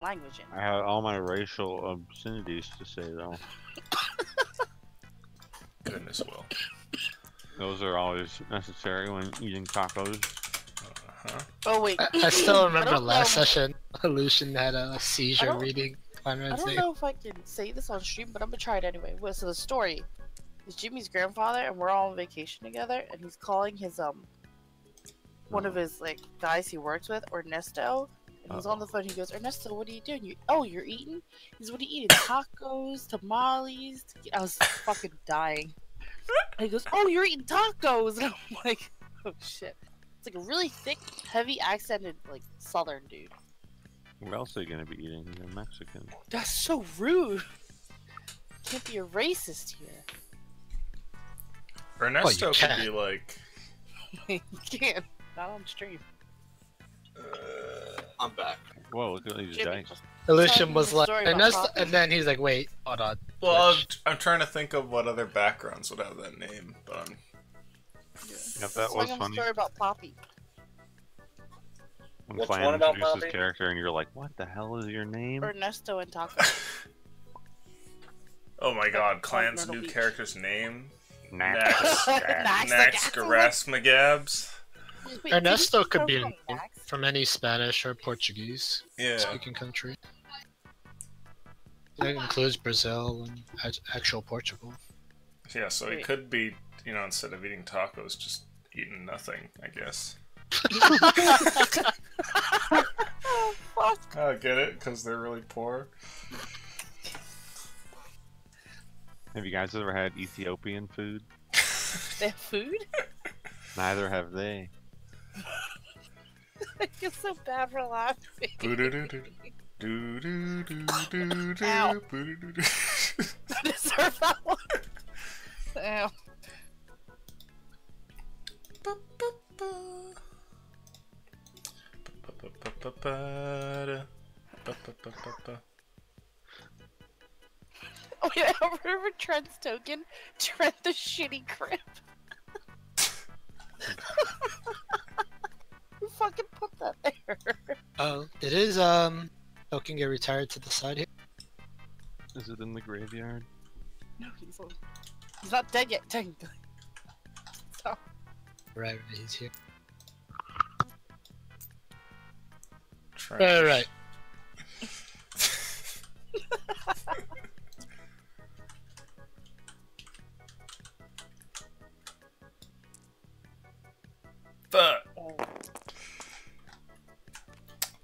language in. I had all my racial obscenities to say though. Goodness, Will. Those are always necessary when eating tacos. Oh wait. I still remember last know. session, Lucian had a seizure reading I don't know if I can say this on stream, but I'm gonna try it anyway. Well, so the story is Jimmy's grandfather, and we're all on vacation together, and he's calling his one of his like guys he works with, Ernesto, and he's on the phone. He goes, Ernesto, what are you doing? You're eating? He's, what are you eating? Tacos, tamales. I was fucking dying. And he goes, oh, you're eating tacos, and I'm like, oh shit. It's like a really thick, heavy accented like Southern dude. What else are you gonna be eating? You're Mexican. That's so rude. Can't be a racist here. Ernesto could be like. You can't. Not on stream. I'm back. Whoa, look at these dice. Lucian was like, and then he's like, wait, hold on. Well, I'm trying to think of what other backgrounds would have that name, but Yeah, that was funny. Story about Poppy. When What's Clan one about introduces Poppy? character and you're like, what the hell is your name? Ernesto and Taco. oh my god, Clan's Myrtle new Beach. character's name? Nax Naxxgarasmagabs. Ernesto could be from any Spanish or Portuguese Yeah. speaking country. That includes Brazil and actual Portugal. Yeah, so he could be, you know, instead of eating tacos, just eating nothing, I guess. Oh, fuck. I get it, because they're really poor. Have you guys ever had Ethiopian food? They have food? Neither have they. I feel so bad for laughing. Ow. I deserve that one. Ow. Oh yeah, remember Trent's token? Trent the shitty crib. Who fucking put that there? Oh, it is token get retired to the side here. Is it in the graveyard? No, he's not dead yet, technically. So. Right, he's here. Trash. Right. Fuck.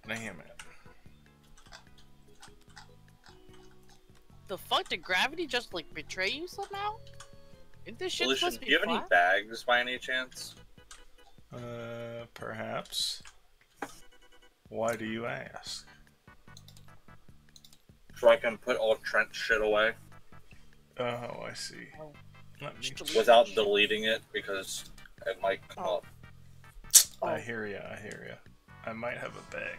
Damn it. The fuck, did gravity just like betray you somehow? Isn't this shit Lucian, supposed to do be you have any flat? bags by any chance? Perhaps. Why do you ask? So I can put all Trent's shit away Oh, I see. Let me. without deleting it because it might come up. I hear ya. I hear ya. I might have a bag.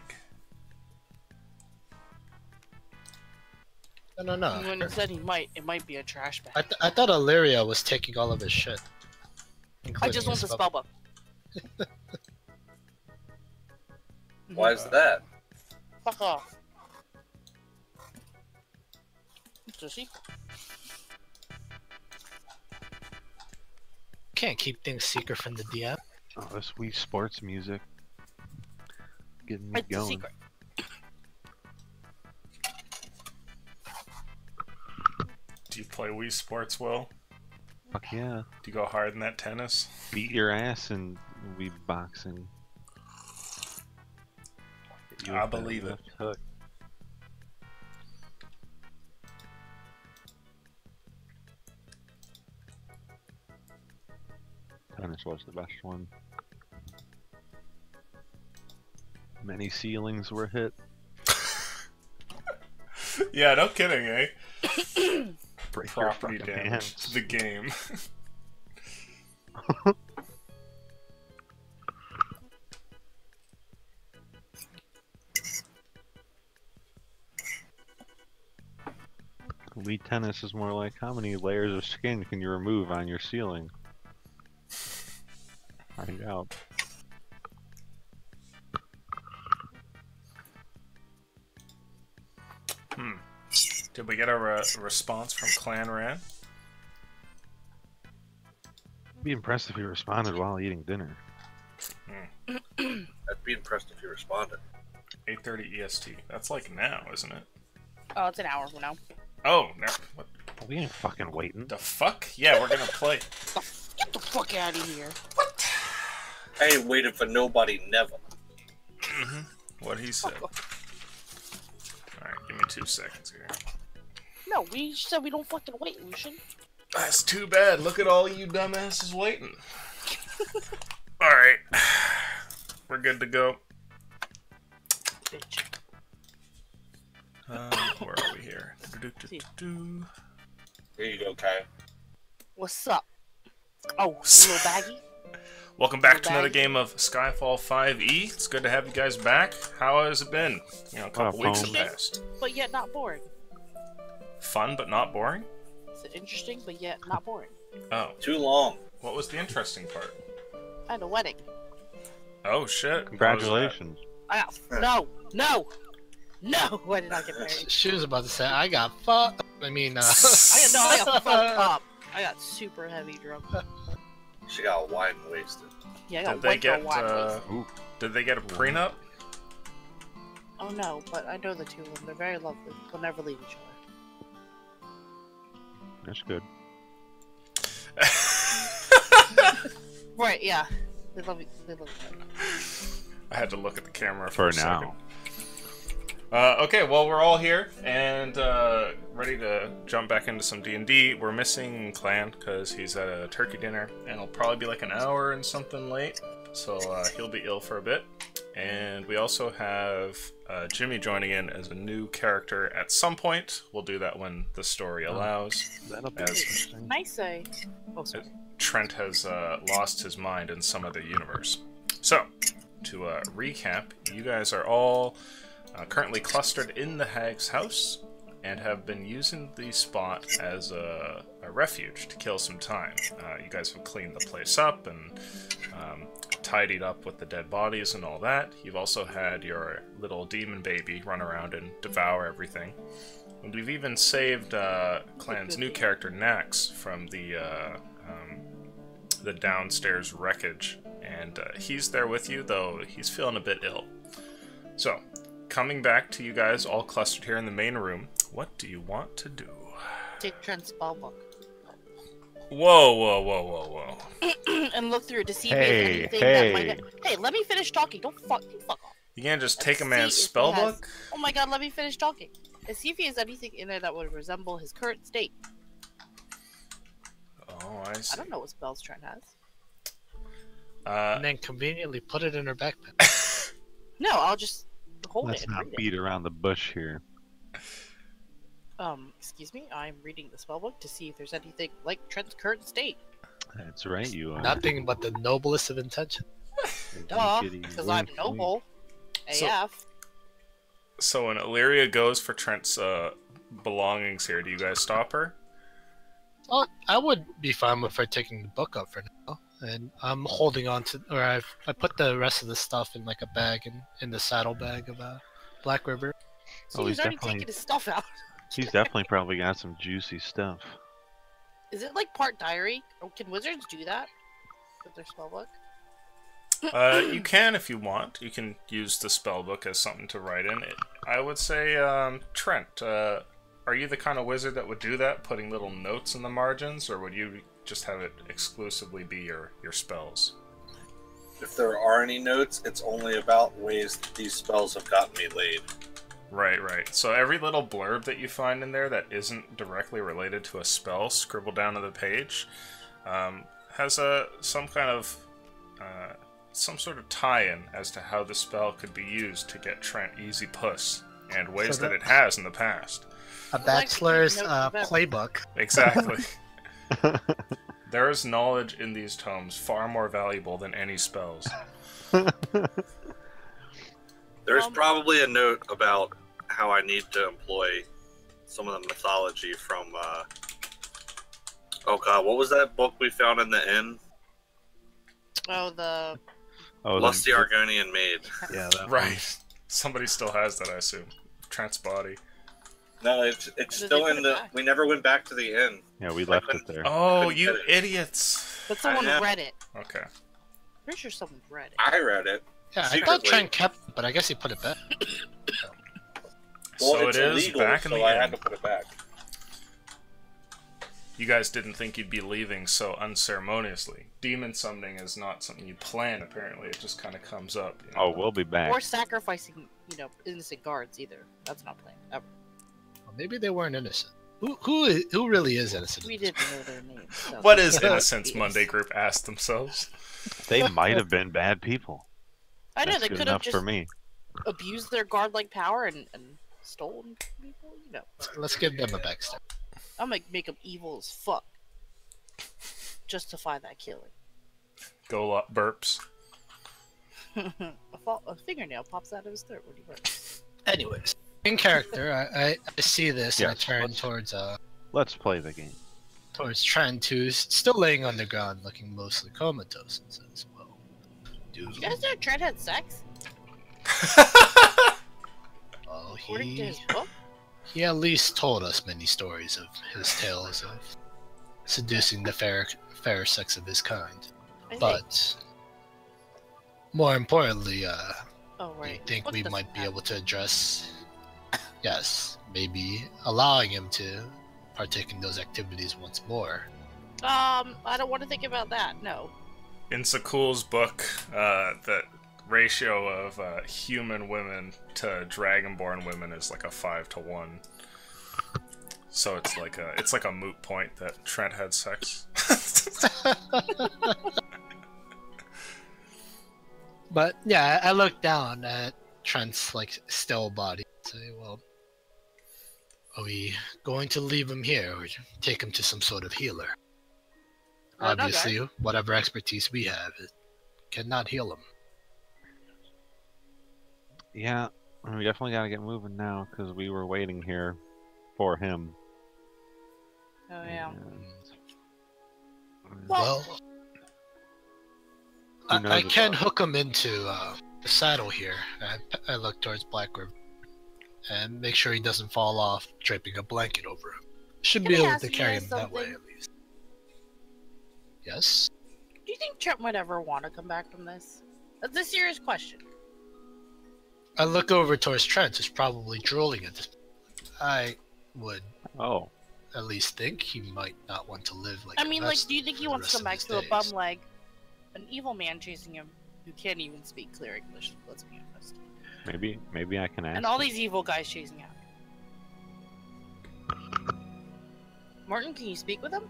No. When he said he might, it might be a trash bag. I thought Illyria was taking all of his shit. I just want the spell book. Why is that? Fuck off. Does he? Can't keep things secret from the DM. Oh, this Wii Sports music. Getting me It's a going. secret. Do you play Wii Sports, Will? Fuck yeah. Do you go hard in that tennis? Beat your ass in Wii boxing. Hit you I with that believe it. left hook. Tennis was the best one. Many ceilings were hit. Yeah, no kidding, eh? Break Property your fucking damage. hands. The game. Wii tennis is more like how many layers of skin can you remove on your ceiling? Find out. Did we get a response from Clan Ran? I'd be impressed if he responded while eating dinner. I'd be impressed if you responded. 8:30 EST. That's like now, isn't it? Oh, it's an hour from now. Oh, no. What We ain't fucking waiting. the fuck? Yeah, we're gonna play. Get the fuck out of here. I ain't waiting for nobody, never. What he said. Alright, give me 2 seconds here. No, we said we don't fucking wait, Lucian. That's too bad. Look at all you dumbasses waiting. Alright. We're good to go. Bitch. Where are we here? Do-do-do-do-do. Here you go, Kai. What's up? Oh, little baggy? Welcome back to another game of Skyfall 5e. It's good to have you guys back. How has it been? You know, a couple weeks have passed. But yet not boring. Fun, but not boring? It's interesting, but yet not boring. Oh. Too long. What was the interesting part? I had a wedding. Oh, shit. Congratulations. I got... No! I did not get married. She was about to say, I got fucked. I mean, I got fucked up. I got super heavy drunk. She got wine wasted. Yeah, I got Did they white girl get, wine wasted. did they get a prenup? Oh no, but I know the two of them. They're very lovely. They'll never leave each other. That's good. Right, yeah. They love each other. I had to look at the camera For a second. now. Okay, well, we're all here and ready to jump back into some D&D. We're missing Clan because he's at a turkey dinner, and he'll probably be like an hour and something late, so he'll be ill for a bit. And we also have Jimmy joining in as a new character at some point. We'll do that when the story allows. That'll be As interesting. Nice say. Oh, sorry. Trent has lost his mind in some other universe. So, to recap, you guys are all currently clustered in the Hag's house and have been using the spot as a refuge to kill some time. You guys have cleaned the place up and tidied up with the dead bodies and all that. You've also had your little demon baby run around and devour everything. And we've even saved Clan's new character, Nax, from the downstairs wreckage. And he's there with you, though he's feeling a bit ill. So, coming back to you guys all clustered here in the main room, what do you want to do? Take Trent's spell book. Whoa. And look through it to see if Hey, there's anything hey. that might... Hey, let me finish talking. Don't fuck off. You can't just take a See man's if he spell has- book? Oh my god, let me finish talking. And see if he has anything in there that would resemble his current state. Oh, I see. I don't know what spells Trent has. and then conveniently put it in her backpack. No, I'll just hold Let's it and not read beat around the bush here. it. Excuse me, I'm reading the spellbook to see if there's anything like Trent's current state. That's right, you are. Nothing but the noblest of intention. Duh, Kitty, because I'm wink, noble. So- AF. So when Illyria goes for Trent's belongings here, do you guys stop her? Well, I would be fine with her taking the book up for now. And I'm holding on to, or I put the rest of the stuff in like a bag in the saddlebag of Black River. So Oh, he's he's already definitely- taking his stuff out. He's definitely probably got some juicy stuff. Is it like part diary? Or can wizards do that with their spellbook? You can if you want. You can use the spellbook as something to write in. I would say, Trent, are you the kind of wizard that would do that, putting little notes in the margins, or would you just have it exclusively be your spells? If there are any notes, it's only about ways that these spells have gotten me laid. Right. So every little blurb that you find in there that isn't directly related to a spell scribbled down on the page has some kind of some sort of tie-in as to how the spell could be used to get Trent easy puss, and ways So that it has in the past. A like bachelor's taking notes about- playbook. Exactly. There is knowledge in these tomes far more valuable than any spells. There's probably a note about how I need to employ some of the mythology from, oh god, what was that book we found in the inn? Oh, the... Oh, Lusty Argonian Maid. Yeah, that Right. Somebody still has that, I assume. Trent's body. No, it's Did still they in put it the. back? We never went back to the inn. Yeah, we left it there. Oh, couldn't you get it. idiots! But someone I know. read it. Okay. Pretty sure someone read it. I read it. Yeah, I Secretly. thought Trent kept it, but I guess he put it back. Well, So it's it is illegal, back in so the I inn. had to put it back. You guys didn't think you'd be leaving so unceremoniously. Demon summoning is not something you plan, apparently. It just kind of comes up. You know? Oh, we'll be back. Or sacrificing, innocent guards either. That's not planned ever. Well, maybe they weren't innocent. Who really is innocent? We didn't know their names. So What is that's Innocence obvious. Monday group asked themselves? They might have been bad people. I know That's they good could have enough just for me. abused their godlike power and stolen people. Let's give them a backstab. I'm gonna make them evil as fuck. Justify that killing. Go lot burps. A fingernail pops out of his throat when he burps. Anyways, in character, I see this and I Yes, turn let's- Let's play the game. towards Trent, who's still laying on the ground, looking mostly comatose, and says, "Well, dude, You guys know Trent had sex? well, According to his book? he at least told us many stories of his tales of seducing the fair sex of his kind. I think. But more importantly, Oh, do you right. think Book we doesn't might be have- able to address, yes, maybe allowing him to partake in those activities once more? I don't want to think about that. No. In Sakul's book, the ratio of human women to dragonborn women is like a 5-to-1. So it's like a moot point that Trent had sex. But yeah, I look down at Trent's still body and say, "Well, are we going to leave him here or take him to some sort of healer? No, Obviously, whatever expertise we have, it cannot heal him." Yeah, we definitely gotta get moving now because we were waiting here for him. Oh, yeah. And- Well- Well, Who knows I can about- hook him into the saddle here. I look towards Black River and make sure he doesn't fall off, draping a blanket over him. Should be Can I able ask to you carry guys him that way something? at least. Yes? Do you think Trent would ever want to come back from this? That's a serious question. I look over towards Trent, who's probably drooling at this. I would Oh, at least think he might not want to live like I a mean, vessel do you think he for the wants to rest come of back his to a days. bum leg? An evil man chasing him who can't even speak clear English, let's be honest. maybe I can ask. And all him. these evil guys chasing after him. Martin, can you speak with him?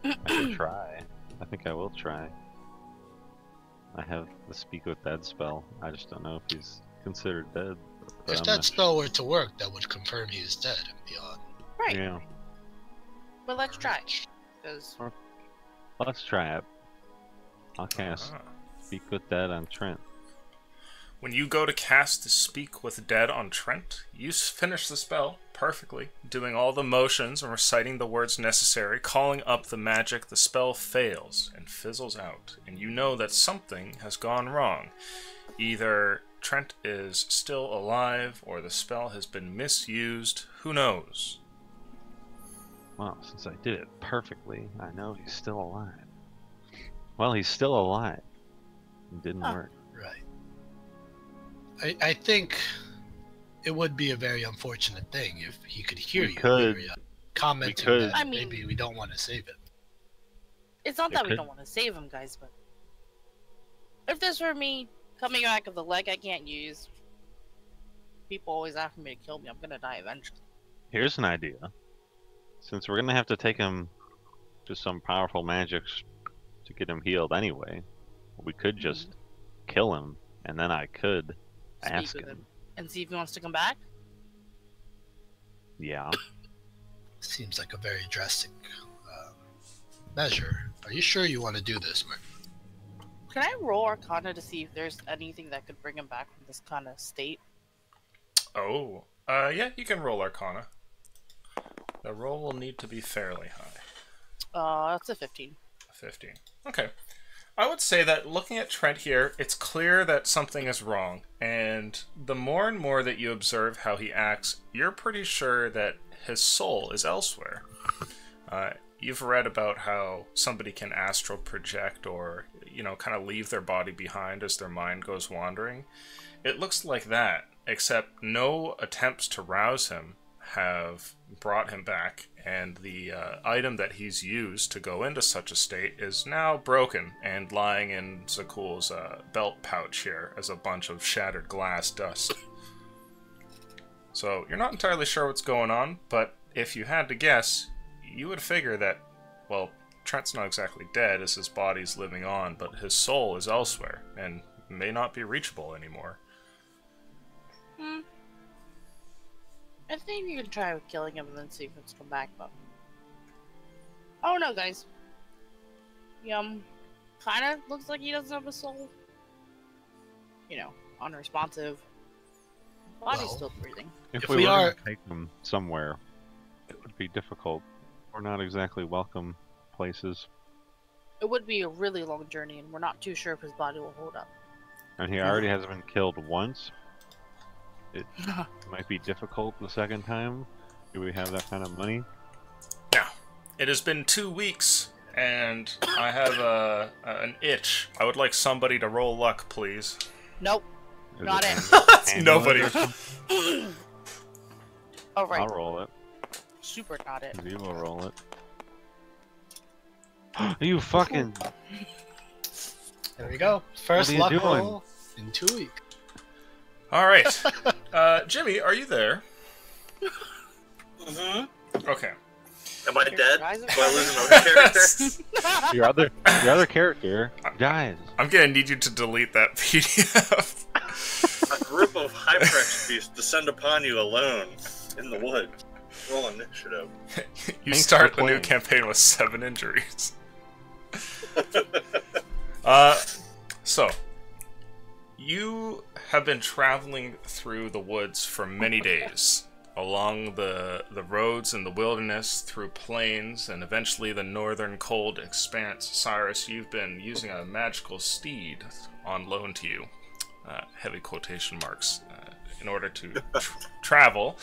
I can try. I think I will try. I have the Speak with Dead spell. I just don't know if he's considered dead. but If I'm that not spell were to work, that would confirm he is dead and beyond. Right. sure. Yeah, But let's try. Because let's try it. I'll cast Ah. Speak with Dead on Trent. When you go to cast Speak with Dead on Trent, you finish the spell perfectly, doing all the motions and reciting the words necessary, calling up the magic. The spell fails and fizzles out, and you know that something has gone wrong. Either Trent is still alive, or the spell has been misused. Who knows? Well, since I did it perfectly, I know he's still alive. Well, he's still alive. It didn't Huh. work. Right. I think it would be a very unfortunate thing if he could hear We you. could- Lyria, commenting could- that I mean- maybe we don't want to save it. it's not It that we could- don't want to save him, guys, but if this were me coming back with a leg I can't use, people always after me to kill me, I'm gonna die eventually. Here's an idea. Since we're gonna have to take him to some powerful magics to get him healed anyway, we could just kill him, and then I could Speak ask with him. And see if he wants to come back. Yeah. Seems like a very drastic measure. Are you sure you want to do this, Mark? Can I roll Arcana to see if there's anything that could bring him back from this kind of state? Oh, yeah, you can roll Arcana. The roll will need to be fairly high. That's a 15. 15. Okay. I would say that looking at Trent here, it's clear that something is wrong. And the more and more that you observe how he acts, you're pretty sure that his soul is elsewhere. You've read about how somebody can astral project or, you know, kind of leave their body behind as their mind goes wandering. It looks like that, except no attempts to rouse him have brought him back, and the item that he's used to go into such a state is now broken and lying in Zakul's belt pouch here as a bunch of shattered glass dust. So you're not entirely sure what's going on, but if you had to guess, you would figure that, well, Trent's not exactly dead as his body's living on, but his soul is elsewhere and may not be reachable anymore. I think you can try killing him and then see if it's come back, but... Oh no, guys. Kinda looks like he doesn't have a soul. You know, unresponsive. Body's still breathing. If we were to take him somewhere, it would be difficult. We're not exactly welcome places. It would be a really long journey, and we're not too sure if his body will hold up. And he already has been killed once. It might be difficult the second time. Do we have that kind of money? Now, it has been 2 weeks, and I have an itch. I would like somebody to roll luck, please. Nope. Is Not it. Nobody. Oh, right. I'll roll it. Super not it. You will roll it. You fucking... There we go. First What are you luck doing? roll in 2 weeks. Alright. Jimmy, are you there? Mm-hmm. Okay. Am I dead? Guys, Do I lose another character? Your other character dies. I'm gonna need you to delete that PDF. A group of hyper beasts descend upon you alone in the woods. Roll initiative. You Thanks start for the new playing. campaign with 7 injuries. So, you have been traveling through the woods for many days, along the roads in the wilderness, through plains, and eventually the northern cold expanse. Cyrus, you've been using a magical steed on loan to you, heavy quotation marks, in order to travel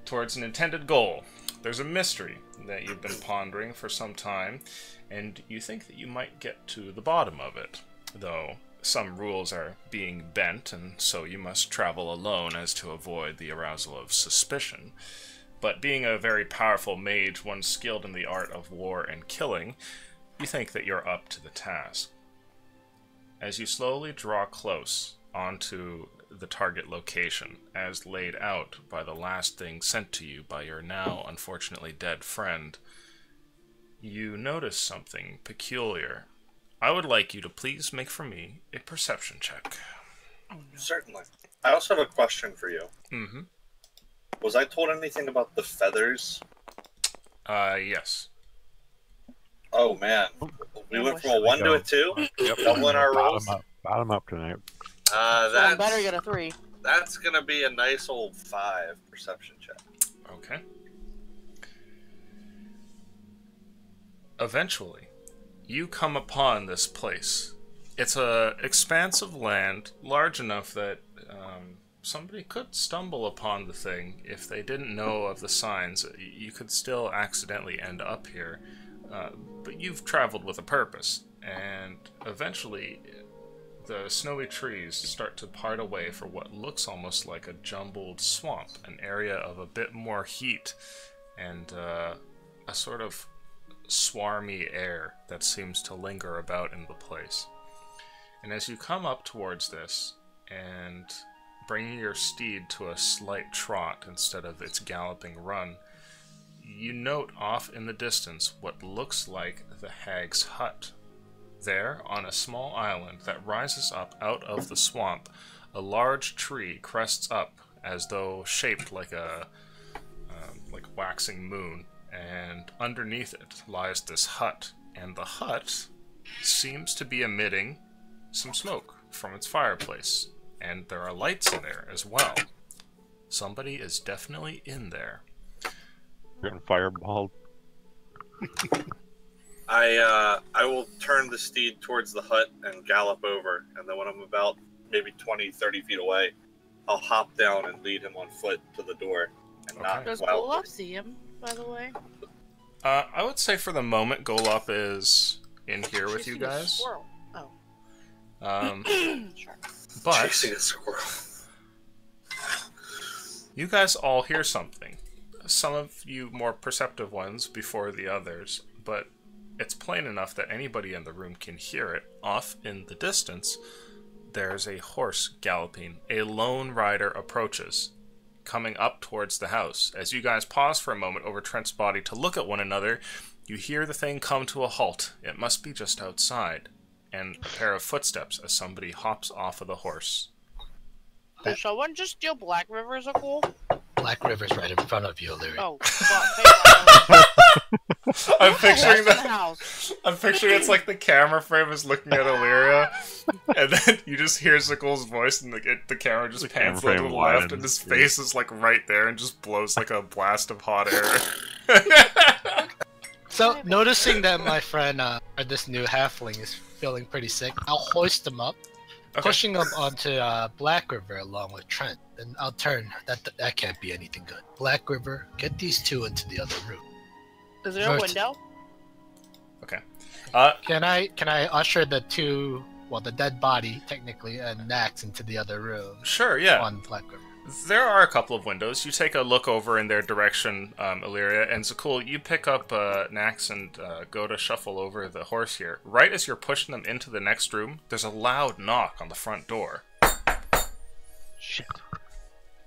towards an intended goal. There's a mystery that you've been pondering for some time, and you think that you might get to the bottom of it, though some rules are being bent, and so you must travel alone as to avoid the arousal of suspicion. But being a very powerful mage, one skilled in the art of war and killing, you think that you're up to the task. As you slowly draw close onto the target location, as laid out by the last thing sent to you by your now unfortunately dead friend, you notice something peculiar. I would like you to please make for me a perception check. Certainly. I also have a question for you. Mm-hmm. Was I told anything about the feathers? Yes. Oh man. We went from a 1 to a 2? Yep. Doubling our rolls? Bottom up tonight. Someone better get a 3. That's gonna be a nice old 5 perception check. Okay. Eventually, you come upon this place. It's a expanse of land large enough that somebody could stumble upon the thing if they didn't know of the signs. You could still accidentally end up here, but you've traveled with a purpose, and eventually the snowy trees start to part away for what looks almost like a jumbled swamp, an area of a bit more heat and a sort of swarmy air that seems to linger about in the place. And as you come up towards this and bringing your steed to a slight trot instead of its galloping run, you note off in the distance what looks like the hag's hut. There, on a small island that rises up out of the swamp, a large tree crests up as though shaped like a waxing moon, and underneath it lies this hut, and the hut seems to be emitting some smoke from its fireplace, and there are lights in there as well. Somebody is definitely in there. You're getting fireballed. I will turn the steed towards the hut and gallop over, and then when I'm about maybe 20, 30 feet away, I'll hop down and lead him on foot to the door. And not Does wildly. Golub see him, by the way? I would say for the moment, Golub is in here with you Chasing a guys. squirrel. Sure. But Chasing a squirrel. you guys all hear something. Some of you more perceptive ones before the others, but it's plain enough that anybody in the room can hear it. Off in the distance, there's a horse galloping. A lone rider approaches, coming up towards the house. As you guys pause for a moment over Trent's body to look at one another, you hear the thing come to a halt. It must be just outside. And a pair of footsteps as somebody hops off of the horse. Did someone just steal Black River's a cool? Black River's right in front of you, Larry. Oh, fuck. I'm picturing the that. house. I'm picturing it's like the camera frame is looking at Illyria, and then you just hear Zickle's voice, and the camera just pans a little to the left, and his face is like right there, and just blows like a blast of hot air. So, noticing that my friend, or this new halfling, is feeling pretty sick, I'll hoist him up, pushing him onto Black River along with Trent, and I'll turn. That can't be anything good. Black River, get these two into the other room. Is there a window? Okay. Can I usher the two, well, the dead body technically, and Nax into the other room? Sure, yeah. On Black River. There are a couple of windows. You take a look over in their direction, Illyria, and Zakul, you pick up Nax and go to shuffle over the horse here. Right as you're pushing them into the next room, there's a loud knock on the front door. Shit.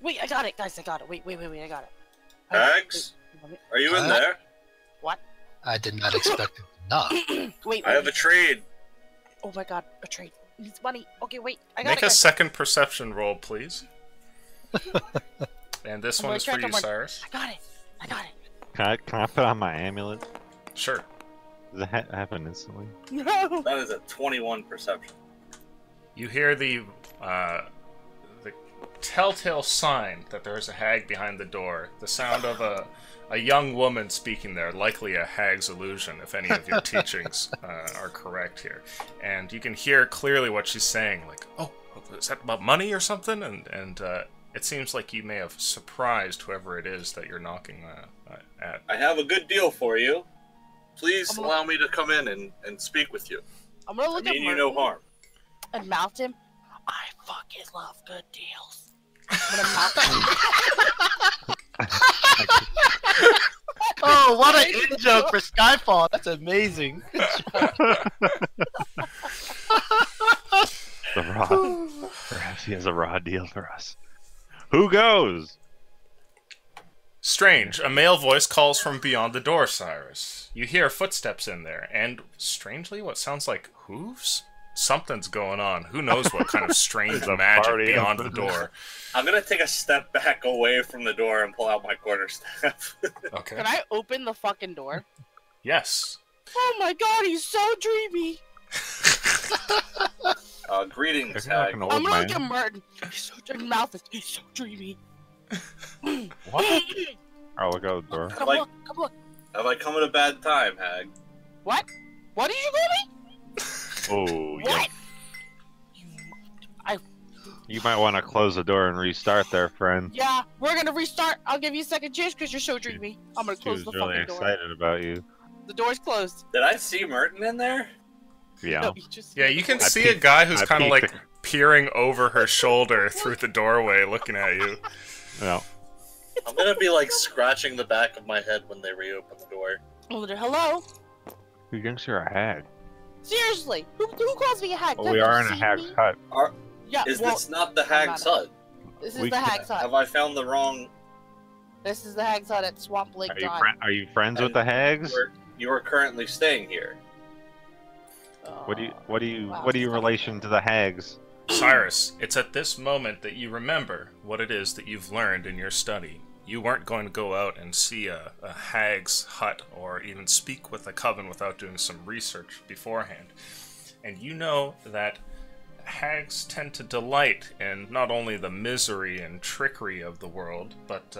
Wait, I got it, guys. I got it. Wait, I got it. Hags? Are you in there? What? I did not expect it to knock. Wait. I have a trade. Oh my god, a trade. Needs money. Okay, wait. I got Make it. a guys. second perception roll, please. And this I'm one gonna is for check you, on my- Cyrus. I got it. Can I put on my amulet? Sure. Does that happen instantly? No. That is a 21 perception. You hear the telltale sign that there is a hag behind the door. The sound of a young woman speaking there, likely a hag's illusion, if any of your teachings are correct here. And you can hear clearly what she's saying, like, "Oh, is that about money or something?" And it seems like you may have surprised whoever it is that you're knocking at. I have a good deal for you. Please allow me to come in and speak with you. I'm gonna look I at mean you no harm. and mouth him. I fucking love good deals. I'm gonna mouth him. Oh, what an in joke for Skyfall! That's amazing. The raw. Perhaps he has a raw deal for us. Who goes? Strange. A male voice calls from beyond the door, Cyrus. You hear footsteps in there, and strangely, what sounds like hooves? Something's going on. Who knows what kind of strange There's a magic party beyond the open. door. I'm gonna take a step back away from the door and pull out my quarterstaff. Okay. Can I open the fucking door? Yes. Oh my god, he's so dreamy. Greetings, You're not Hag. an old I'm gonna man. look at Merton. He's so dreamy. Mouth is. He's so dreamy. What? Oh, look out the door. Come Like- look. Come look. Have I come at a bad time, Hag? What? What did you call me? Oh, yeah. What? You might want to close the door and restart there, friend. Yeah, we're gonna restart. I'll give you a second chance because you're so dreamy. I'm gonna She close was the really fucking door. excited about you. The door's closed. Did I see Merton in there? Yeah. No, you just. Yeah, you can I see a peeked- guy who's I kind of peeked like peering over her shoulder through the doorway, looking at you. No. I'm gonna be like scratching the back of my head when they reopen the door. Hello? Who thinks you're a hag? Seriously, who calls me a hag? Well, Have we you are in a seen hag's me? hut. Yeah, Is well, this not the I'm Hag's not. hut? This is we the can- hag's hut. Have I found the wrong? This is the hag's hut at Swamp Lake Drive. Are you friends with the hags? You are currently staying here. What do you wow, in relation to the hags? Cyrus, it's at this moment that you remember what it is that you've learned in your study. You weren't going to go out and see a hag's hut or even speak with a coven without doing some research beforehand. And you know that hags tend to delight in not only the misery and trickery of the world, but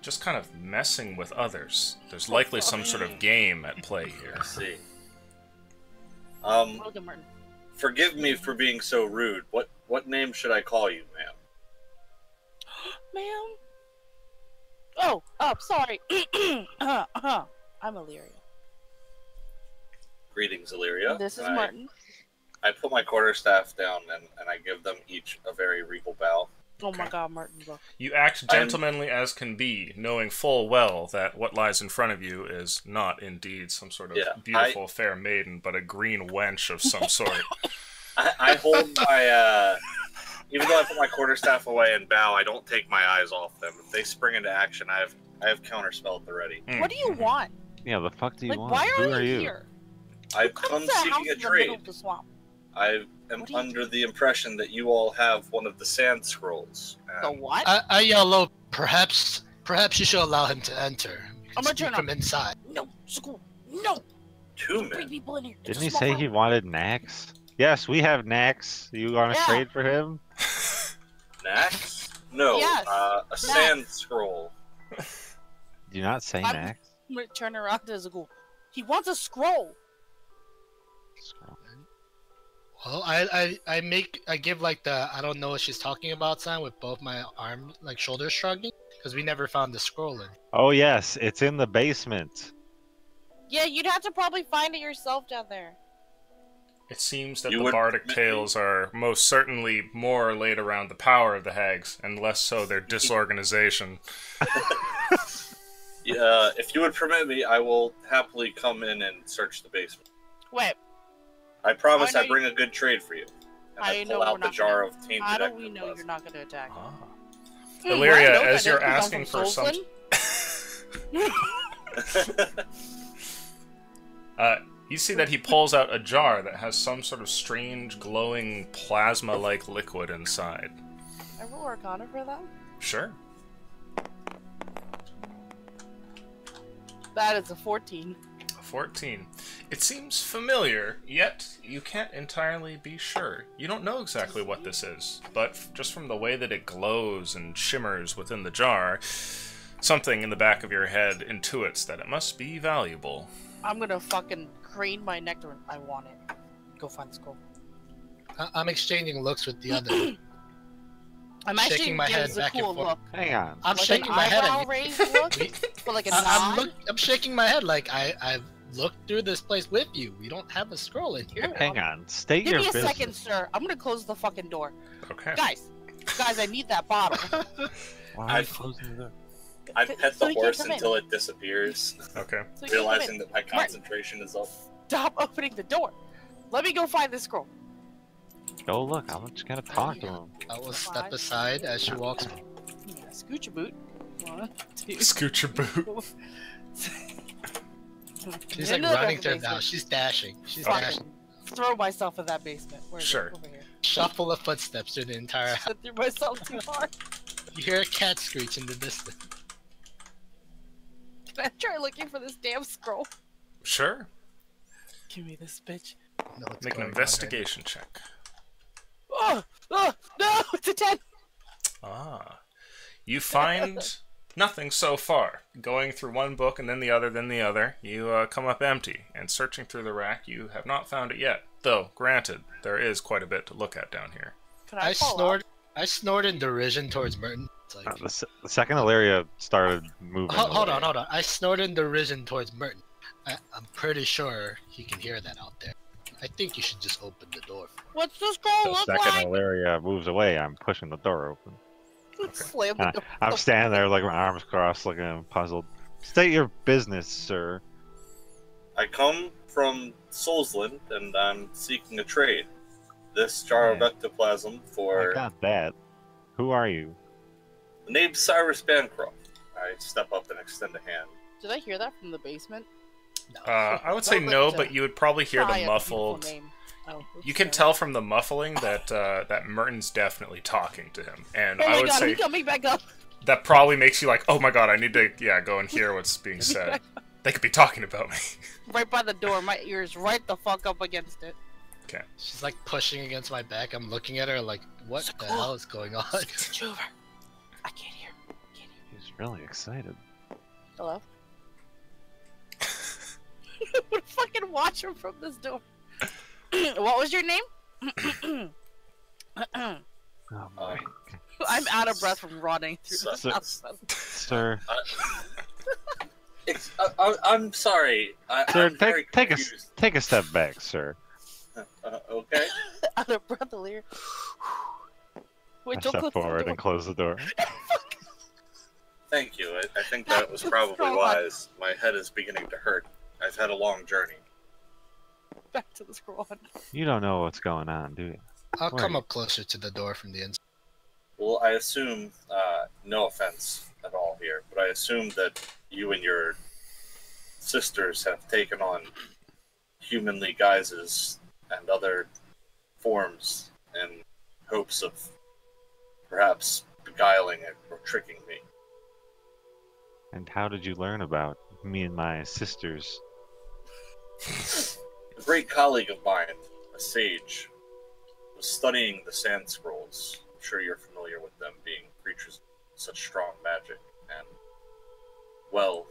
just kind of messing with others. There's likely some sort of game at play here. I see. Logan Martin. Forgive me for being so rude. What name should I call you, ma'am? Ma'am? Oh, sorry. I'm Illyria. Greetings, Illyria. This is Martin. I put my quarterstaff down and I give them each a very regal bow. Oh my god, Martin, look. You act gentlemanly as can be, knowing full well that what lies in front of you is not indeed some sort of beautiful, fair maiden, but a green wench of some sort. I hold my, even though I put my quarterstaff away and bow, I don't take my eyes off them. If they spring into action, I have counterspell at the ready. What do you want? Yeah, the fuck do you want? Why Who are you you? here? I've come seeking a trade. I am What are you under the impression that you all have one of the sand scrolls. The what? I yell low. Perhaps you should allow him to enter. I'm gonna turn from inside. No, school. No. Two Bring men. people in here. Didn't he say he wanted Nax? Yes, we have Nax. You want to Yeah. trade for him? Nax? No, Yes, a sand scroll. Did you not say I'm- Nax? I'm gonna turn around to Zagul. He wants a scroll. Well, I give like the I don't know what she's talking about sign with both my arm like shoulders shrugging because we never found the scroll in. Oh yes, it's in the basement. Yeah, you'd have to probably find it yourself down there. It seems that You the would bardic permit me? tales are most certainly more laid around the power of the hags, and less so their disorganization. Yeah, if you would permit me, I will happily come in and search the basement. Wait, I promise I I know bring a good trade for you. And I I know pull we're out the not jar gonna- of tainted how do we know ectoplasm. you're not gonna attack? Ah. Hmm, Illyria, I know as that you're because I'm asking from for some... Solston. You see that he pulls out a jar that has some sort of strange, glowing, plasma-like liquid inside. I roll Arcana for that? Sure. That is a 14. 14. It seems familiar, yet you can't entirely be sure. You don't know exactly what this is, but just from the way that it glows and shimmers within the jar, something in the back of your head intuits that it must be valuable. I'm gonna fucking crane my neck to I want it. Go find the scroll. I'm exchanging looks with the other. I'm actually Shaking my head gives a back and cool forth. look. Hang on. I'm Like shaking an my head eyebrow at you. raised look, but like a nod. I'm shaking my head like I've looked through this place with you. We don't have a scroll in here. Hang on. State Give your me a business. second, sir. I'm gonna close the fucking door. Okay. Guys, I need that bottle. Why are you closing the door? I pet So the he can't horse come in. until it disappears, Okay. So you can come realizing in. that my concentration is up. Stop opening the door. Let me go find the scroll. Go look. I'm just gonna talk to him. I will step aside as she walks. Yeah, scooch your boot. 1, 2. Scoot your boot. She's like running to her now. She's dashing. She's Fucking dashing. throw myself in that basement. Where is it? Sure. Over here. Shuffle of footsteps through the entire house. I threw myself too hard. You hear a cat screech in the distance. Can I try looking for this damn scroll? Sure. Give me this bitch. No, what's Make an going on investigation check. Oh, no, it's a 10. Ah. You find nothing so far. Going through one book and then the other, you come up empty. And searching through the rack, you have not found it yet. Though, granted, there is quite a bit to look at down here. Can I fall snort. I snort in derision towards Merton. It's like, The second Illyria started moving. hold away. on. I snort in derision towards Merton. I'm pretty sure he can hear that out there. I think you should just open the door for him. What's the scroll The look second like? Illyria moves away, I'm pushing the door open. Slam the door. I'm standing there, like my arms crossed, looking puzzled. State your business, sir. I come from Solsland, and I'm seeking a trade. This jar of Yeah. ectoplasm I for got that. Who are you? the name Cyrus Bancroft. I step up and extend a hand. Did I hear that from the basement? No. I would say Don't no, listen. but you would probably hear Try the a muffled... beautiful name. Oh, You oops, can sorry. tell from the muffling that that Merton's definitely talking to him. And Oh I my would god, say he's coming back up. that probably makes you like, oh my god, I need to go and hear what's being said. They could be talking about me. Right by the door, my ear's right the fuck up against it. Okay. She's like pushing against my back. I'm looking at her like, what the hell is going on? Scooch over. I can't hear. He's really excited. Hello? I'm gonna fucking watch him from this door. What was your name? Oh my. I'm out of breath from running through So- this so- house. Sir, I'm sorry. sir, I'm very confused. take a step back, sir. Okay. Out of breath, Alir. Wait, I don't step close the forward door. and close the door. Thank you. I think that was probably wise. My head is beginning to hurt. I've had a long journey. Back to the squad. You don't know what's going on, do you? I'll Where come are you? up closer to the door from the inside. Well, I assume, no offense at all here, but I assume that you and your sisters have taken on humanly guises and other forms in hopes of perhaps beguiling it or tricking me. And how did you learn about me and my sisters? A great colleague of mine, a sage, was studying the sand scrolls. I'm sure you're familiar with them being creatures of such strong magic. And, well,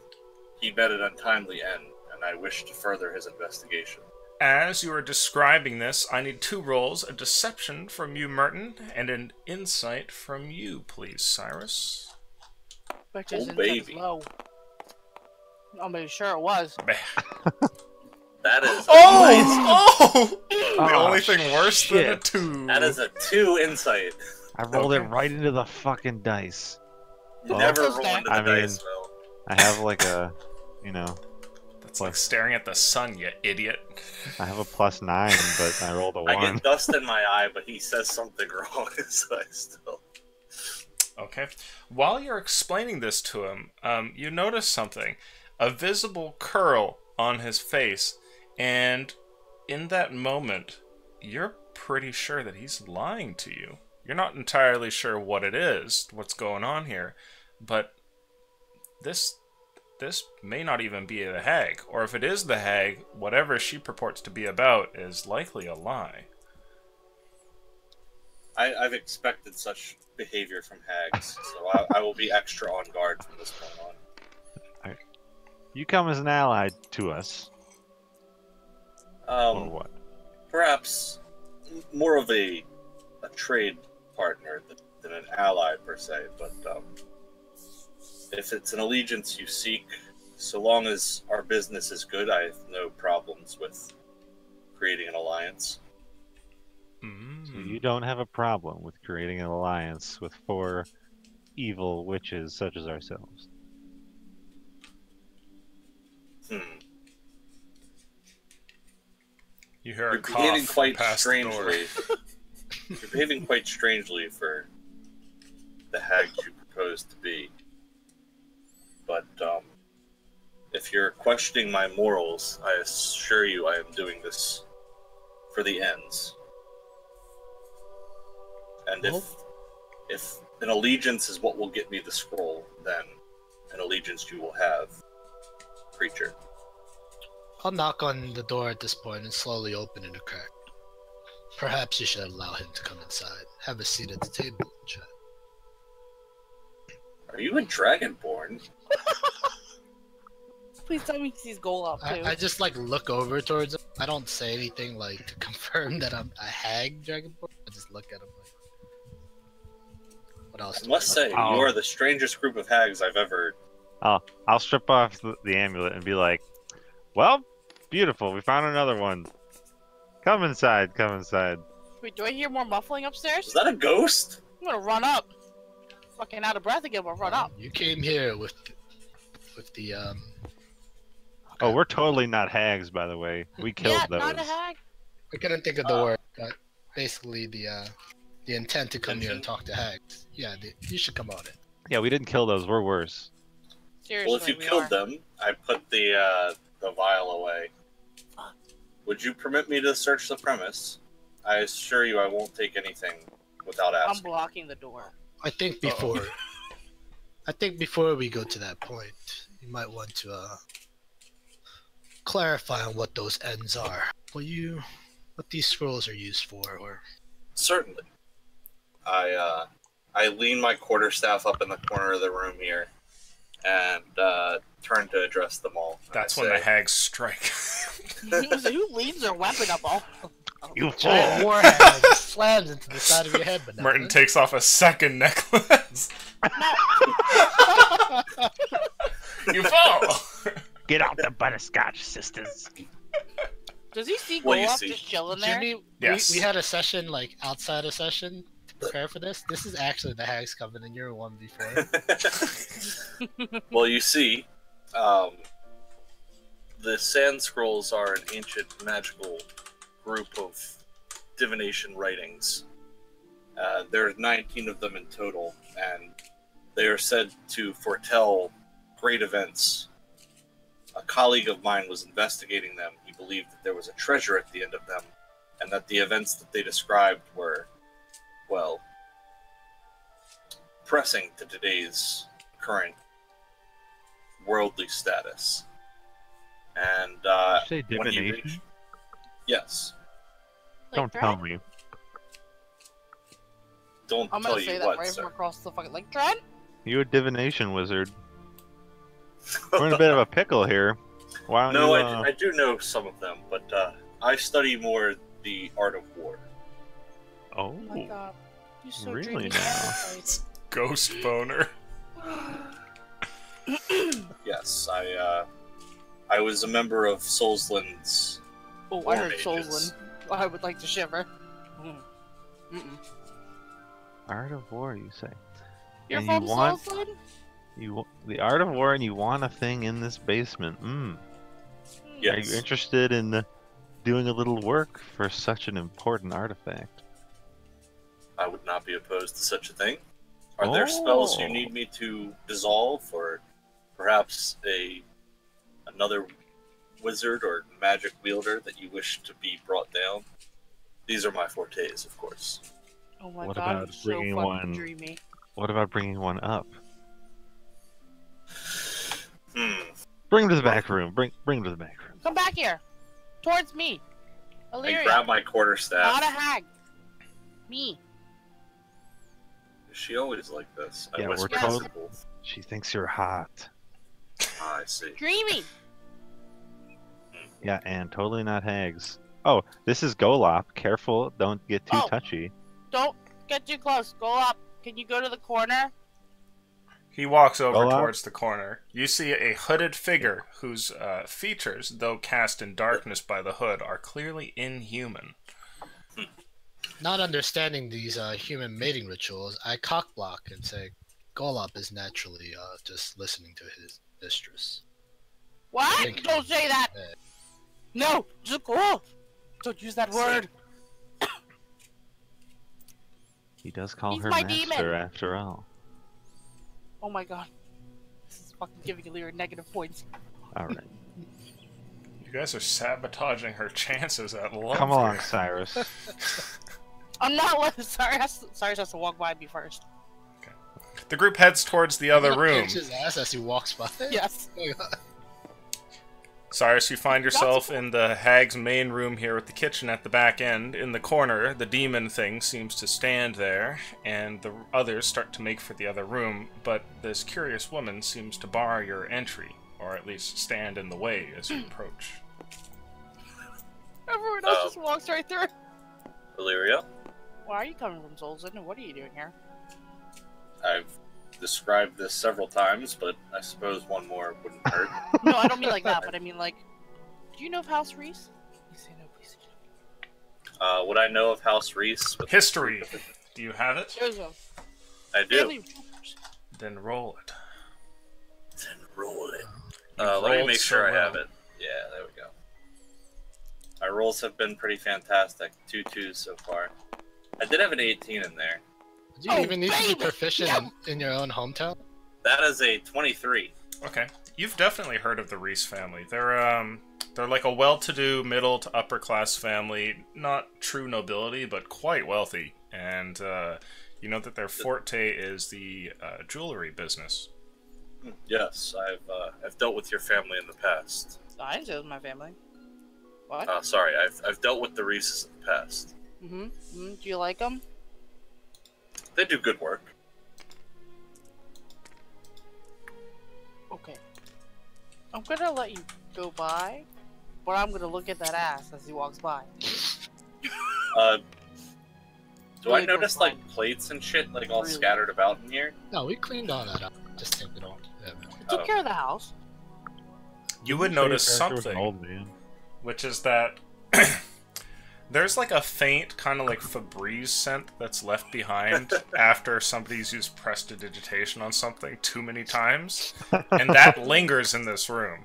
he met an untimely end, and I wish to further his investigation. As you are describing this, I need 2 rolls, a deception from you, Merton, and an insight from you, please, Cyrus. But his Oh, intent is baby. low. I mean, sure it was. That is Oh! The Oh, only thing worse than a shit. 2. that is a 2 insight. I rolled it Okay. right into the fucking dice. You Well, never Close roll that. into the I mean- dice, Phil. I have like a, you know, That's like staring at the sun, you idiot. I have a +9, but I rolled a I 1. get dust in my eye, but he says something wrong, so I still... Okay. While you're explaining this to him, you notice something. A visible curl on his face, and in that moment, you're pretty sure that he's lying to you. You're not entirely sure what it is, what's going on here, but this may not even be the hag, or if it is the hag, whatever she purports to be about is likely a lie. I've expected such behavior from hags, so I will be extra on guard from this point on. You come as an ally to us, or what? Perhaps more of a trade partner than an ally per se, but if it's an allegiance you seek, so long as our business is good, I have no problems with creating an alliance. So you don't have a problem with creating an alliance with 4 evil witches such as ourselves. You hear a You're cough behaving from quite past the door. strangely. You're behaving quite strangely for the hag you propose to be. But if you're questioning my morals, I assure you I am doing this for the ends. And if an allegiance is what will get me the scroll, then an allegiance you will have, creature. I'll knock on the door at this point and slowly open it a crack. Perhaps you should allow him to come inside. Have a seat at the table and chat. Are you a dragonborn? Please tell me he sees Golub too. I just like look over towards him. I don't say anything like to confirm that I'm a hag dragonborn. I just look at him like, what else? I must say, you Oh. are the strangest group of hags I've ever... I'll strip off the amulet and be like, well, beautiful, we found another one. Come inside, come inside. Wait, do I hear more muffling upstairs? Is that a ghost? I'm gonna run up. Fucking out of breath again, but run up. You came here with the Oh, we're totally not hags, by the way. We killed Yeah, those. not a hag. I couldn't think of the word, but basically the intent to come here and talk to hags. Yeah, you should come on it. Yeah, we didn't kill those. We're worse. Seriously, Well, if you we killed are. them, I put the vial away. Would you permit me to search the premise? I assure you I won't take anything without I'm asking. blocking the door. I think before we go to that point, you might want to clarify on what those ends are. What these scrolls are used for, or Certainly. I lean my quarterstaff up in the corner of the room here, and turn to address them all. That's when the hags strike. Who leaves their weapon up all? You Giant fool! war hag slams into the side of your head, but Merton takes off a second necklace. You fall! Get out the butterscotch, sisters. Does he see Well, you Golub see. just chilling there? Jimmy, Yes. we had a session like outside a session to prepare for this. This is actually the Hags coming in year one before. Well, you see, the Sand Scrolls are an ancient magical group of divination writings. There are 19 of them in total, and they are said to foretell great events. A colleague of mine was investigating them. He believed that there was a treasure at the end of them, and that the events that they described were, well, pressing to today's current worldly status. And Did you say when you divination? reach, yes, Don't tell me. don't I'm tell gonna you say that what, right sir. from across the fucking like Trent. You a divination wizard. We're in a bit of a pickle here. Why don't No, you, I do know some of them, but I study more the art of war. Oh, Oh my god. You're so really dreamy. now? Ghost boner. Yes, I was a member of Solsland's. Oh, I War heard mages. Solsland. I would like to shiver. Mm-mm. art of war, you say? You're And from you want Solsland? the art of war, and you want a thing in this basement. Are Yes. you interested in doing a little work for such an important artifact? I would not be opposed to such a thing. Are there spells you need me to dissolve, or perhaps another wizard or magic wielder that you wish to be brought down? These are my fortes, of course. Oh my What god, about you're so bringing fucking one- dreamy. What about bringing one up? Bring Bring him to the back room. Bring him to the back room. Come back here. Towards me. I Illyria. grab my Not a quarterstaff. hag. Me. Is she always like this? I Yeah, whisper we're to told- people. She thinks you're hot. Ah, I see. Dreamy. Yeah, and totally not hags. Oh, this is Golop. Careful, don't get too Oh. touchy. Don't get too close. Go up. Can you go to the corner? He walks over Go up. towards the corner. You see a hooded figure whose features, though cast in darkness by the hood, are clearly inhuman. Not understanding these human mating rituals, I cockblock and say, Golub is naturally just listening to his mistress. What? Thank you. Don't say that. No, just go up. Don't use that word. He does call He's her my master demon. after all. Oh my god. This is fucking giving Illyria negative points. Alright. You guys are sabotaging her chances at love. Come along, here. Cyrus. I'm not letting Cyrus has to walk by me first. The group heads towards the other room. Kicks his ass as he walks by. Yes. Oh my God. Cyrus, you find yourself in the hag's main room here with the kitchen at the back end. In the corner, the demon thing seems to stand there, and the others start to make for the other room, but this curious woman seems to bar your entry, or at least stand in the way as you approach. Everyone else just walks right through. Illyria, Why are you coming from Solsland and what are you doing here? I've described this several times, but I suppose one more wouldn't hurt. No, I don't mean like that, but I mean like, do you know of House Reese? Please say no, please say no. What I know of House Reese? With History. Do you have it? There's a I do. family of troopers. Then roll it. Then roll it. You've Let me rolled make so sure I well. have it. Yeah, there we go. My rolls have been pretty fantastic. 2 2s so far. I did have an 18 in there. Do you Oh, even need to be baby! proficient Yeah. in your own hometown? That is a 23. Okay. You've definitely heard of the Reese family. They're like a well-to-do middle to upper class family, not true nobility, but quite wealthy. And you know that their forte is the jewelry business. Yes, I've dealt with your family in the past. I didn't say it was my family. What? Sorry, I've dealt with the Reeses in the past. Do you like them? They do good work. I'm gonna let you go by, but I'm gonna look at that ass as he walks by. Do I notice like plates and shit like all scattered about in here? No, we cleaned all that up. Just think we don't. Yeah, Took care of the house. You would notice something, which is that there's like a faint kind of like Febreze scent that's left behind after somebody's used prestidigitation on something too many times, and that lingers in this room.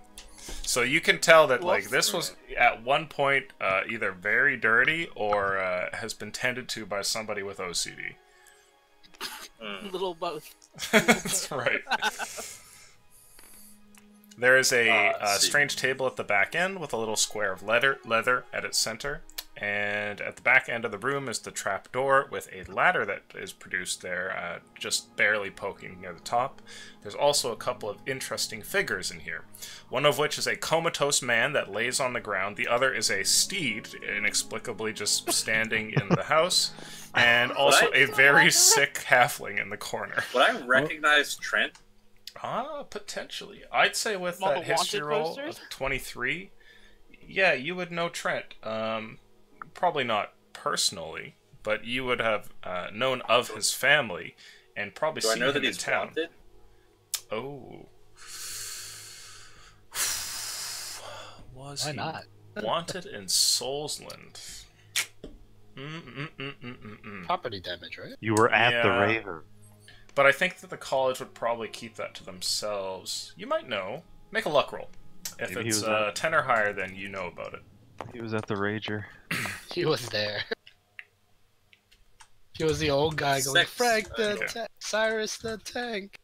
So you can tell that like this was at one point either very dirty or has been tended to by somebody with OCD. Little both. That's right. There is a strange table at the back end with a little square of leather at its center. And at the back end of the room is the trap door with a ladder that is produced there, just barely poking near the top. There's also a couple of interesting figures in here. One of which is a comatose man that lays on the ground. The other is a steed, inexplicably just standing in the house. And also a very sick halfling in the corner. Would I recognize Trent? Potentially. I'd say with that history roll of 23, yeah, you would know Trent. Probably not personally, but you would have known of his family and probably seen him in town. Wanted? Oh. Was Why he not? wanted in Soulsland? Property damage, right? You were at the Raver. But I think that the college would probably keep that to themselves. You might know. Make a luck roll. If maybe it's 10 or higher, then you know about it. He was at the Rager. He was there. He was the old guy going, Frank the Cyrus the tank.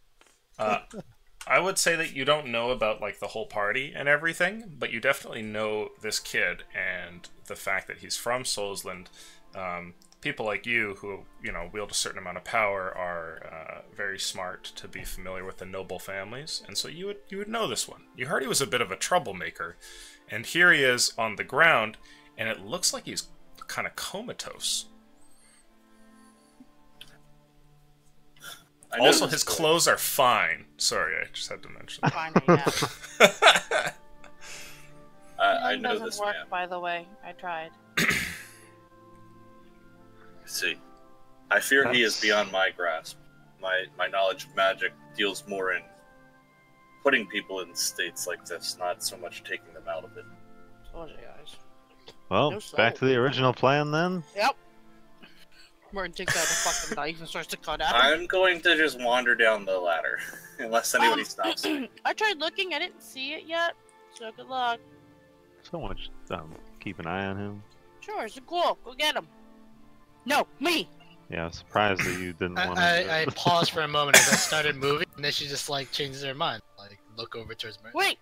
I would say that you don't know about like the whole party and everything, but you definitely know this kid and the fact that he's from Soulsland. People like you who, you know, wield a certain amount of power are very smart to be familiar with the noble families, and so you would know this one. You heard he was a bit of a troublemaker, and here he is on the ground, and it looks like he's kind of comatose. Also, his clothes are fine. Sorry, I just had to mention that. Fine, yeah. I know this work, man. By the way, I tried. See, I fear he is beyond my grasp. My knowledge of magic deals more in putting people in states like this, not so much taking them out of it. Told you guys. Well, back to the original plan then? Yep. Martin takes out a fucking knife and starts to cut at him. I'm going to just wander down the ladder, unless anybody stops me. I tried looking, I didn't see it yet, so good luck. So much, keep an eye on him. Sure, it's cool. Go get him. No, me! Yeah, I'm surprised that you didn't want to. I paused for a moment as I started moving, and then she just like changes her mind. Like, look over towards Merton. Wait!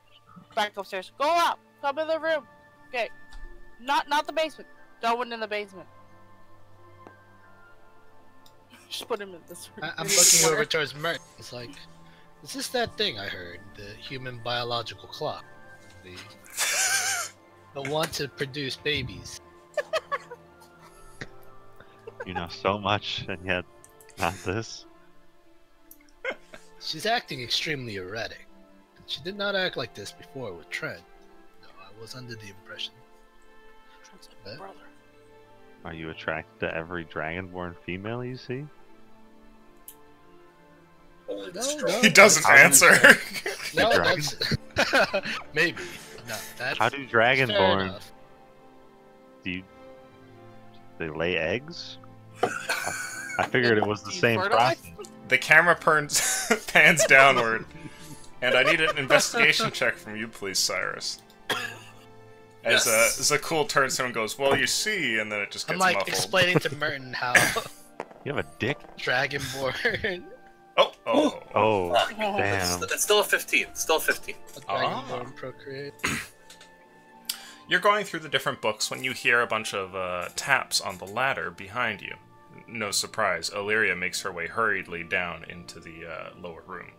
Back upstairs. Go up! Come in the room! Okay. Not the basement. No one in the basement. Just put him in this room. I'm looking over towards Merton. It's like, is this that thing I heard? The human biological clock. The one to produce babies. You know so much, and yet not this. She's acting extremely erratic. She did not act like this before with Trent. No, I was under the impression. Trent's my brother. Are you attracted to every dragonborn female you see? No, he doesn't answer. No, that's maybe. No, that's how do dragonborn? They lay eggs? I figured it was the same process. The camera pans downward, and I need an investigation check from you, please, Cyrus. As Zakul turns to him and goes, "Well, you see," and then it just gets muffled. I'm like explaining to Merton how you have a dick? Dragonborn. Oh, damn. It's still a 15. Still a 15. Dragonborn procreate. You're going through the different books when you hear a bunch of taps on the ladder behind you. No surprise, Illyria makes her way hurriedly down into the lower room.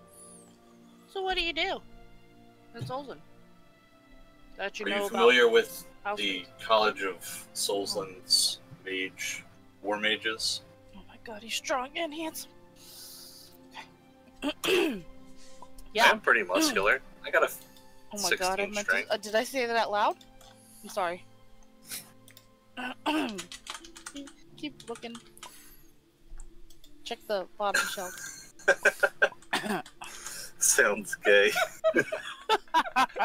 So what do you do? That's Olsen. That you Are know you familiar with about the College of Soulsland's war mages? Oh my god, he's strong and handsome. Okay. Yeah. I'm pretty muscular. I got a Oh my god, I 16 meant strength. to, did I say that out loud? I'm sorry. Keep looking. Check the bottom shelf. Sounds gay.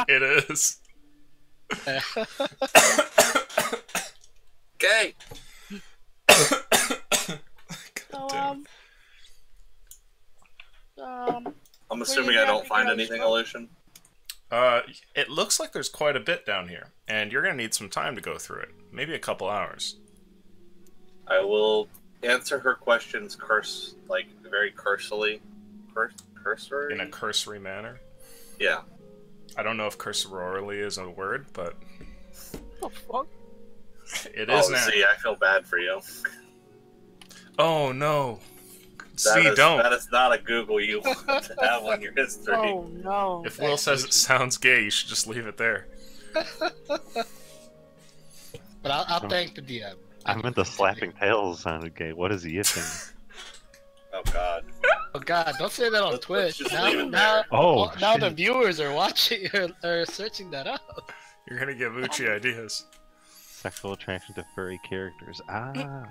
It is. Gay. So, I'm assuming I don't find anything, Illusion. It looks like there's quite a bit down here, and you're gonna need some time to go through it. Maybe a couple hours. I will answer her questions very cursorily. Cursory? In a cursory manner. Yeah. I don't know if cursorily is a word, but what the fuck? it is now. See, I feel bad for you. Oh no. That is not a Google you want to have on your history. Oh no. If Will says it sounds gay, you should just leave it there. But I'll thank the DM. I meant the slapping tails sounded gay. What is yipping? Oh god. Oh god, don't say that on Let's Twitch. just Now, leave it now, Oh, now the shit. viewers are watching or searching that up. You're gonna give Uchi ideas. Sexual attraction to furry characters. Ah.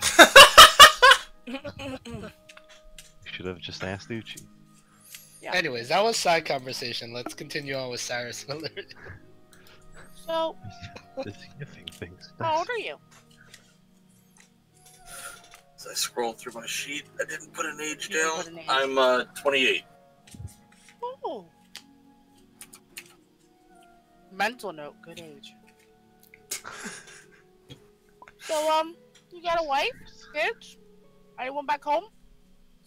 Should have just asked Uchi. Yeah. Anyways, that was side conversation. Let's continue on with Cyrus Miller. So, This yipping thing's how old are you? As I scroll through my sheet, I didn't put an age You didn't down. put an age. I'm 28. Oh. Mental note, good age. So, you got a wife? Kids? Anyone back home?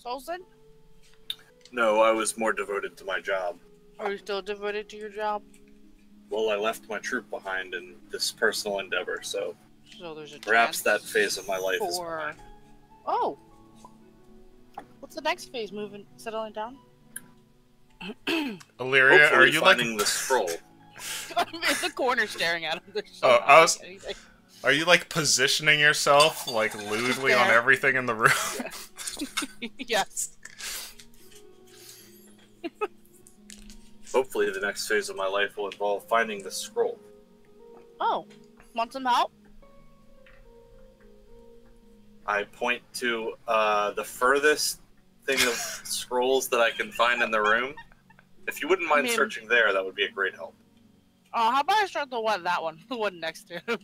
Solson? No, I was more devoted to my job. Are you still devoted to your job? Well, I left my troop behind in this personal endeavor, so So there's a perhaps that chance phase of my life is for... behind. Oh. What's the next phase? Moving, settling down? Illyria, Hopefully are you like finding the scroll. I'm in the corner staring at him. There's so Oh, not I was- like anything. are you like positioning yourself like lewdly on There. everything in the room? Yes. Hopefully the next phase of my life will involve finding the scroll. Oh. Want some help? I point to the furthest thing of scrolls that I can find in the room. If you wouldn't mind I mean- searching there, that would be a great help. How about I start that one, the one next to him.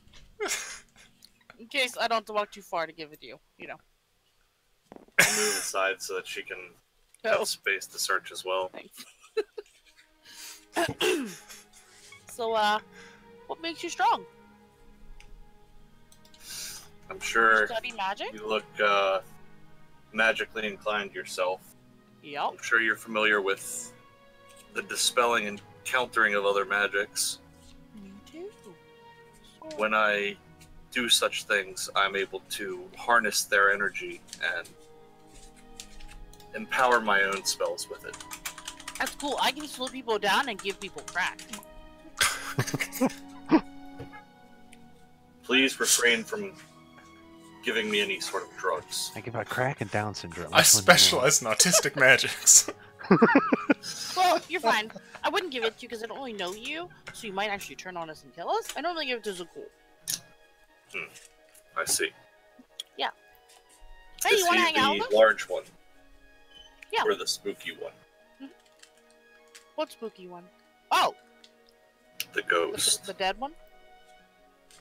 In case I don't have to walk too far to give it to you, you know. I'll move aside so that she can Oh, have space to search as well. thanks. So, what makes you strong? I'm sure Study magic? you look magically inclined yourself. Yep. I'm sure you're familiar with the dispelling and countering of other magics. Me too. So, When I do such things, I'm able to harness their energy and empower my own spells with it. that's cool. I can slow people down and give people crack. Please refrain from giving me any sort of drugs. I give out crack and Down syndrome. I Which one do you want? specialize in autistic magics. Well, you're fine. I wouldn't give it to you because I don't really know you, so you might actually turn on us and kill us. I normally give it to Zakul. I see. Hey, Is you want to he hang out with the us? large one? Yeah. Or the spooky one? What spooky one? Oh, The the ghost. dead one?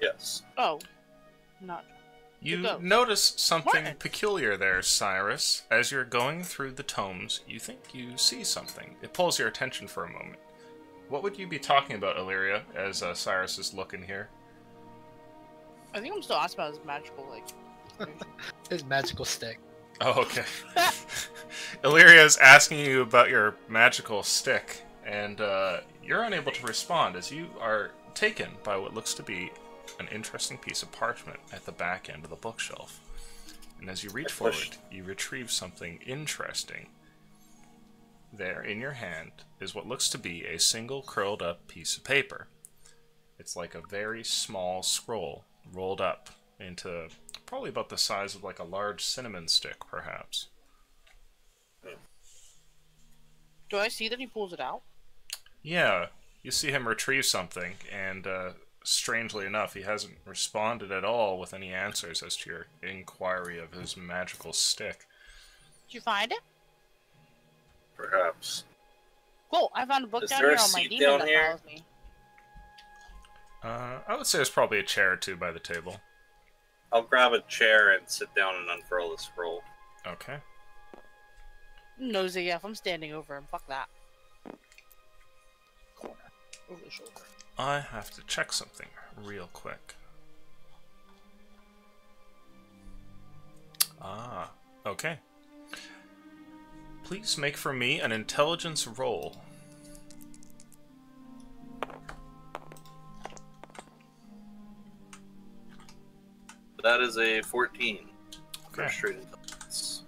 Yes. Oh, not. You ghost. notice something Martin. peculiar there, Cyrus. As you're going through the tomes, you think you see something. It pulls your attention for a moment. What would you be talking about, Illyria, as Cyrus is looking here? I think I'm still asking about his magical, like. His magical stick. Oh, okay. Illyria is asking you about your magical stick, and you're unable to respond as you are taken by what looks to be an interesting piece of parchment at the back end of the bookshelf. And as you reach forward, you retrieve something interesting. There, in your hand, is what looks to be a single curled up piece of paper. It's like a very small scroll rolled up into probably about the size of like a large cinnamon stick, perhaps. Do I see that he pulls it out? Yeah, You see him retrieve something, and strangely enough, he hasn't responded at all with any answers as to your inquiry of his magical stick. Did you find it? Perhaps. Cool. I found a book Is down there here a on my seat demon down that here? follows me. I would say there's probably a chair or two by the table. I'll grab a chair and sit down and unfurl the scroll. Okay. Nosy F. I'm standing over him. Fuck that. Corner. Over the shoulder. I have to check something real quick. Ah, okay. Please make for me an intelligence roll. That is a 14. Okay. For straight intelligence.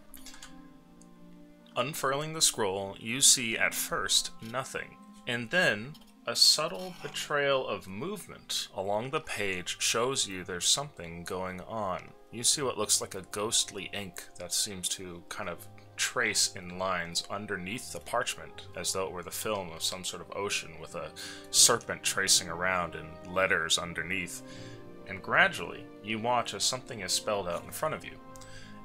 Unfurling the scroll, you see at first nothing, and then a subtle betrayal of movement along the page shows you there's something going on. You see what looks like a ghostly ink that seems to kind of trace in lines underneath the parchment, as though it were the film of some sort of ocean with a serpent tracing around and letters underneath. And gradually, you watch as something is spelled out in front of you.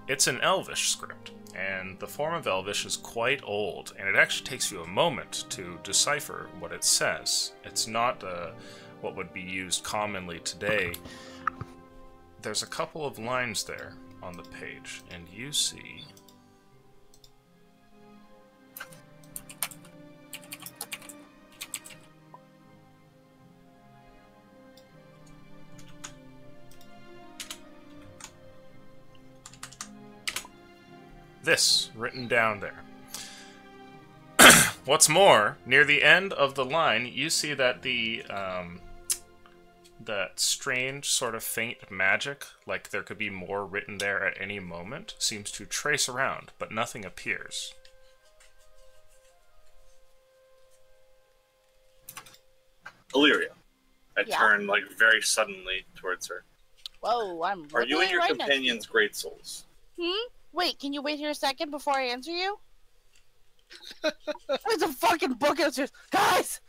It's an Elvish script, and the form of Elvish is quite old, and it actually takes you a moment to decipher what it says. It's not what would be used commonly today. There's a couple of lines there on the page, and you see... this written down there. What's more, near the end of the line, you see that that strange sort of faint magic, like there could be more written there at any moment, seems to trace around, but nothing appears. Illyria. I Yeah. turn like very suddenly towards her. Whoa, I'm Are you and literally your right next to companions great souls? you. Wait, can you wait here a second before I answer you? There's a fucking book upstairs. Guys!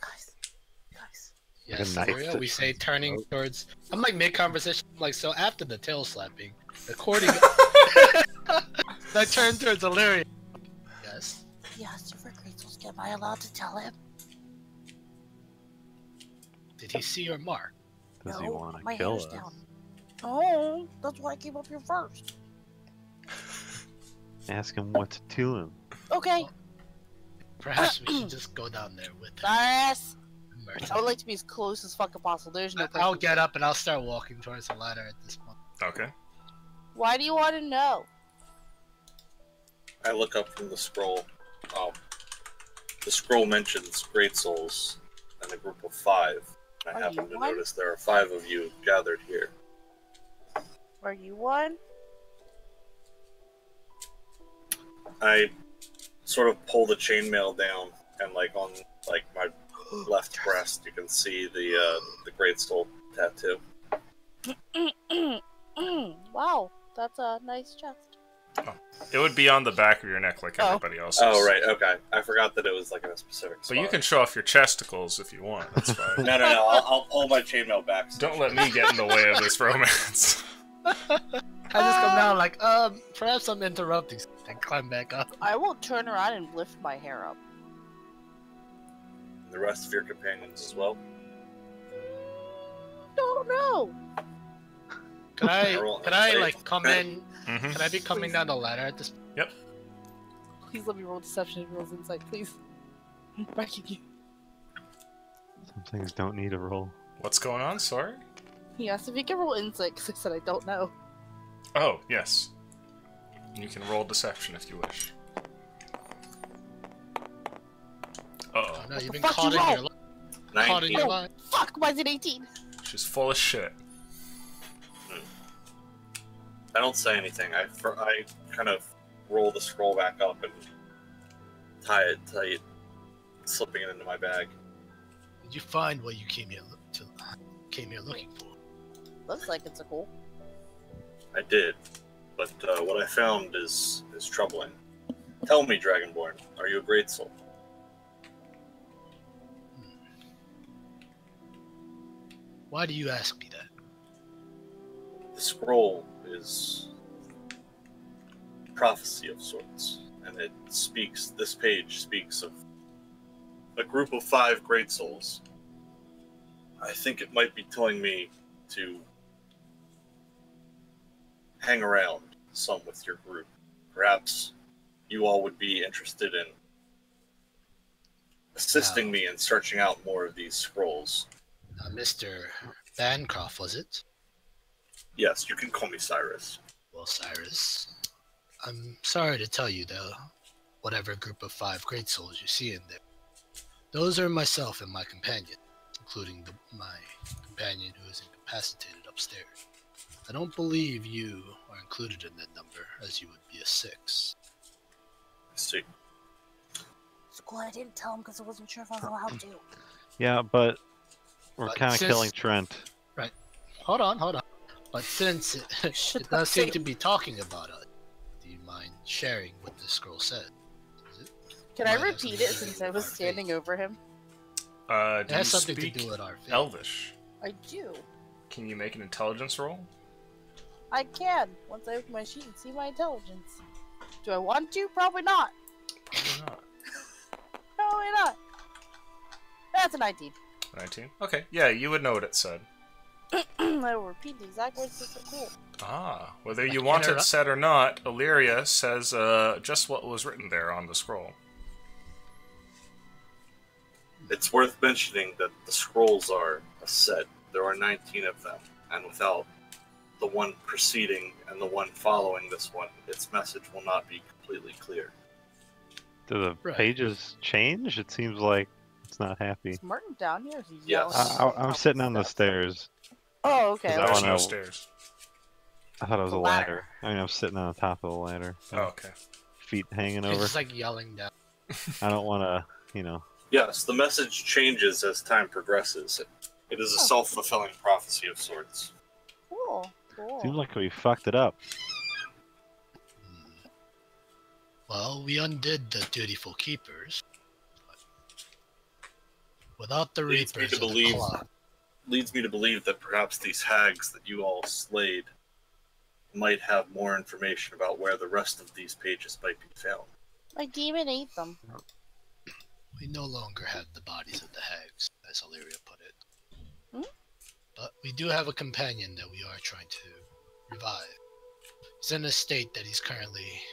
Guys. Yes, knife Gloria, to- we say turning towards. I'm like mid conversation, like so after the tail slapping, according. I turn towards Illyria. Yes. Yes, for great souls. Am I allowed to tell him? Did he see your mark? Does he No, want my to kill hair's us? down. Oh, that's why I came up here first. Ask him what to do him. Okay. Perhaps we should just go down there with him. Cyrus! Merton. I would like to be as close as fucking possible. There's no I'll person. get up and I'll start walking towards the ladder at this point. Okay. Why do you want to know? I look up from the scroll. The scroll mentions great souls and a group of 5. I Are happen you to one? notice there are 5 of you gathered here. Are you one? I sort of pull the chainmail down, and like on like my left breast, you can see the great soul tattoo. Wow, that's a nice chest. It would be on the back of your neck like Oh. everybody else's. Oh right, okay. I forgot that it was like in a specific spot. But you can show off your chesticles if you want. That's fine. No. I'll pull my chainmail back. Don't let me get in the way of this romance. I just come down like, perhaps I'm interrupting and climb back up. I will turn around and lift my hair up. The rest of your companions as well. Don't know. Can Roll I insight. like come in? Mm-hmm. Can I be coming down the ladder at this? Please let me roll deception and rolls insight, please. I'm begging you. Some things don't need a roll. What's going on? Sorry? He asked if he can roll insight because I said I don't know. Oh, yes. You can roll deception if you wish. Uh-oh. Oh no, you've the been fuck caught you in roll? your caught in 19. your line. Fuck, why is it 18? She's full of shit. I don't say anything. I kind of roll the scroll back up and tie it tight, slipping it into my bag. Did you find what you came here looking for? Looks like it's a cool. I did, but what I found is troubling. Tell me, Dragonborn, are you a great soul? Why do you ask me that? The scroll is prophecy of sorts, and it speaks. This page speaks of a group of 5 great souls. I think it might be telling me to hang around some with your group. Perhaps you all would be interested in assisting me in searching out more of these scrolls. Mr. Bancroft, was it? Yes, you can call me Cyrus. Well, Cyrus, I'm sorry to tell you, though, whatever group of 5 great souls you see in there, those are myself and my companion, including my companion who is incapacitated upstairs. I don't believe you are included in that number, as you would be a 6. I see. It's glad I didn't tell him because I wasn't sure if I was allowed to. Yeah, but we're But kind of since- killing Trent. Hold on. But since it Should does I seem say- to be talking about us, do you mind sharing what the scroll said? Can I Might have repeat something it to do since with I was our fate. standing over him? Do It you has something speak to do with our fate. Elvish? I do. Can you make an intelligence roll? I can, once I open my sheet and see my intelligence. Do I want to? Probably not. Probably not. Probably not. That's a 19. 19? Okay, yeah, you would know what it said. I will repeat the exact words that are cool. Ah, whether you want it said or not, Illyria says just what was written there on the scroll. It's worth mentioning that the scrolls are a set. There are 19 of them, and without the one preceding and the one following this one, its message will not be completely clear. Do the Right. pages change? It seems like it's not happy. Is Martin down here? Or is he Yes. yelling? I'm sitting on the stairs. Oh, okay. 'Cause I There's wanna- no stairs. I thought it was The a ladder. ladder. I mean, I'm sitting on the top of the ladder. Oh, okay. Feet hanging It's over. just like yelling down. I don't want to, Yes, the message changes as time progresses. It is a Oh. self-fulfilling prophecy of sorts. Cool. Seems like we fucked it up. Well, we undid the dutiful keepers. Without the Leads me reapers to of the believe- claw, Leads me to believe that perhaps these hags that you all slayed might have more information about where the rest of these pages might be found. My demon ate them. we no longer have the bodies of the hags, as Illyria put it. Hmm? But we do have a companion that we are trying to revive. He's in a state that he's currently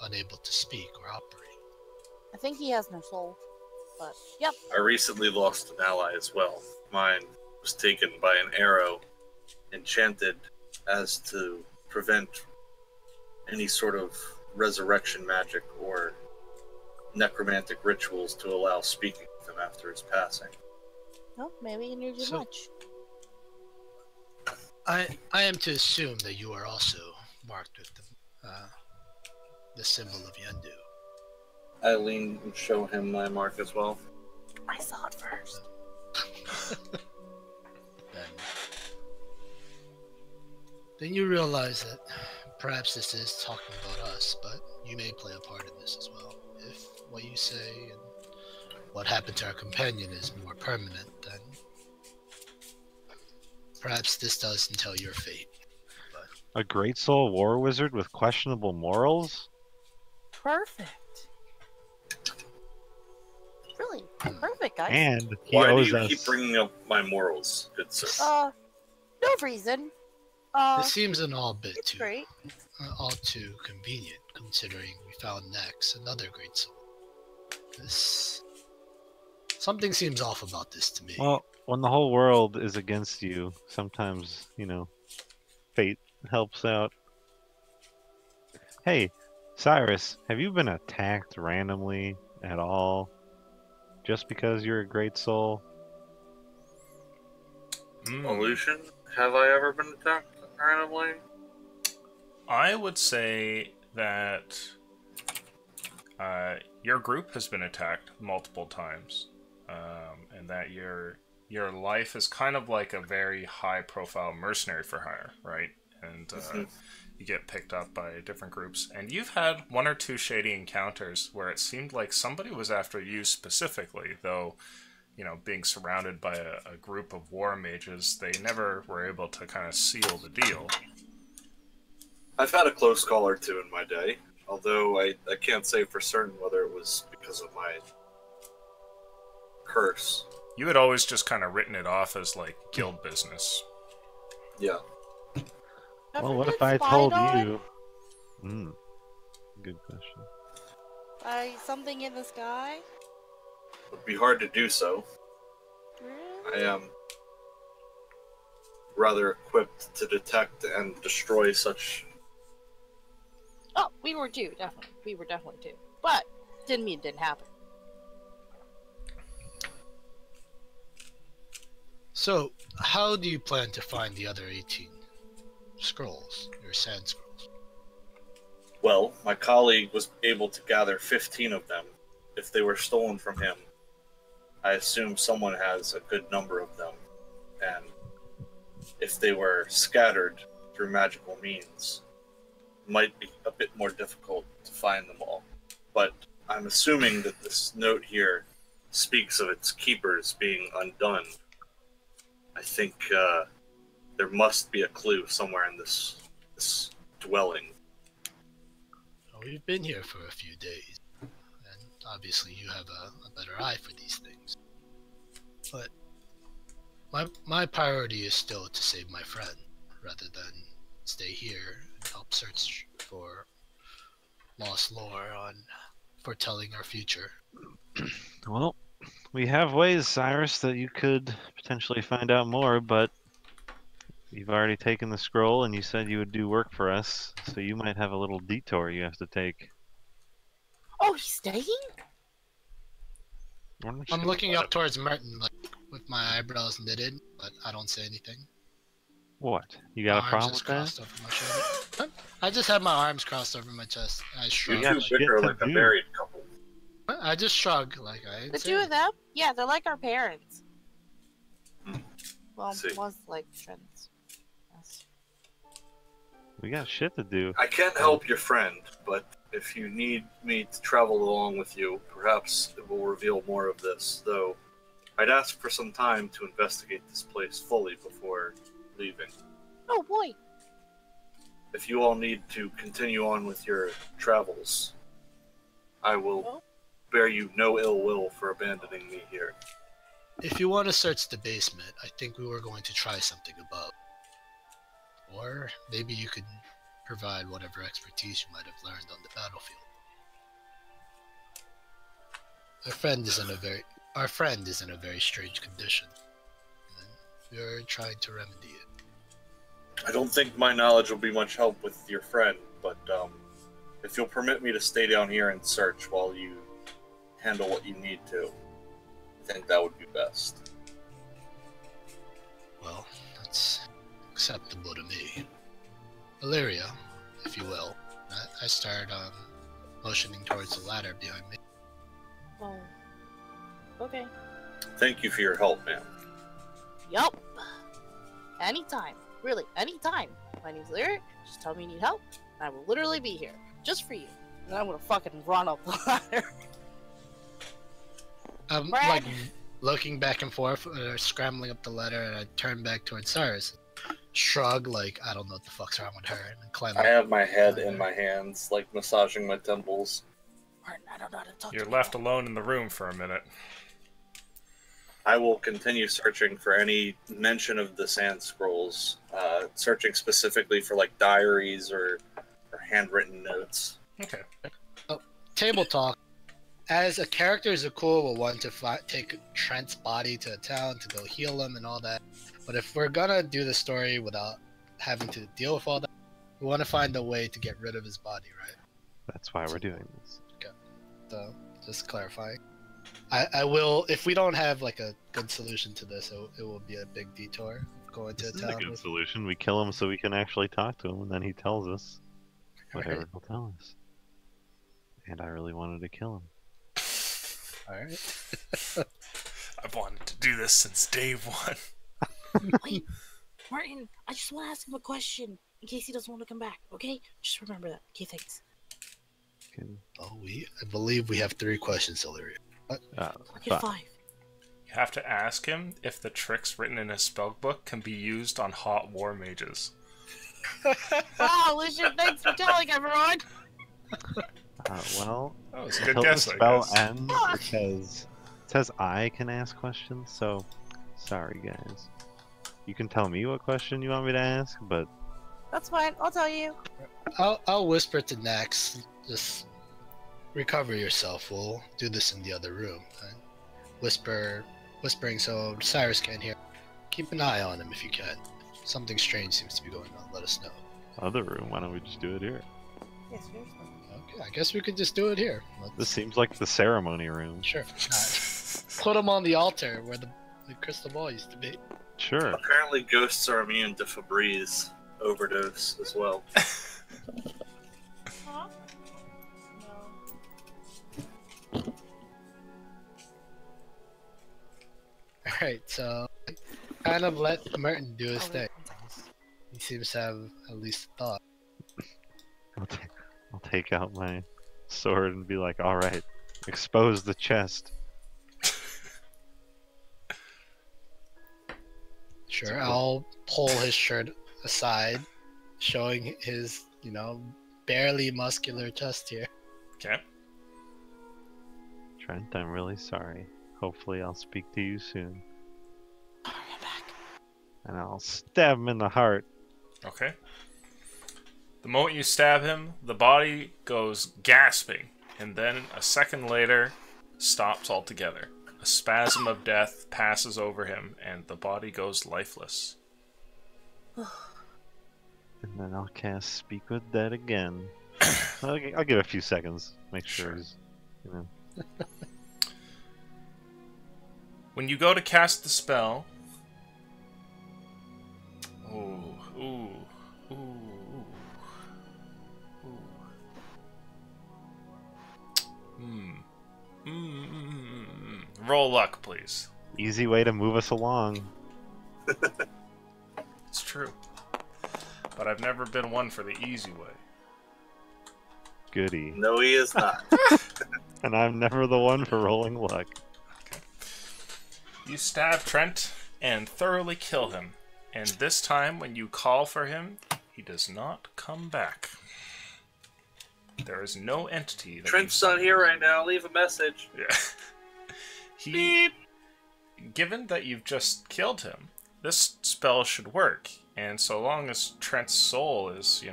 unable to speak or operate. I think he has no soul. But, yep. I recently lost an ally as well. Mine was taken by an arrow, enchanted as to prevent any sort of resurrection magic or necromantic rituals to allow speaking with him after his passing. No, maybe he knew too So- much. I am to assume that you are also marked with the symbol of Yendu. Eileen will show him my mark as well. I saw it first. Then you realize that perhaps this is talking about us, but you may play a part in this as well. If what you say and what happened to our companion is more permanent, then perhaps this does entail your fate. A great soul war wizard with questionable morals? Perfect. Really, perfect, guys. And he Why do owes you us. keep bringing up my morals, good sir? No reason. This seems an all bit It's too, great. all too convenient, considering we found Nex, another great soul. This something seems off about this to me. Well, when the whole world is against you, sometimes, fate helps out. Hey, Cyrus, have you been attacked randomly at all? Just because you're a great soul? Illusion? Have I ever been attacked randomly? I would say that your group has been attacked multiple times, and that your life is kind of like a very high-profile mercenary for hire, right? And you get picked up by different groups, and you've had one or two shady encounters where it seemed like somebody was after you specifically, though you know, being surrounded by a group of war mages, they never were able to kind of seal the deal. I've had a close call or two in my day, although I can't say for certain whether it was because of my curse. You had always just kind of written it off as, like, guild business. Yeah. Well, what if I told you? Good question. By something in the sky? It would be hard to do so. Really? I am rather equipped to detect and destroy such. Oh, we were too, definitely. We were definitely too. But, didn't mean it didn't happen. So, how do you plan to find the other 18 scrolls, your sand scrolls? Well, my colleague was able to gather 15 of them. If they were stolen from him, I assume someone has a good number of them. And if they were scattered through magical means, it might be a bit more difficult to find them all. But I'm assuming that this note here speaks of its keepers being undone. I think there must be a clue somewhere in this dwelling. Well, we've been here for a few days, and obviously you have a better eye for these things. But my priority is still to save my friend, rather than stay here and help search for lost lore on foretelling our future. Well, we have ways, Cyrus, that you could potentially find out more, but you've already taken the scroll and you said you would do work for us, so you might have a little detour you have to take. Oh, he's staying? I'm looking up towards Merton, like, with my eyebrows knitted, but I don't say anything. What? You got a problem with that? Crossed over my shoulder. I just have my arms crossed over my chest. I You shrug. got two shit bicker to like a do. married couple. I just shrug, like I. The two of them? Yeah, they're like our parents. Hmm. Well, See. was like friends. Yes. We got shit to do. I can't help your friend, but if you need me to travel along with you, perhaps it will reveal more of this, though I'd ask for some time to investigate this place fully before leaving. Oh boy. If you all need to continue on with your travels, I will bear you no ill will for abandoning me here. If you want to search the basement, I think we were going to try something above. Or maybe you could provide whatever expertise you might have learned on the battlefield. Our friend is in a very strange condition, and we're trying to remedy it. I don't think my knowledge will be much help with your friend, but if you'll permit me to stay down here and search while you handle what you need to, I think that would be best. Well, that's acceptable to me. Illyria, if you will. I start motioning towards the ladder behind me. Oh. Okay. Thank you for your help, ma'am. Yup. Anytime. Really, anytime. My name's Lyric. Just tell me you need help, and I will literally be here. Just for you. And I'm gonna fucking run up the ladder. I'm Brad. like looking back and forth, scrambling up the ladder, and I turn back towards Cyrus. Shrug, like, I don't know what the fuck's wrong with her, and then climb I up. have my head in my hands, like massaging my temples. Martin, I don't know how to talk You're to left people. alone in the room for a minute. I will continue searching for any mention of the sand scrolls, searching specifically for like diaries or handwritten notes. Okay. Table talk. As a character, Zakul will want to take Trent's body to a town to go heal him and all that. But if we're gonna do the story without having to deal with all that, we want to find a way to get rid of his body, right? That's why we're doing this. So, just clarifying. I will, if we don't have like a good solution to this, it will be a big detour going to This a is a town. good with- solution. We kill him so we can actually talk to him, and then he tells us whatever Alright. he'll tell us. And I really wanted to kill him. Alright. I've wanted to do this since day one. Wait, Martin, I just want to ask him a question in case he doesn't want to come back, okay? Just remember that. Okay, thanks. Can- Oh, I believe we have 3 questions, Illyria. I'll get Fine. 5. have to ask him if the tricks written in his spellbook can be used on hot war mages. Wow, Lucian, thanks for telling everyone. Well, That was a good until the guess, I spell guess. ends, it says I can ask questions, so sorry guys. You can tell me what question you want me to ask, but That's fine. I'll tell you. I'll whisper to Nax. Just recover yourself. We'll do this in the other room. And whispering so Cyrus can't hear. Keep an eye on him if you can. Something strange seems to be going on. Let us know. other room, why don't we just do it here? Yes, seriously. Okay, I guess we could just do it here. This seems like the ceremony room. Sure. Put him on the altar where the crystal ball used to be. Sure. Apparently, ghosts are immune to Febreze overdose as well. Huh? No. Alright, so kind of let Merton do his Oh, thing. wait, 1 second. He seems to have at least a thought. I'll take out my sword and be like, alright, expose the chest. Sure, I'll pull his shirt aside, showing his, barely muscular chest here. Okay. Trent, I'm really sorry. Hopefully I'll speak to you soon. I'll get back. And I'll stab him in the heart. Okay. The moment you stab him, the body goes gasping, and then a second later, stops altogether. A spasm of death passes over him, and the body goes lifeless. And then I'll cast Speak with Dead again. I'll give it a few seconds. Make sure he's, When you go to cast the spell... Ooh. Roll luck, please. Easy way to move us along. It's true. But I've never been one for the easy way. Goody. No, he is not. And I'm never the one for rolling luck. You stab Trent and thoroughly kill him. And this time, when you call for him, he does not come back. There is no entity that Trent's not here right now. Leave a message. Yeah. Given that you've just killed him, this spell should work. And so long as Trent's soul is,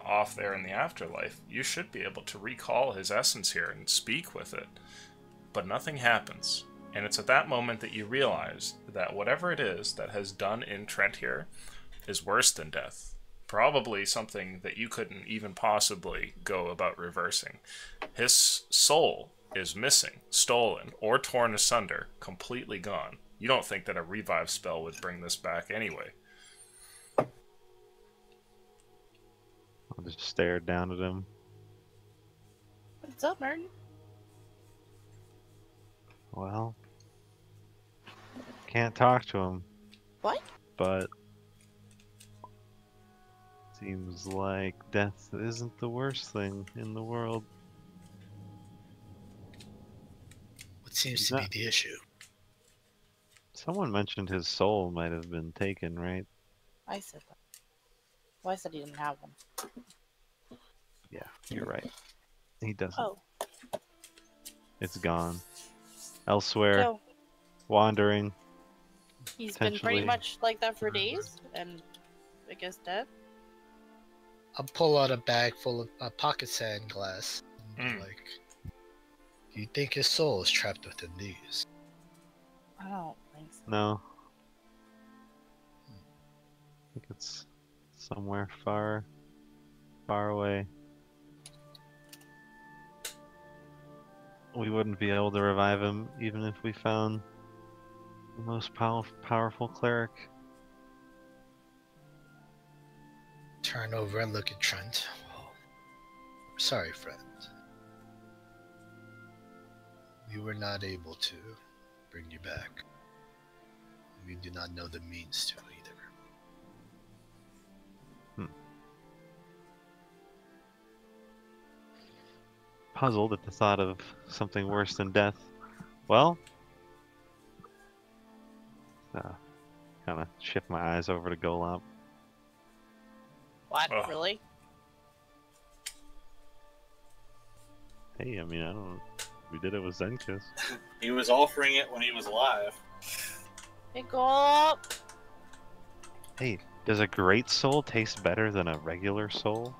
off there in the afterlife, you should be able to recall his essence here and speak with it. But nothing happens. And it's at that moment that you realize that whatever it is that has done in Trent here is worse than death. Probably something that you couldn't even possibly go about reversing. His soul is missing, stolen, or torn asunder, completely gone. You don't think that a revive spell would bring this back anyway. I'll just stare down at him. What's up, Merton? Well, can't talk to him. What? But seems like death isn't the worst thing in the world. What seems to be the issue? Someone mentioned his soul might have been taken, right? I said that. Well, I said he didn't have one. Yeah, you're right. He doesn't. Oh. It's gone. Elsewhere, So, wandering. he's been pretty Potentially. much like that for days, and I guess dead. I'll pull out a bag full of a pocket sand glass. And be like, do you think his soul is trapped within these? I don't think so. No. I think it's somewhere far, far away. We wouldn't be able to revive him even if we found the most powerful cleric. Turn over and look at Trent. Oh, sorry, friend. We were not able to bring you back. We do not know the means to either. Puzzled at the thought of something worse than death. Well, kind of shift my eyes over to Golop. What? Oh. Really? Hey, I mean, I don't. We did it with Zenkiss. He was offering it when he was alive. Hey, go up. Hey, does a great soul taste better than a regular soul?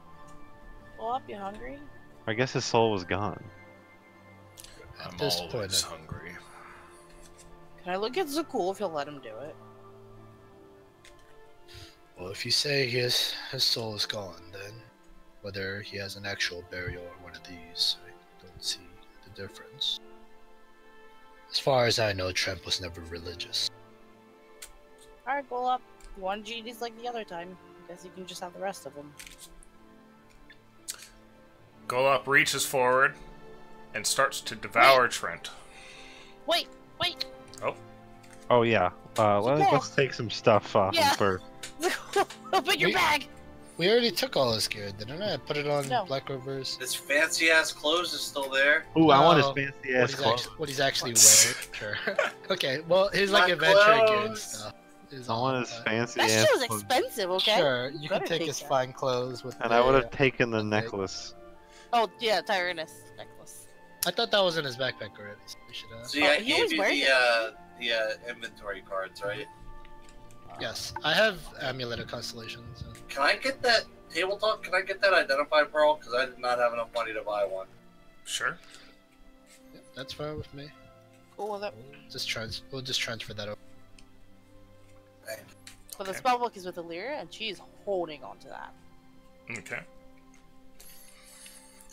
Go up. You hungry? I guess his soul was gone. I'm At this always point, hungry. Can I look at Zakul if he'll let him do it? well, if you say his soul is gone, then whether he has an actual burial or one of these, I don't see the difference. As far as I know, Trent was never religious. Alright, go up. You want genies like the other time. I guess you can just have the rest of them. Golop reaches forward and starts to devour Trent. Wait! Oh yeah. Zakul. Let's take some stuff off Yeah. him first. Open your We- bag! We already took all his gear, didn't I? I put it on No. Black Rover's. His fancy ass clothes is still there. Ooh, I want his Oh, fancy What ass he's, clothes. what he's actually wearing. Sure. Okay, well, his like My adventure gear and clothes. stuff. Is I all, want his but- fancy That ass shit was clothes. expensive, okay? Sure, you can Better take take his that. fine clothes with And the, I would have taken the okay. necklace. Oh, yeah, Tyrannus necklace. I thought that was in his backpack already. So we should, See, Oh, I he was gave you wearing the inventory cards, right? Yes, I have Amulet of Constellation. So. Can I get that table talk? Can I get that identify pearl? Because I did not have enough money to buy one. Sure. Yeah, that's fine with me. Cool with it. We'll just transfer that over. But the Okay. spellbook is with Illyria, and she's holding on to that. Okay.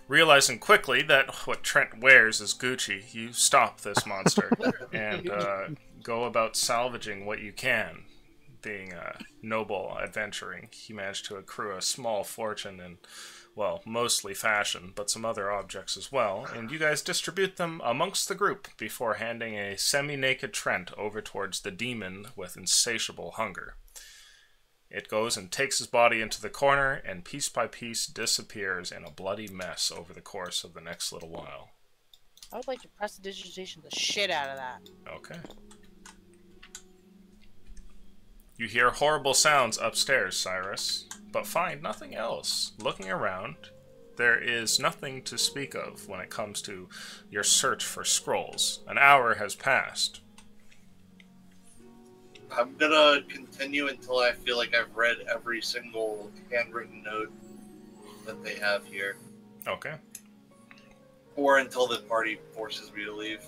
Realizing quickly that what Trent wears is Gucci, you stop this monster and go about salvaging what you can. Being noble adventuring, he managed to accrue a small fortune in, well, mostly fashion, but some other objects as well, and you guys distribute them amongst the group before handing a semi-naked Trent over towards the demon with insatiable hunger. It goes and takes his body into the corner, and piece by piece disappears in a bloody mess over the course of the next little while. I would like to prestidigitation the shit out of that. Okay. You hear horrible sounds upstairs, Cyrus, but find nothing else. Looking around, there is nothing to speak of when it comes to your search for scrolls. An hour has passed. I'm gonna continue until I feel like I've read every single handwritten note that they have here, Okay. or until the party forces me to leave.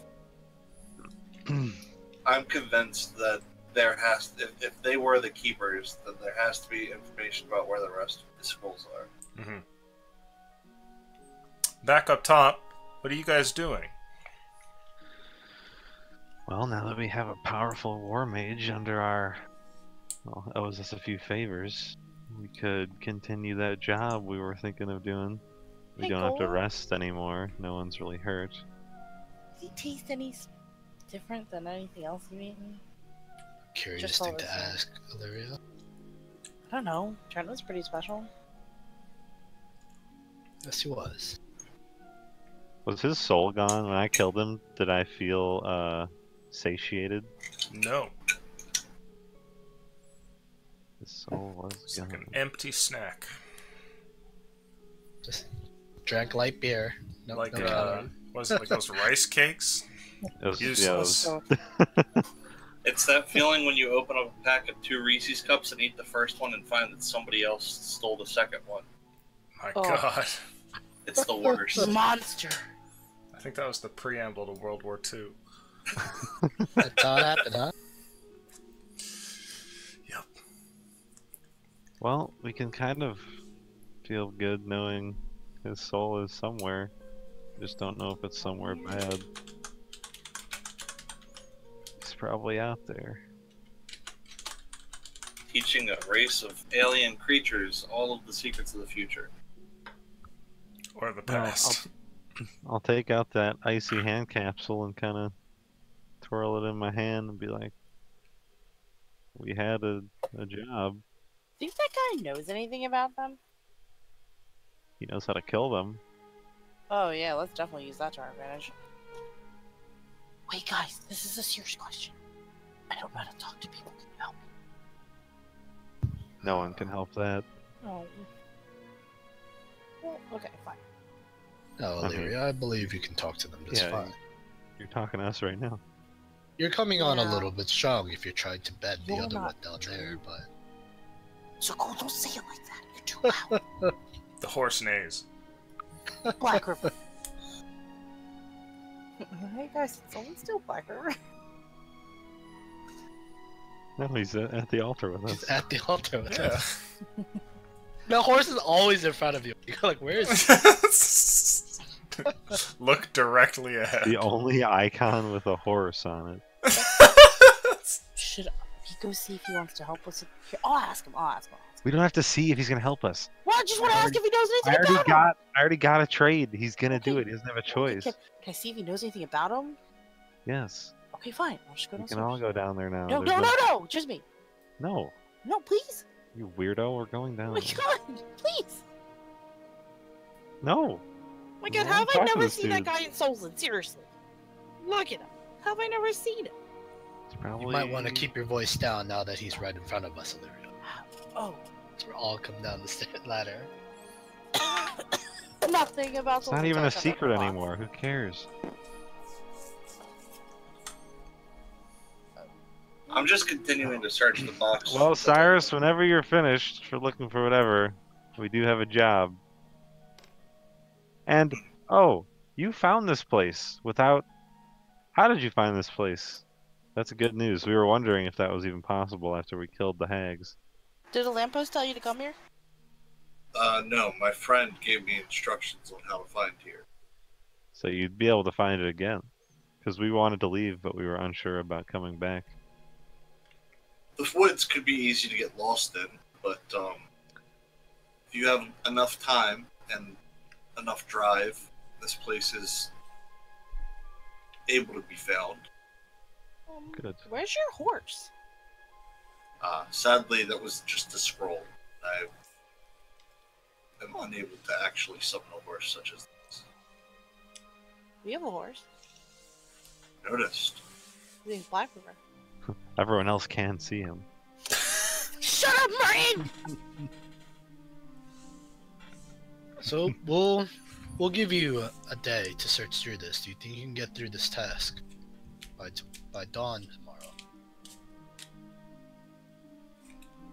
I'm convinced that if they were the keepers, then there has to be information about where the rest of the scrolls are. Mm-hmm. Back up top, what are you guys doing? Well, now that we have a powerful war mage under our, well, owes us a few favors, we could continue that job we were thinking of doing. We Hey, don't have to Golop. rest anymore. No one's really hurt. Does he taste any different than anything else you've eaten? Curious Just thing all to the same. ask, Illyria. I don't know. Trent was pretty special. Yes, he was. Was his soul gone when I killed him? Did I feel satiated? No. His soul was It's like gone. an empty snack. Just drank light beer. No, Like, no calories. was it like those rice cakes? It was, yeah, it Useless. was- So, It's that feeling when you open up a pack of 2 Reese's cups and eat the first one and find that somebody else stole the second one. My Oh. God. It's the worst. monster. I think that was the preamble to World War II. That's how it happened, huh? Yep. Well, we can kind of feel good knowing his soul is somewhere. Just don't know if it's somewhere bad. He's probably out there. Teaching a race of alien creatures all of the secrets of the future. Or the Well, past. I'll take out that icy hand capsule and kind of twirl it in my hand and be like, we had a job. Think that guy knows anything about them? He knows how to kill them. Oh yeah, let's definitely use that to our advantage. Wait guys, this is a serious question. I don't know how to talk to people. Can you help me? No one can help that. Oh. Well, okay, fine. No, Illyria, I believe you can talk to them just Yeah, fine. You're talking to us right now. You're coming on a Yeah. little bit strong if you're trying to bed the You're other one not down there, but... So cool, don't say it like that. You're too loud. The horse neighs. Black River. Hey guys, it's only still Black River. No, he's at the altar with us. He's at the altar with Yeah. us. The horse is always in front of you. You're like, where is he? Look directly ahead. The only icon with a horse on it. Should we go see if he wants to help us? Here, I'll ask him. We don't have to see if he's gonna help us. Well, I just want to ask if he knows anything about him. I already got a trade. He's gonna do Okay. it. He doesn't have a Okay, choice. Can I see if he knows anything about him? Yes. Okay, fine. I'll just go We downstairs. can all go down there now. No, There's no, just me. No. No, please. You weirdo, we're going Oh down. my god, please. No. Oh my I god, wanna how have I talk to never this seen that dude. guy in Solzen? Seriously. Look at him. How have I never seen him? It's probably... You might want to keep your voice down now that he's right in front of us, Illyria. Oh. So we're all come down the ladder. Nothing about It's not even a secret anymore. Who cares? I'm just continuing to search the box. Well, Cyrus, whenever you're finished for looking for whatever, we do have a job. And, oh, you found this place without... How did you find this place? That's good news. We were wondering if that was even possible after we killed the hags. Did a lamppost tell you to come here? No, my friend gave me instructions on how to find here. So you'd be able to find it again. Because we wanted to leave, but we were unsure about coming back. The woods could be easy to get lost in, but if you have enough time and enough drive, this place is able to be found. Good. Where's your horse? Sadly, that was just a scroll. I am unable to actually summon a horse such as this. We have a horse. Noticed. We think Black River. Everyone else can see him. Shut up, Marine! So we'll give you a day to search through this. Do you think you can get through this task by dawn tomorrow?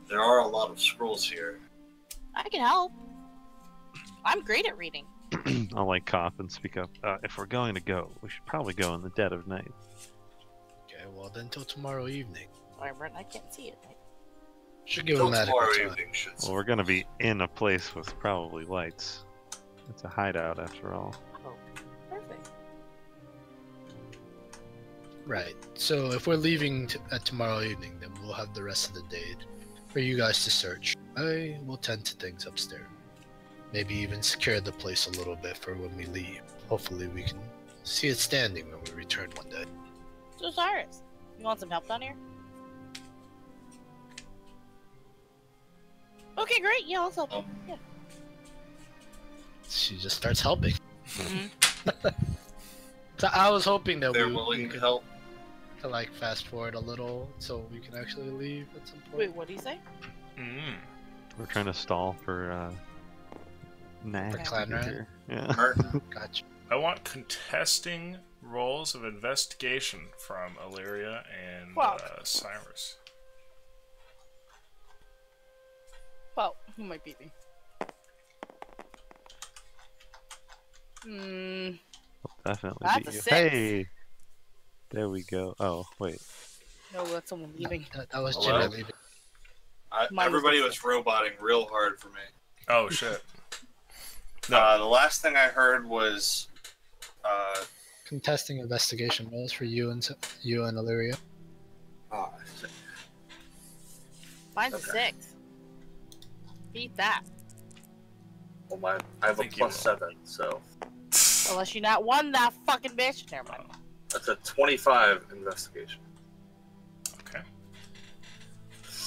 There are a lot of scrolls here. I can help. I'm great at reading. I'll like cough and speak up. If we're going to go, we should probably go in the dead of night. Okay, well then till tomorrow evening. Alright, Brent, I can't see it. Should give Till him adequate tomorrow time. evening should Well, we're gonna be in a place with probably lights. It's a hideout after all. Oh, perfect. Right. So if we're leaving tomorrow evening, then we'll have the rest of the day for you guys to search. I will tend to things upstairs. Maybe even secure the place a little bit for when we leave. Hopefully we can see it standing when we return one day. So, Cyrus, you want some help down here? Okay, great. Yeah, let's help you. Yeah. She just starts helping. Mm-hmm. So I was hoping that they're we willing to could help. to like fast forward a little so we can actually leave at some point. Wait, what do you say? Mm. We're trying to stall for Nag. Clan Rat? here. Yeah. Merton, Gotcha. I want contesting rolls of investigation from Illyria and Well. Cyrus. Well, who might beat me? Hmm. Definitely That's beat a you. 6. Hey! There we go. Oh, wait. No, that's someone leaving. That was Hello? Jenna leaving. Mine was everybody the was roboting real hard for me. Oh shit. No. The last thing I heard was Contesting investigation rolls for you and Illyria. Mine's a Okay. 6. Beat that. well, I have a think you plus will. 7, so Unless you not won that fucking bitch. Never mind. that's a 25 investigation. Okay.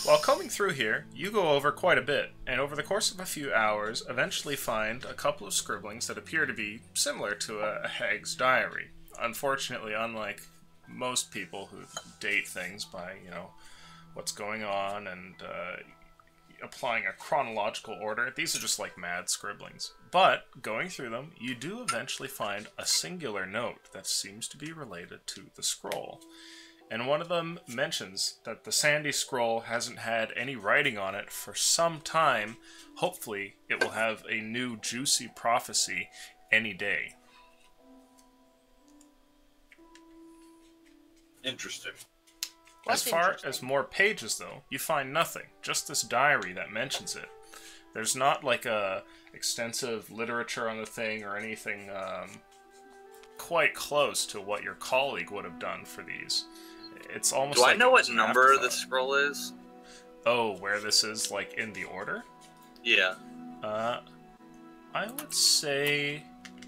While coming through here, you go over quite a bit, and over the course of a few hours, eventually find a couple of scribblings that appear to be similar to a hag's diary. Unfortunately, unlike most people who date things by, what's going on and applying a chronological order. These are just like mad scribblings. But going through them, you do eventually find a singular note that seems to be related to the scroll. And one of them mentions that the Sandy Scroll hasn't had any writing on it for some time. Hopefully, it will have a new juicy prophecy any day. Interesting. As far as more pages, though, you find nothing. Just this diary that mentions it. There's not like a extensive literature on the thing or anything quite close to what your colleague would have done for these. It's almost. Do like I know what number the scroll is? Oh, where this is, like in the order? Yeah. I would say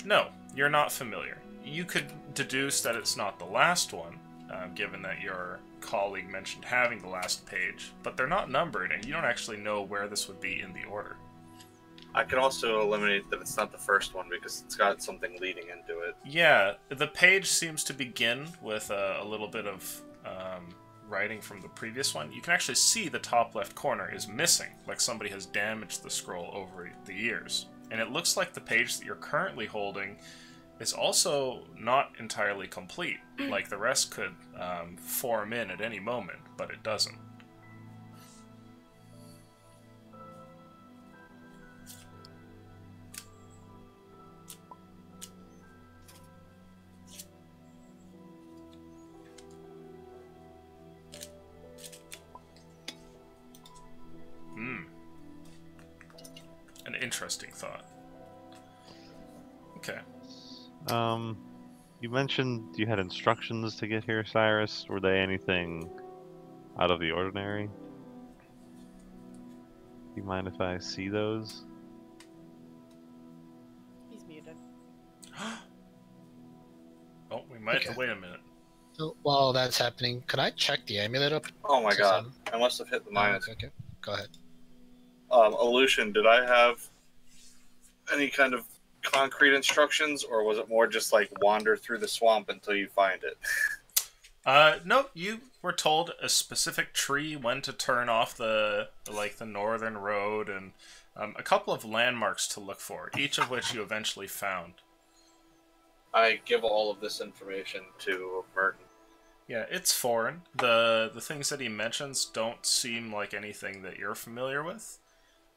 no. You're not familiar. You could deduce that it's not the last one, given that your colleague mentioned having the last page, but they're not numbered, and you don't actually know where this would be in the order. I can also eliminate that it's not the first one because it's got something leading into it. Yeah, the page seems to begin with a little bit of writing from the previous one. You can actually see the top left corner is missing, like somebody has damaged the scroll over the years. And it looks like the page that you're currently holding is also not entirely complete. Like the rest could form in at any moment, but it doesn't. An interesting thought. Okay. You mentioned you had instructions to get here, Cyrus. Were they anything out of the ordinary? Do you mind if I see those? He's muted. Oh, we might have to wait a minute. So while that's happening, can I check the amulet up? Oh my god, I must have hit the minus. Okay. Go ahead. Illusion, did I have any kind of concrete instructions, or was it more just like wander through the swamp until you find it? No, you were told a specific tree, when to turn off the northern road, and a couple of landmarks to look for, each of which you eventually found. I give all of this information to Merton. Yeah, it's foreign. The things that he mentions don't seem like anything that you're familiar with,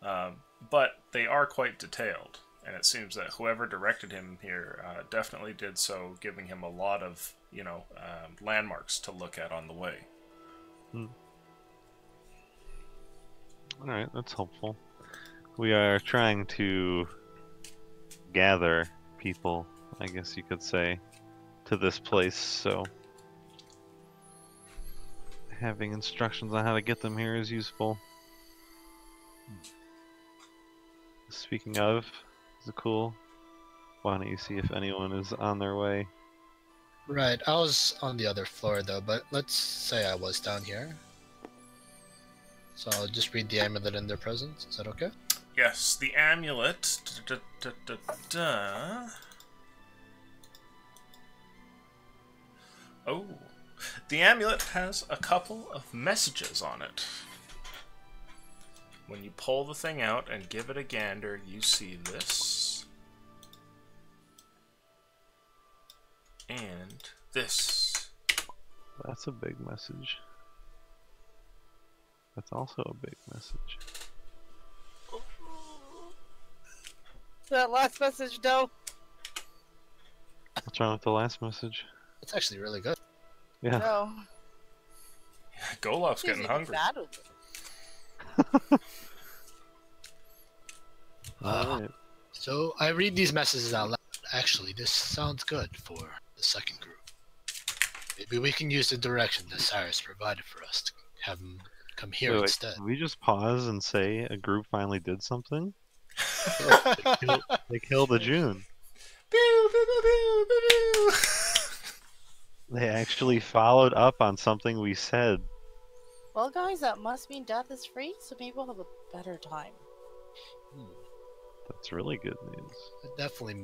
but they are quite detailed. And it seems that whoever directed him here definitely did so, giving him a lot of, landmarks to look at on the way. Alright, that's helpful. We are trying to gather people, I guess you could say, to this place, so having instructions on how to get them here is useful. Speaking of, is it cool? Why don't you see if anyone is on their way? Right, I was on the other floor though, but let's say I was down here. So I'll just read the amulet in their presence. Is that okay? Yes, the amulet. Oh, the amulet has a couple of messages on it. When you pull the thing out and give it a gander, you see this. And this. That's a big message. That's also a big message. That last message, though. What's wrong with the last message? It's actually really good. Yeah. No. Golub's getting hungry. Alright. So I read these messages out loud. Actually, this sounds good for the second group. Maybe we can use the direction that Cyrus provided for us to have him come here Wait, instead. can we just pause and say a group finally did something? They killed a June. They actually followed up on something we said. Well, guys, that must mean death is free, so maybe we'll have a better time. That's really good news. It definitely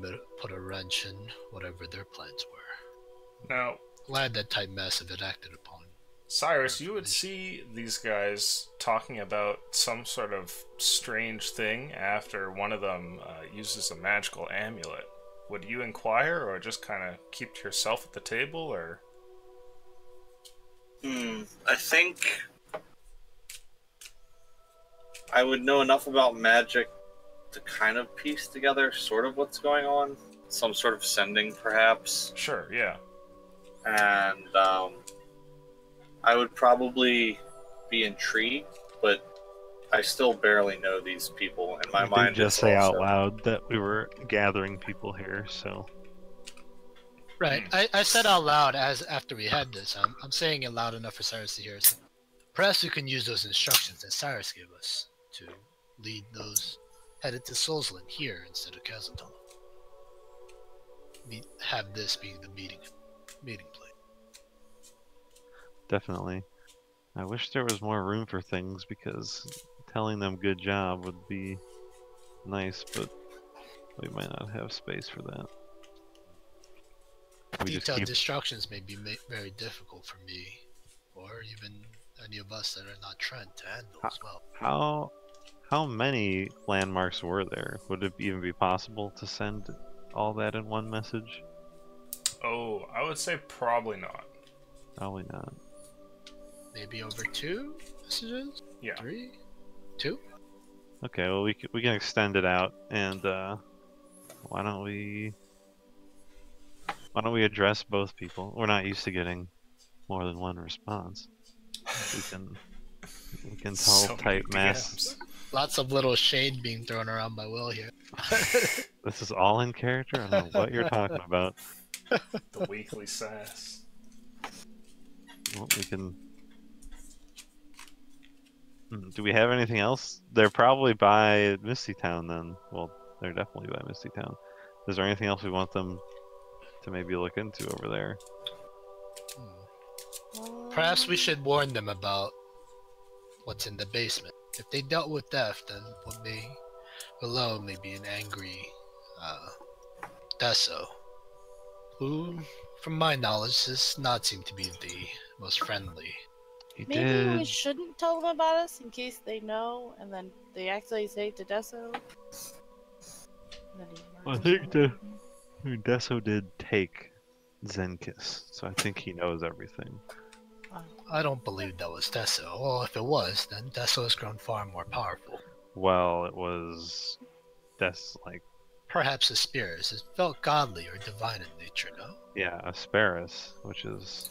put a wrench in whatever their plans were. Now, glad that type massive had acted upon. Cyrus, you would see these guys talking about some sort of strange thing after one of them uses a magical amulet. Would you inquire, or just kind of keep to yourself at the table, or? I think I would know enough about magic to kind of piece together sort of what's going on. Some sort of sending, perhaps. Sure, yeah. And I would probably be intrigued, but I still barely know these people. In my We mind, did just it's say also... out loud that we were gathering people here, so... Right. I said out loud as after we had this. I'm saying it loud enough for Cyrus to hear. So perhaps we can use those instructions that Cyrus gave us to lead those headed to Soulsland here instead of Kazaton. Have this be the meeting place. Definitely. I wish there was more room for things, because telling them good job would be nice, but we might not have space for that. We just Detailed keep... instructions may be very difficult for me, or even any of us that are not Trent to handle as well. How many landmarks were there? Would it even be possible to send all that in one message? Oh, I would say probably not. Probably not. Maybe over 2 messages? Yeah. 3? 2? Okay, well we can extend it out, and why don't we address both people? We're not used to getting more than one response. We can tell So many type mass. DMs. Lots of little shade being thrown around by Will here. This is all in character? I don't know what you're talking about. The weekly sass. Well, we can... Do we have anything else? They're probably by Misty Town then. Well, they're definitely by Misty Town. Is there anything else we want them to maybe look into over there? Perhaps we should warn them about what's in the basement. If they dealt with theft, then what may below may be an angry Deso, who, from my knowledge, does not seem to be the most friendly. Maybe we shouldn't tell them about us in case they know, and then they actually say to Deso. I think Deso did take Zenkiss, so I think he knows everything. I don't believe that was Deso. Well, if it was, then Deso has grown far more powerful. Well, it was like... Perhaps Asperus. It felt godly or divine in nature, no? Yeah, Asperus, which is...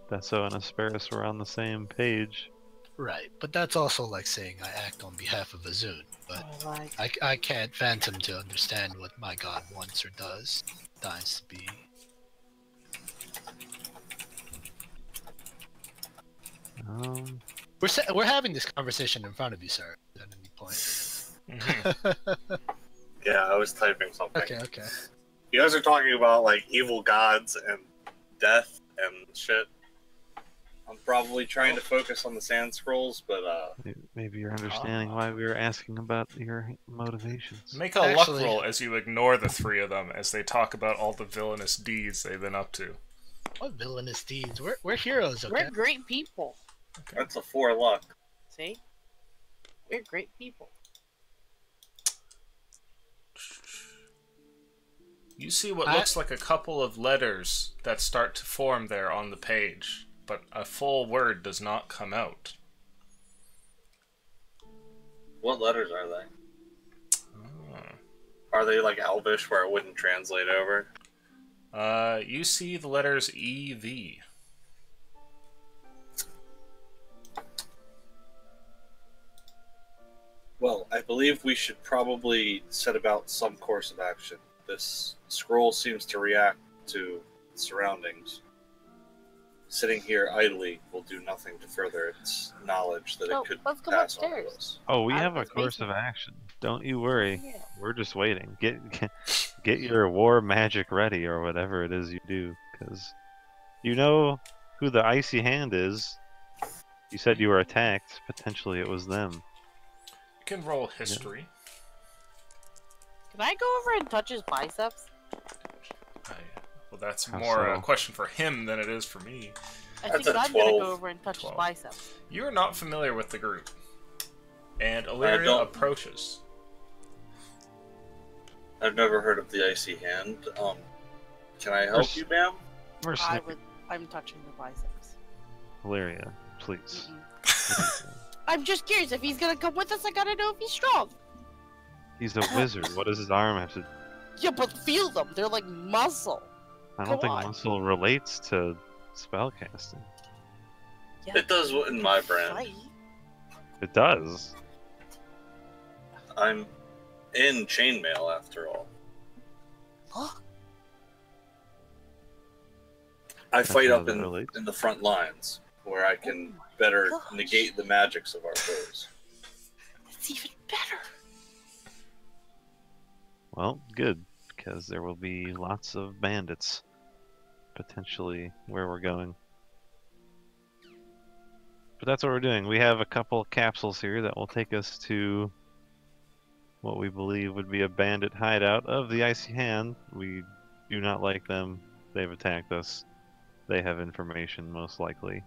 Deso and Asperus were on the same page. Right, but that's also like saying I act on behalf of Azun, but I can't phantom to understand what my god wants or does. Dies to be. We're having this conversation in front of you, sir. At any point. Yeah, I was typing something. Okay. You guys are talking about like evil gods and death and shit. I'm probably trying to focus on the sand scrolls, but maybe you're understanding why we were asking about your motivations. Make a luck roll as you ignore the three of them as they talk about all the villainous deeds they've been up to. What villainous deeds? We're heroes, okay? We're great people. Okay. That's a 4 luck. See? We're great people. You see what looks like a couple of letters that start to form there on the page, but a full word does not come out. What letters are they? Are they like Elvish where it wouldn't translate over? You see the letters EV. Well, I believe we should probably set about some course of action. This scroll seems to react to surroundings. Sitting here idly will do nothing to further its knowledge that it could let's go pass on to upstairs. us. Oh, we have a course of action. Don't you worry. Yeah. We're just waiting. Get your war magic ready, or whatever it is you do, because you know who the icy hand is. You said you were attacked. Potentially, it was them. You can roll history. Can I go over and touch his biceps? Well, that's How more a so? question for him than it is for me. I That's think a I'm gonna 12. go over and touch 12. his biceps. You're not familiar with the group. And I Illyria don't- approaches. I've never heard of the icy hand. Can I help you, ma'am? We're I'm touching the biceps. Valeria, please. I'm just curious if he's gonna come with us. I gotta know if he's strong. He's a wizard. What does his arm have to? Yeah, but feel them. They're like muscle. I don't Go think on. muscle relates to spellcasting. Yeah, It does in my brand. fight. It does. I'm in chainmail after all. Huh? I fight how up that in relates. the front lines where I can Oh my better gosh. negate the magics of our foes. It's even better. Well, good, because there will be lots of bandits potentially where we're going. But that's what we're doing. We have a couple capsules here that will take us to what we believe would be a bandit hideout of the Icy Hand. We do not like them. They've attacked us. They have information, most likely.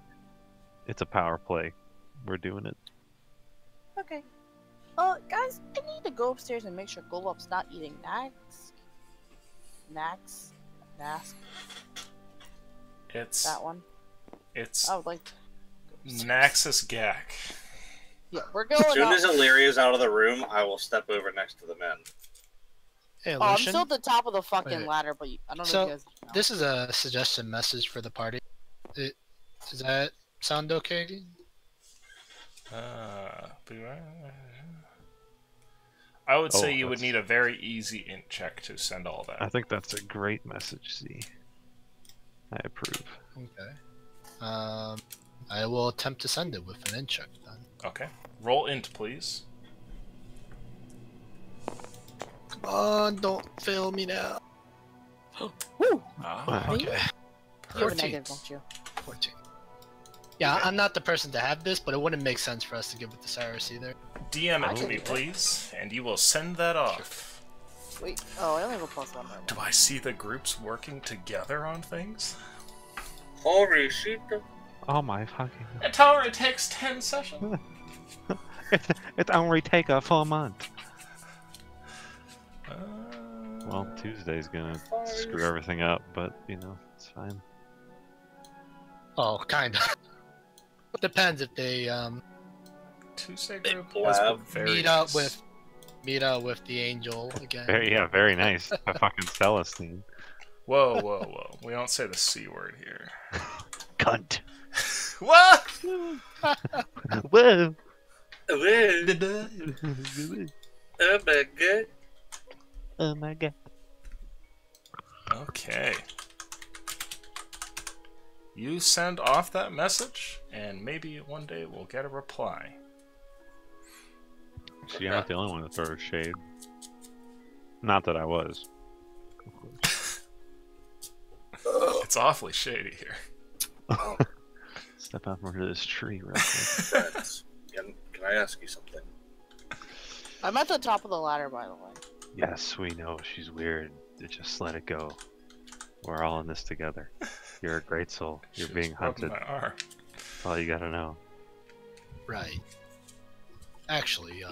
It's a power play. We're doing it. Okay. Guys, I need to go upstairs and make sure Golub's not eating Nax. It's That one. I would like to go upstairs. Naxus Gak. Yeah, we're going As soon up. as Illyria's out of the room, I will step over next to the men. Hey, Oh, I'm Lucian, still at the top of the fucking Wait. ladder, but I don't know So, if you guys know. this is a suggestion message for the party. Does that sound okay? I would say Oh, you would that's- need a very easy int check to send all I that. think that's a great message, Z. I approve. Okay. I will attempt to send it with an in check then. Okay. Roll int, please. Come on, don't fail me now. Woo! Ah, Me? Okay. You have a 14. negative, don't you? 14. Yeah, I'm not the person to have this, but it wouldn't make sense for us to give it to Cyrus either. DM I it to can me, do that. please, and you will send that off. Wait. Oh, I only have a +1 right Do now. I see the groups working together on things? Holy shit. Oh my fucking... It only takes 10 sessions. it only take a full month. Uh, Well, Tuesday's gonna screw everything up, but, you know, it's fine. Oh, kind of. Depends if they Tuesday Big group blab. has been very meet up nice. with the angel again. Very nice. A fucking Celestine. Whoa, whoa, whoa. We don't say the C word here. Cunt. What? Whoa. Oh my god. Oh my god. Okay. You send off that message, and maybe one day we'll get a reply. See, I'm not the only one that throws shade. Not that I was. It's awfully shady here. Step out from under this tree real quick. Friends, can I ask you something? I'm at the top of the ladder, by the way. Yes, we know she's weird. Just let it go. We're all in this together. You're a great soul. You're She being was rubbing hunted. my arm. That's all you gotta know. Right. Actually,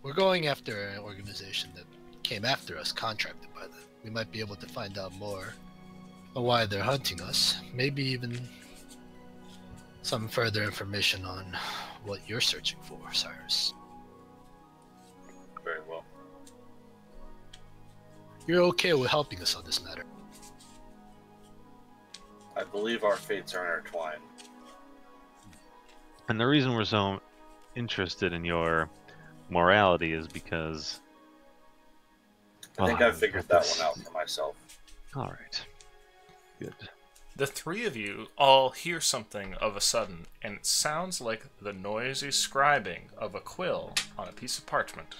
we're going after an organization that came after us, contracted by them. We might be able to find out more on why they're hunting us. Maybe even some further information on what you're searching for, Cyrus. Very well. You're okay with helping us on this matter. I believe our fates are intertwined. And the reason we're so interested in your morality is because... I think well, I figured that one out for myself. Alright. Good. The three of you all hear something of a sudden, and it sounds like the noisy scribing of a quill on a piece of parchment.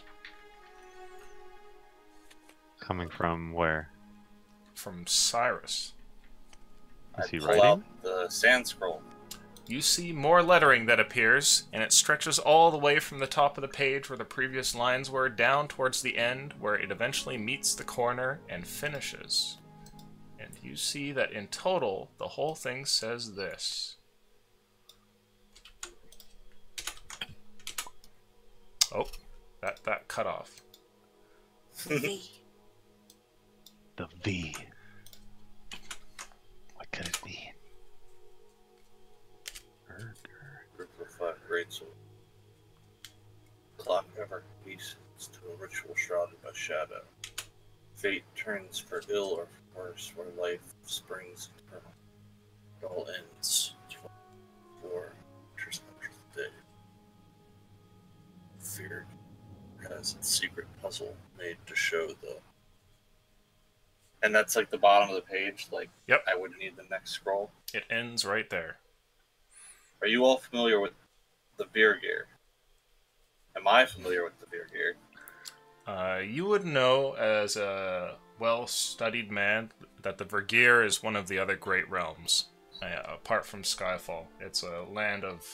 Coming from where? From Cyrus. Is he pull writing? out the sand scroll. You see more lettering that appears, and it stretches all the way from the top of the page where the previous lines were down towards the end, where it eventually meets the corner and finishes you see that in total, the whole thing says this. Oh, that cut off. V. The V. What could it mean? Group of 5 greatsword. Clock ever hastens to a ritual shrouded by shadow. Fate turns for ill or for worse, where life springs eternal. It all ends. 24 enters the day. Feared has its secret puzzle made to show the. And that's like the bottom of the page. Like, Yep. I would need the next scroll. It ends right there. Are you all familiar with the beer gear? Am I familiar with the beer gear? You would know as a well-studied man that the Vergear is one of the other great realms, apart from Skyfall. It's a land of,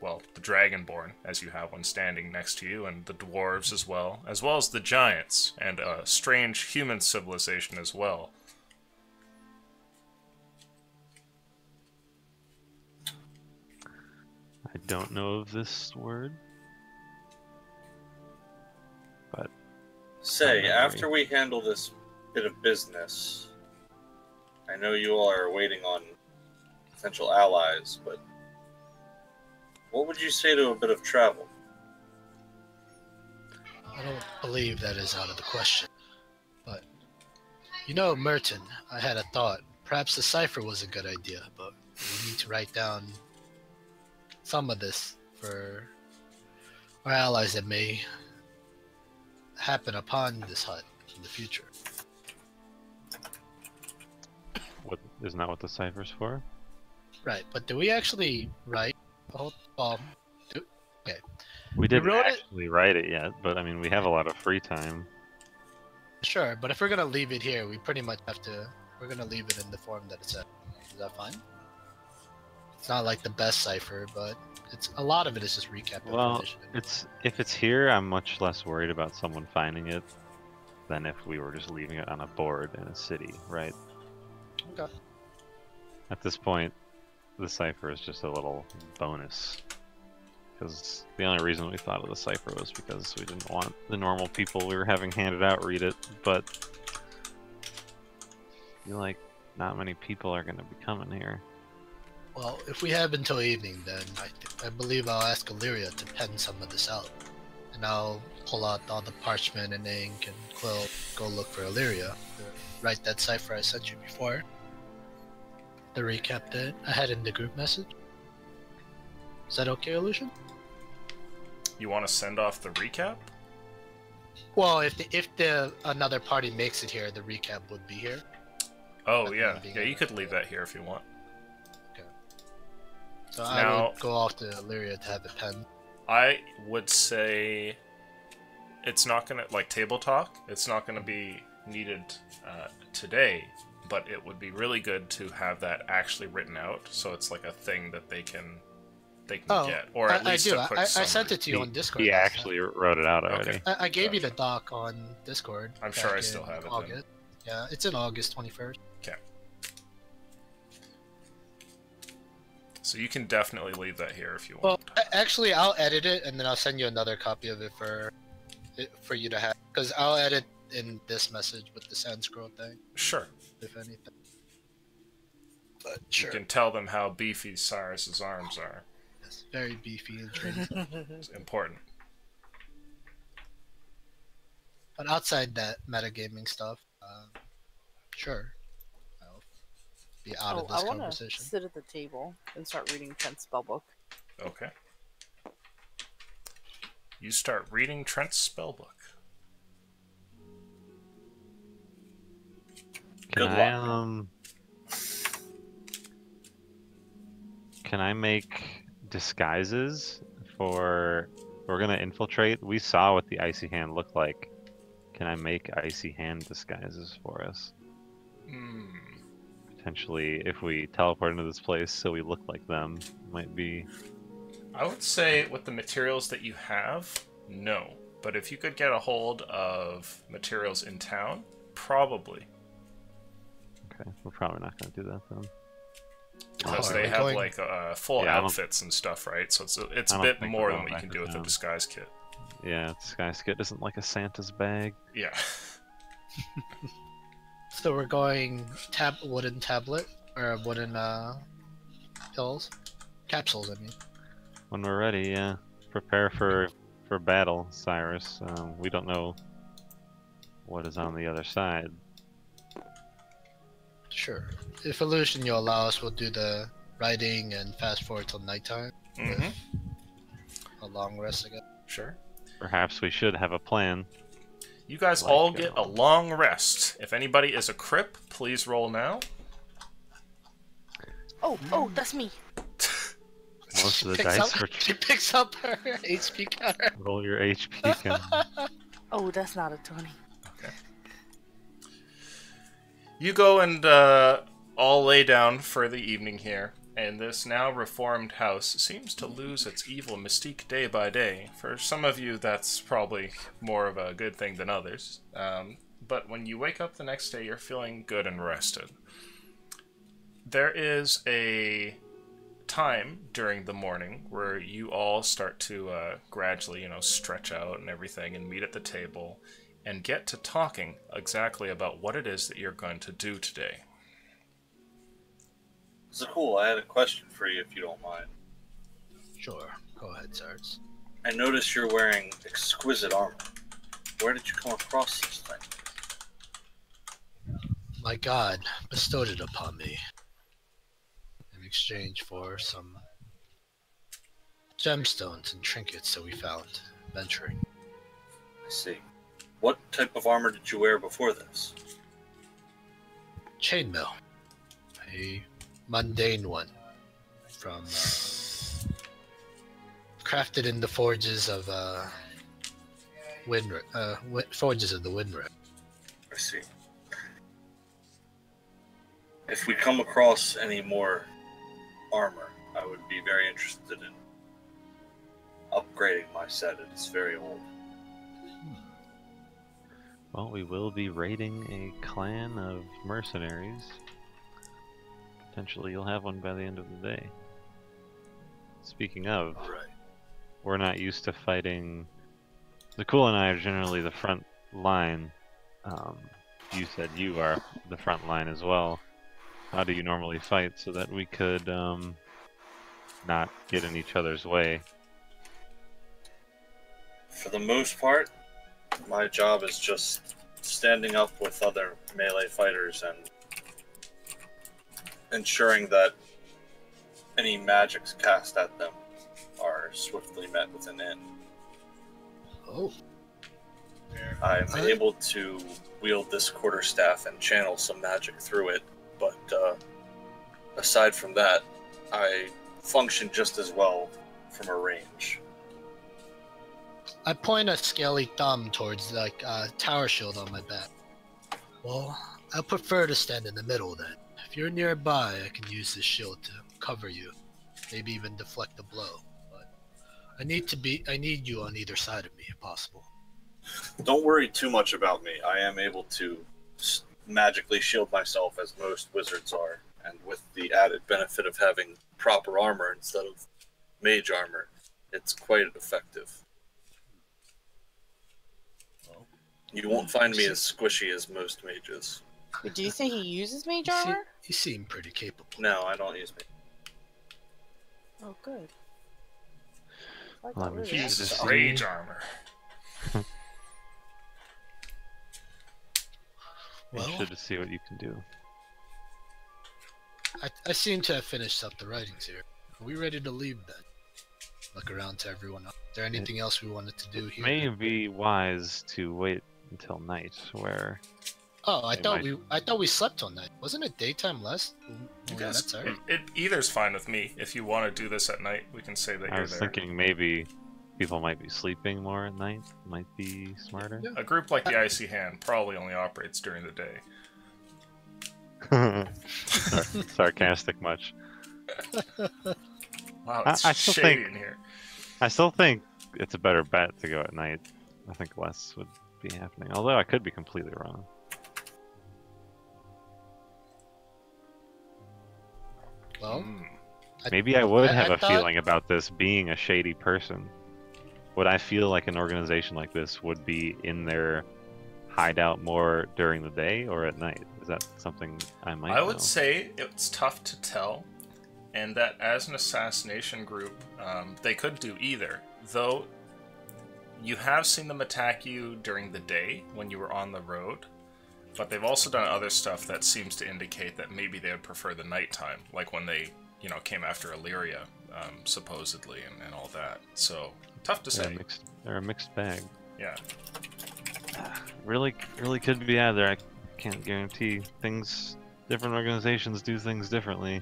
the Dragonborn, as you have one standing next to you, and the dwarves as well as the giants, and a strange human civilization as well. I don't know of this word. But Say, after we handle this bit of business, I know you all are waiting on potential allies, but what would you say to a bit of travel? I don't believe that is out of the question. But, Merton, I had a thought. Perhaps the cipher was a good idea, but we need to write down some of this for our allies that may happen upon this hut in the future. what isn't that what the cipher's for? Right, but do we actually write the whole? Okay. We didn't wrote it- actually write it yet, but I mean we have a lot of free time. Sure, but if we're gonna leave it here, we pretty much have to. We're gonna leave it in the form that it's in. Is that fine? It's not like the best cipher, but it's a lot of it is just recap Well, information. if it's here, I'm much less worried about someone finding it than if we were just leaving it on a board in a city, right? Okay. At this point, the cipher is just a little bonus. Because the only reason we thought of the cipher was because we didn't want the normal people we were having handed out read it, but I feel like not many people are going to be coming here. Well, if we have until evening, then I believe I'll ask Illyria to pen some of this out, and I'll pull out all the parchment and ink and quill, go look for Illyria, to write that cipher I sent you before. The recap that I had in the group message. Is that okay, Illusion? You want to send off the recap? Well, if the another party makes it here, the recap would be here. Oh, Rather yeah. than being Yeah, in you the- could leave that here if you want. So Now- I would go off to Illyria to have it penned. I would say it's not going to, like table talk, it's not going to be needed today, but it would be really good to have that actually written out, so it's like a thing that they can get, or at least a quick I summary. sent it to you on Discord. He last actually wrote it out already. Okay. I gave you the Gotcha. doc on Discord. I'm sure I back still in have it then. August. Yeah, it's in August 21st. Okay. So you can definitely leave that here if you Well, want. actually, I'll edit it and then I'll send you another copy of it for you to have. Because I'll edit in this message with the sand scroll thing, Sure. if anything. But You can tell them how beefy Cyrus's arms are. It's very beefy and trim. It's important. But outside that metagaming stuff, sure, I'll be out of this I want to conversation. sit at the table and start reading Trent's spellbook. Okay. You start reading Trent's spellbook. Good luck. Can I make disguises for? We're gonna infiltrate. We saw what the icy hand looked like. Can I make icy hand disguises for us? Potentially, if we teleport into this place, so we look like them, might be. I would say with the materials that you have, no. But if you could get a hold of materials in town, probably. Okay, we're probably not going to do that then. Because Oh, they are we have going- like full Yeah, I don't- outfits and stuff, right? So it's I a don't bit think more we're than going what you back can to do with the town. disguise kit. Yeah, disguise kit isn't like a Santa's bag. Yeah. So we're going wooden tablet or wooden pills, capsules. I mean, When we're ready, yeah. Prepare for battle, Cyrus. We don't know what is on the other side. sure. If illusion you allow us, we'll do the riding and fast forward till nighttime. Mm-hmm. A long rest again. Sure. Perhaps we should have a plan. You guys Like, all get a long rest. If anybody is a crip, please roll now. Oh, that's me. Most of the Picks dice up, for she picks up her HP counter. roll your HP count. Oh, that's not a 20. Okay. You go and all lay down for the evening here, and this now reformed house seems to lose its evil mystique day by day. For some of you, that's probably more of a good thing than others. But when you wake up the next day, you're feeling good and rested. There is a time during the morning where you all start to gradually, stretch out and everything and meet at the table and get to talking exactly about what it is that you're going to do today. So cool, I had a question for you if you don't mind. Sure, go ahead, Sarge. I noticed you're wearing exquisite armor. Where did you come across this thing? My god bestowed it upon me in exchange for some gemstones and trinkets that we found venturing. I see. What type of armor did you wear before this? Chainmail. A mundane one. From crafted in the forges of forges of the Windwreck. I see. If we come across any more armor, I would be very interested in upgrading my set. It's very old. Well, we will be raiding a clan of mercenaries. Potentially you'll have one by the end of the day. Speaking of, Alright. we're not used to fighting. Zakul and I are generally the front line. You said you are the front line as well. How do you normally fight so that we could not get in each other's way? For the most part, my job is just standing up with other melee fighters and ensuring that any magics cast at them are swiftly met with an end. Oh. I'm able to wield this quarterstaff and channel some magic through it, but aside from that, I function just as well from a range. I point a scaly thumb towards like a tower shield on my back. Well, I prefer to stand in the middle then. If you're nearby, I can use this shield to cover you, maybe even deflect a blow. But I need you on either side of me if possible. Don't worry too much about me. I am able to magically shield myself as most wizards are, and with the added benefit of having proper armor instead of mage armor, it's quite effective. You won't find me as squishy as most mages. Do you think he uses mage You armor? seem pretty capable. No, I don't use mage. Oh, good. I Well, got I'm rid of sure that. to Jesus, see- rage armor. Well, Interested to see what you can do. I seem to have finished up the writings here. Are we ready to leave then? Look around to everyone else. Is there anything else we wanted to do It here? may be wise to wait until night, where Oh, I They thought we slept all night. Wasn't it daytime last? You Yeah, guys, that's alright. either's fine with me. If you want to do this at night, we can say that I you're was there. thinking maybe people might be sleeping more at night. Might be smarter. A group like the Icy Hand probably only operates during the day. Sarcastic much. Wow, I it's still shady think- in here. I still think it's a better bet to go at night. I think less would be happening. Although I could be completely wrong. Well, Maybe I would have a thought- feeling about this being a shady person. Would I feel like an organization like this would be in their hideout more during the day or at night? Is that something I might I know? would say it's tough to tell, and that as an assassination group, they could do either. Though, you have seen them attack you during the day when you were on the road, but they've also done other stuff that seems to indicate that maybe they would prefer the nighttime, like when they, came after Illyria, supposedly, and all that. So, tough to say. They're a mixed bag. Yeah. Really could be either. I can't guarantee things. Different organizations do things differently.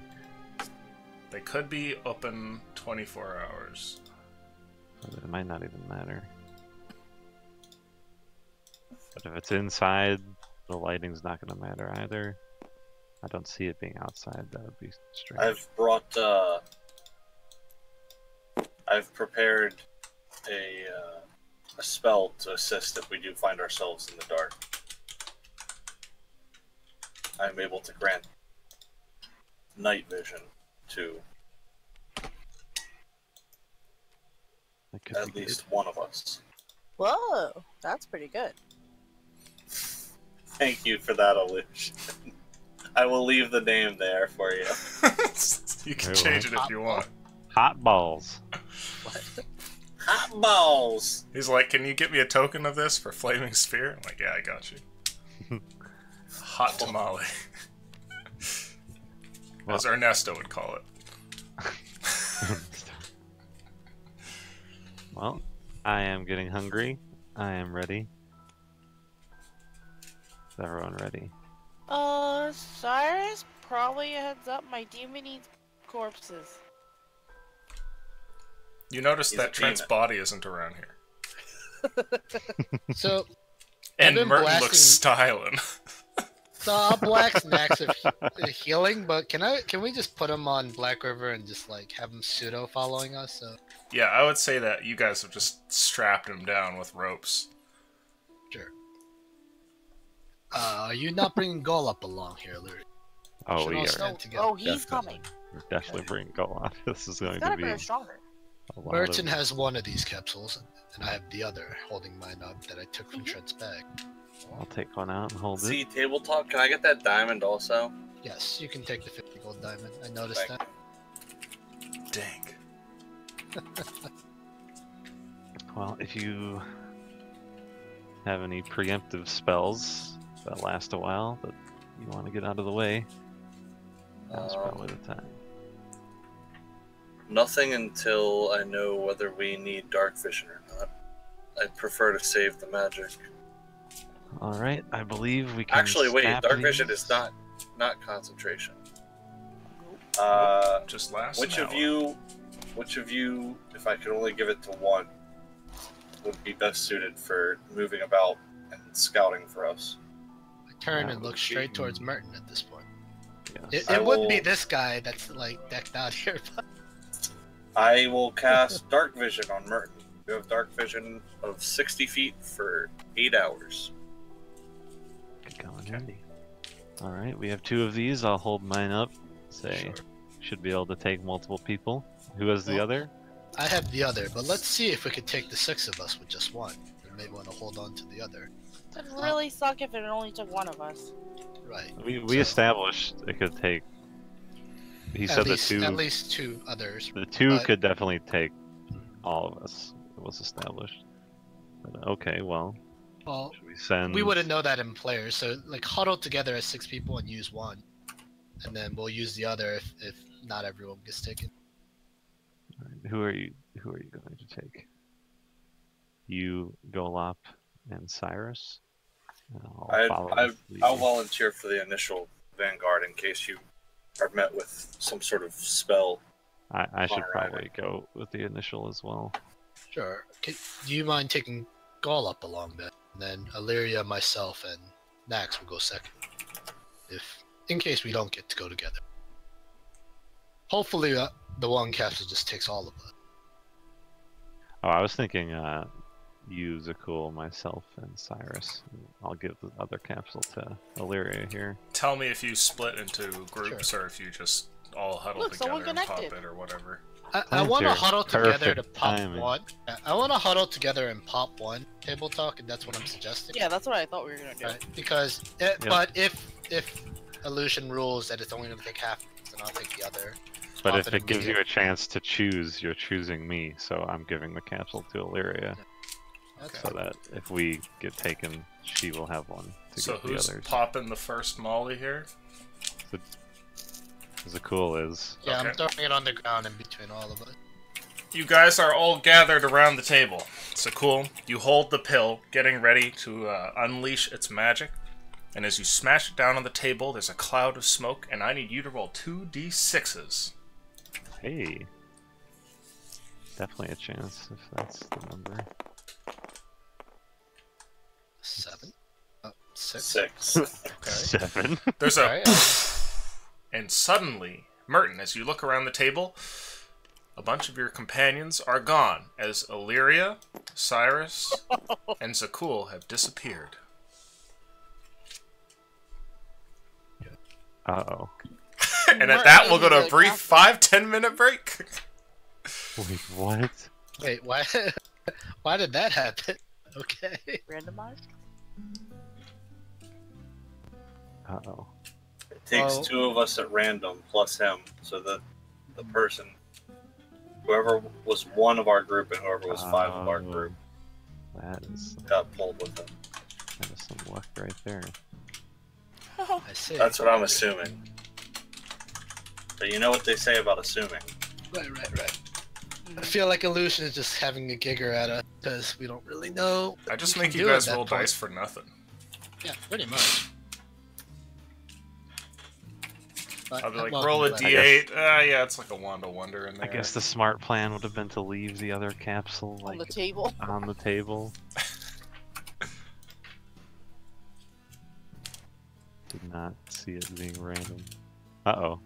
They could be open 24 hours. It might not even matter. But if it's inside, the lighting's not going to matter either. I don't see it being outside. That would be strange. I've prepared a spell to assist if we do find ourselves in the dark. I'm able to grant night vision to at least one of us. Whoa, that's pretty good. Thank you for that illusion. I will leave the name there for you. You can change it if you want. Hot balls. Hot balls! He's like, can you get me a token of this for Flaming Spear? I'm like, yeah, I got you. Hot tamale. As Ernesto would call it. Well, I am getting hungry. I am ready. Is everyone ready? Cyrus, probably a heads up, my demon eats corpses. You notice He's that a Trent's demon. body isn't around here. So, And been Merton blasting- looks styling. so I'll black snacks of healing, but can we just put him on Black River and just like have him pseudo following us? So Yeah, I would say that you guys have just strapped him down with ropes. sure. Are you not bringing Golub along here, Larry? Oh, Should we all are. stand together. Oh, he's Definitely. coming. We're definitely bringing Golan. This is going He's to gotta be be stronger. a lot Merton of... has one of these capsules, and I have the other, holding mine up that I took from Trent's bag. I'll take one out and hold See, it. tabletop, can I get that diamond also? Yes, you can take the 50 gold diamond. I noticed Thank that. Dang. Well, if you have any preemptive spells that last a while that you want to get out of the way, now's probably the time. Nothing until I know whether we need dark vision or not. I'd prefer to save the magic. All right, I believe we can. Actually, wait, snap dark vision these. is not concentration. Just last Which an of hour. you, if I could only give it to one, would be best suited for moving about and scouting for us? I turn That and would look straight towards Merton at this point. Yes. It would be will- this guy that's like decked out here. But I will cast dark vision on Merton. You have dark vision of 60 feet for 8 hours. Good going, handy. All right, we have 2 of these. I'll hold mine up. Say, Sure. should be able to take multiple people. Who has the Well- other? I have the other, but let's see if we could take the 6 of us with just one. We may want to hold on to the other. It'd really suck if it only took one of us. Right. We So- established it could take. He said At least 2 others. the 2 but- could definitely take all of us. It was established. But, okay, well, Well, should we send? we wouldn't know that in players, so like huddle together as 6 people and use one, and then we'll use the other if not everyone gets taken. Who are you going to take? You, Golop, and Cyrus. And I'll follow I'll volunteer for the initial vanguard in case you are met with some sort of spell. I should Alright. probably go with the initial as well. Sure. Do you mind taking Golub along then? And then Illyria, myself, and Nax will go second. In case we don't get to go together. Hopefully, the one capsule just takes all of us. Oh, I was thinking you, Zakul, myself, and Cyrus. I'll give the other capsule to Illyria here. Tell me if you split into groups or if you just all huddle Look, someone together and pop connected. it or whatever. I want to Planter. huddle together to Perfect pop timing. one. I want to huddle together and pop one table talk, and that's what I'm suggesting. Yeah, that's what I thought we were gonna do. Right, because, but if illusion rules that it's only going to take half, then I'll take the other. But Pop if it gives you a chance to choose, you're choosing me, so I'm giving the capsule to Illyria. Okay. So that if we get taken, she will have one to So give the who's others. popping the first molly here? Zakul is. Yeah, Okay. I'm throwing it on the ground in between all of us. You guys are all gathered around the table. So cool. You hold the pill, getting ready to unleash its magic. And as you smash it down on the table, there's a cloud of smoke, and I need you to roll 2d6s. Hey. Definitely a chance if that's the number. 7. 6. 6. Okay. 7. There's a Alright, and suddenly, Merton, as you look around the table, a bunch of your companions are gone, as Illyria, Cyrus, and Zakul have disappeared. Uh-oh. And at that, we'll go to a brief 5-10 minute break. Wait, what? Wait, why? Why did that happen? Okay. Randomized? Uh-oh. It takes Well- 2 of us at random plus him, so that the person, whoever was 1 of our group and whoever was 5 of our group, That is pulled with him. some luck right there. I see. That's what I'm assuming. So you know what they say about assuming. Right. I feel like illusion is just having a gigger at us because we don't really know. I just what make we you can do guys at that roll point. dice for nothing. Yeah, pretty much. But I'll be I'm like, welcome roll a to that. d8. Yeah, it's like a wand of wonder in I there. guess the smart plan would have been to leave the other capsule On the like table. on the table. Did not see it being random. Uh-oh.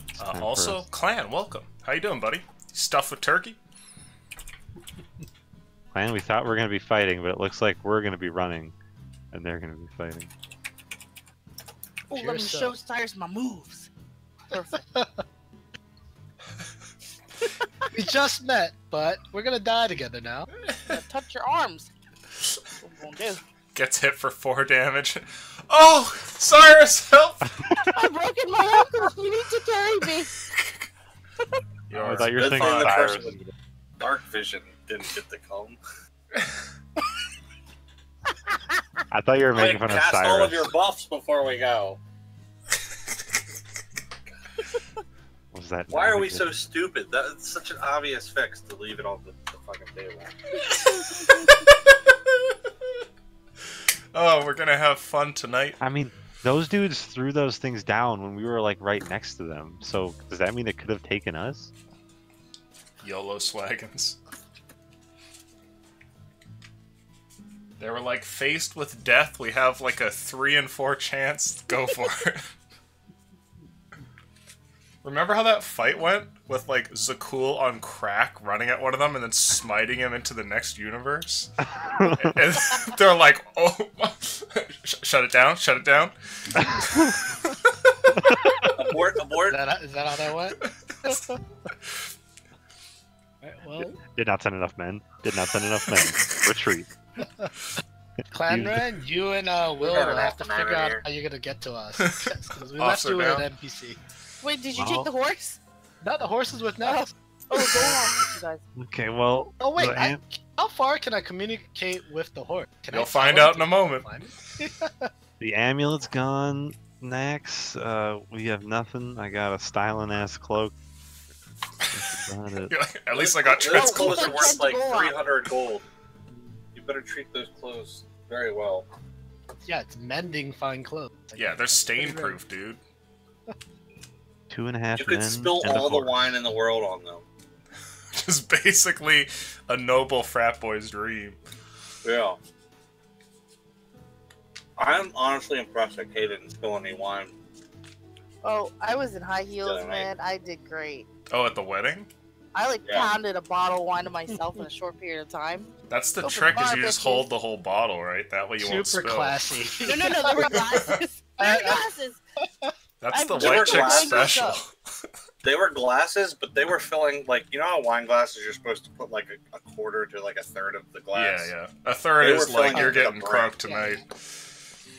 It's time for Also, us. Clan, welcome. How you doing, buddy? Stuffed with turkey? Clan, we thought we were going to be fighting, but it looks like we're going to be running, and they're going to be fighting. Oh, let me Cheers, show Cyrus my moves. Perfect. We just met, but we're gonna die together now. Now touch your arms. That's what we're gonna do. Gets hit for 4 damage. Oh! Cyrus, help! I've broken my ankle. You need to carry me. I thought you were Good saying thing the Cyrus. person with dark vision didn't get the comb. I thought you were making fun of Cast Cyrus. all of your buffs before we go. Was that Why are we not so good? stupid? That's such an obvious fix to leave it on the fucking table. Oh, we're gonna have fun tonight. I mean, those dudes threw those things down when we were like right next to them. So does that mean it could have taken us? YOLO Swaggins. They were like, faced with death, we have like a 3 in 4 chance. Go for it. Remember how that fight went? With like Zakul on crack running at one of them and then smiting him into the next universe? And they're like, oh, shut it down, shut it down. Abort, abort. Is that how that went? Alright, well, Did not send enough men. Did not send enough men. Retreat. Clanran, you and Will got will an have to Alpha figure Man out here. how you're gonna get to us. Because we left Officer you with down. an NPC. Wait, did you Well- take the horse? No, the horse is with next. Oh, go on with you guys. Okay, well. Oh wait, the am- how far can I communicate with the horse? Can You'll I find tell out it in a to moment. find it? The amulet's gone. Next, we have nothing. I got a styling ass cloak. That's about it. You're like, at least I got Those trans. clothes are Gold. worth like Gold. 300 gold. You better treat those clothes very well. Yeah, it's mending fine clothes. Yeah, they're stain proof, dude. 2.5 You could men spill and a all the horse. wine in the world on them. Just basically a noble frat boy's dream. Yeah. I'm honestly impressed that Kay didn't spill any wine. Oh, I was in high heels, Yeah, right. man. I did great. Oh, at the wedding? I like Yeah. pounded a bottle of wine to myself in a short period of time. That's the Go for trick, is you barbecue. just hold the whole bottle, right? That way you won't Super spill. classy. No, there were glasses. There were glasses. That's the They were white chick glasses. special. They were glasses, but they were filling, like, you know how wine glasses you're supposed to put like a quarter to like a third of the glass? Yeah. A third They is were like filling you're it to the getting brim. crunk tonight.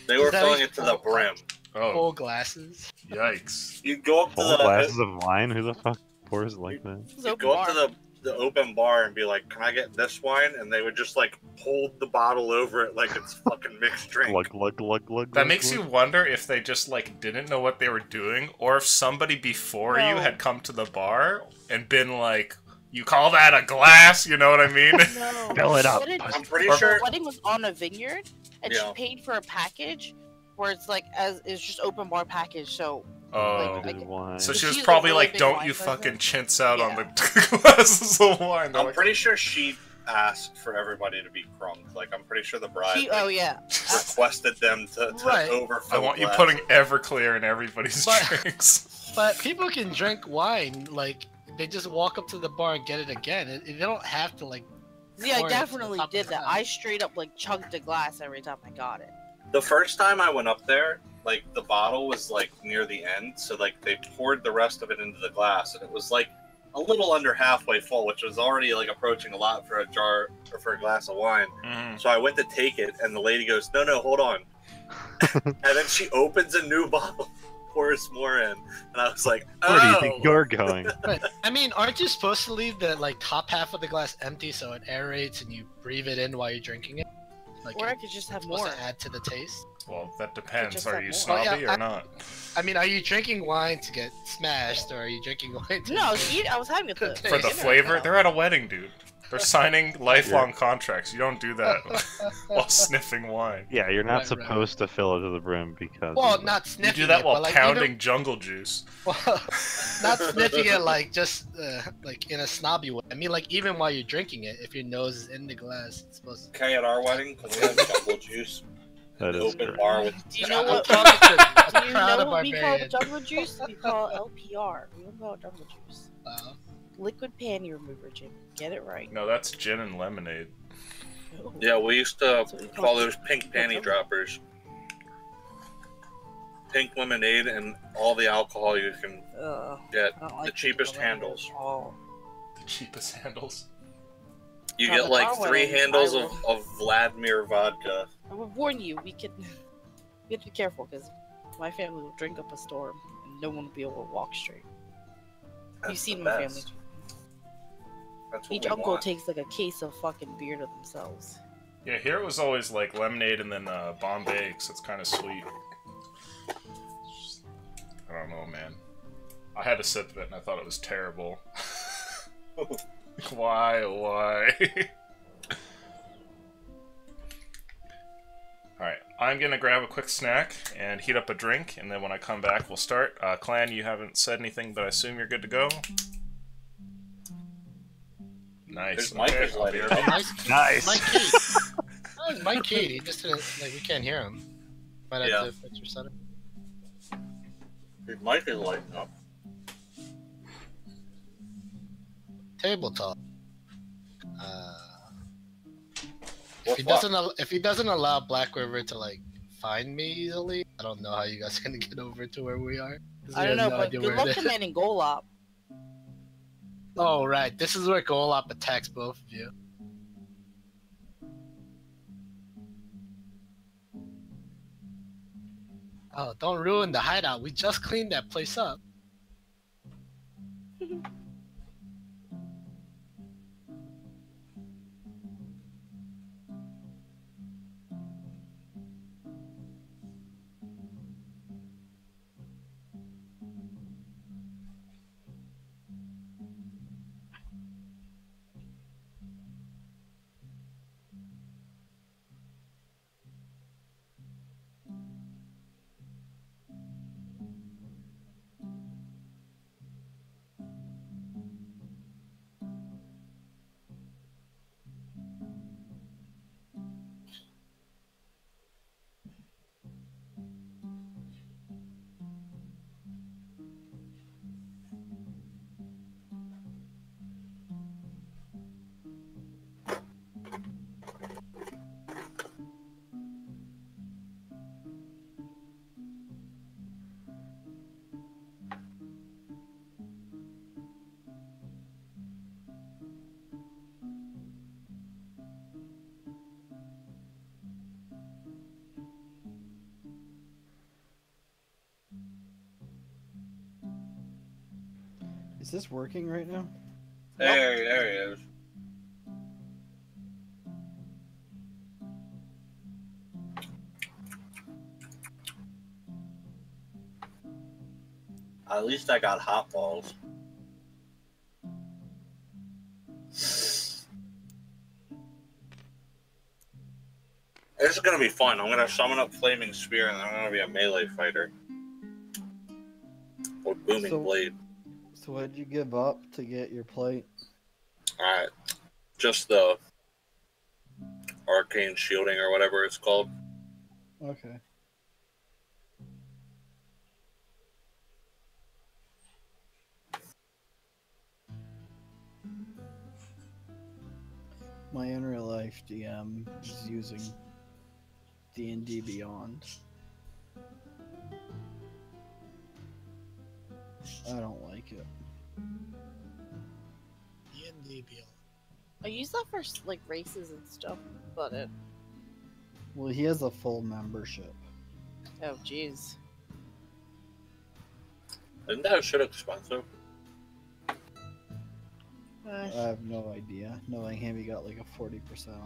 They were Is that filling like it to the full- brim. Oh, Full glasses. yikes. You'd go up to Full glasses of wine? Who the fuck pours it like that? It's you'd open go up bar. to the open bar and be like, "Can I get this wine?" And they would just like hold the bottle over it like it's fucking mixed drink. Glug, glug, glug, glug. That makes you wonder if they just like didn't know what they were doing, or if somebody before you No. had come to the bar and been like, "You call that a glass?" You know what I mean? No. Fill it up. I'm pretty The sure. wedding was on a vineyard, and Yeah. she paid for a package where it's like it's just open bar package. So Oh. Like, wine. So she She's was a probably really like, big "Don't wine you person. fucking chintz out on Yeah. the glasses of wine." They're I'm like, pretty sure she asked for everybody to be crunk. Like, I'm pretty sure the bride oh yeah, requested them to Right. overfill. I want you glasses. putting Everclear in everybody's But- drinks. But people can drink wine, like, they just walk up to the bar and get it again. They don't have to, like... yeah. I pour it to the definitely top of did the that. glass. I straight up like chugged a glass every time I got it. The first time I went up there, like the bottle was like near the end, so like they poured the rest of it into the glass, and it was like a little under halfway full, which was already like approaching a lot for a jar or for a glass of wine. Mhm. So I went to take it, and the lady goes, "No, hold on," and then she opens a new bottle, pours more in, and I was like, "Oh." Where do you think you're going? But, I mean, aren't you supposed to leave the, like, top half of the glass empty so it aerates and you breathe it in while you're drinking it? Like, Or I could just have it's supposed more. to add to the taste? Well, that depends. just Are have you more. snobby Well, yeah, or not? I mean, are you drinking wine to get smashed, or are you drinking wine to... No, I was having it For For the dinner. flavor, they're at a wedding, dude. They're signing lifelong contracts. You don't do that while sniffing wine. Yeah, you're not Right, right. supposed to fill it to the brim because. Well, of not You sniffing do that it, while but, like, pounding even- jungle juice. Well, not sniffing it like just like in a snobby way. I mean, like even while you're drinking it, if your nose is in the glass, it's supposed to. Okay, at our wedding, can we have jungle juice? That is Open correct. bar with. Do you know I'm what? talking to Do a you crowd know of what we call barbarians. jungle juice? We call LPR. We don't call it jungle juice. Liquid panty remover, Jim. Get it right. No, that's gin and lemonade. No. Yeah, we used to That's what we call call those pink panty droppers. Pink lemonade and all the alcohol you can get. I don't like The cheapest drinking lemonade handles. at all. The cheapest handles. You Now, get the like car 3 wedding, handles I of Vladimir vodka. I will warn you. We have to be careful because my family will drink up a storm and no one will be able to walk straight. That's You've seen the my family. best. That's what Each we uncle want. takes like a case of fucking beer to themselves. Yeah, here it was always like lemonade and then Bombay, because it's kind of sweet. I don't know, man. I had a sip of it and I thought it was terrible. Why? Alright, I'm gonna grab a quick snack and heat up a drink, and then when I come back, we'll start. Clan, you haven't said anything, but I assume you're good to go? Nice. There's Mike Okay, is I'll be lighting right up. back. Nice. Mike Kate. Oh, it's Mike Kate. He just didn't like. We can't hear him. Might have Yeah. to fix your setup. Dude, Mike is lighting up. Table talk. What If he doesn't allow Black River to like find me easily, I don't know how you guys are gonna get over to where we are. 'Cause we I don't know, have no but idea good where luck it is. commanding Golop. Oh right, this is where Golop attacks both of you. Oh, don't ruin the hideout. We just cleaned that place up. Is this working right now? There he is. At least I got hot balls. This is gonna be fun. I'm gonna summon up Flaming Spear and I'm gonna be a melee fighter. With Booming Blade. So what did you give up to get your plate? Alright. Just the Arcane Shielding or whatever it's called. Okay. My in real life DM is using D&D Beyond. I don't like it. D&D Beyond. I use that for like races and stuff, but it. Well, he has a full membership. Oh, jeez. Isn't that shit expensive? I have no idea. Knowing him, he got like a 40%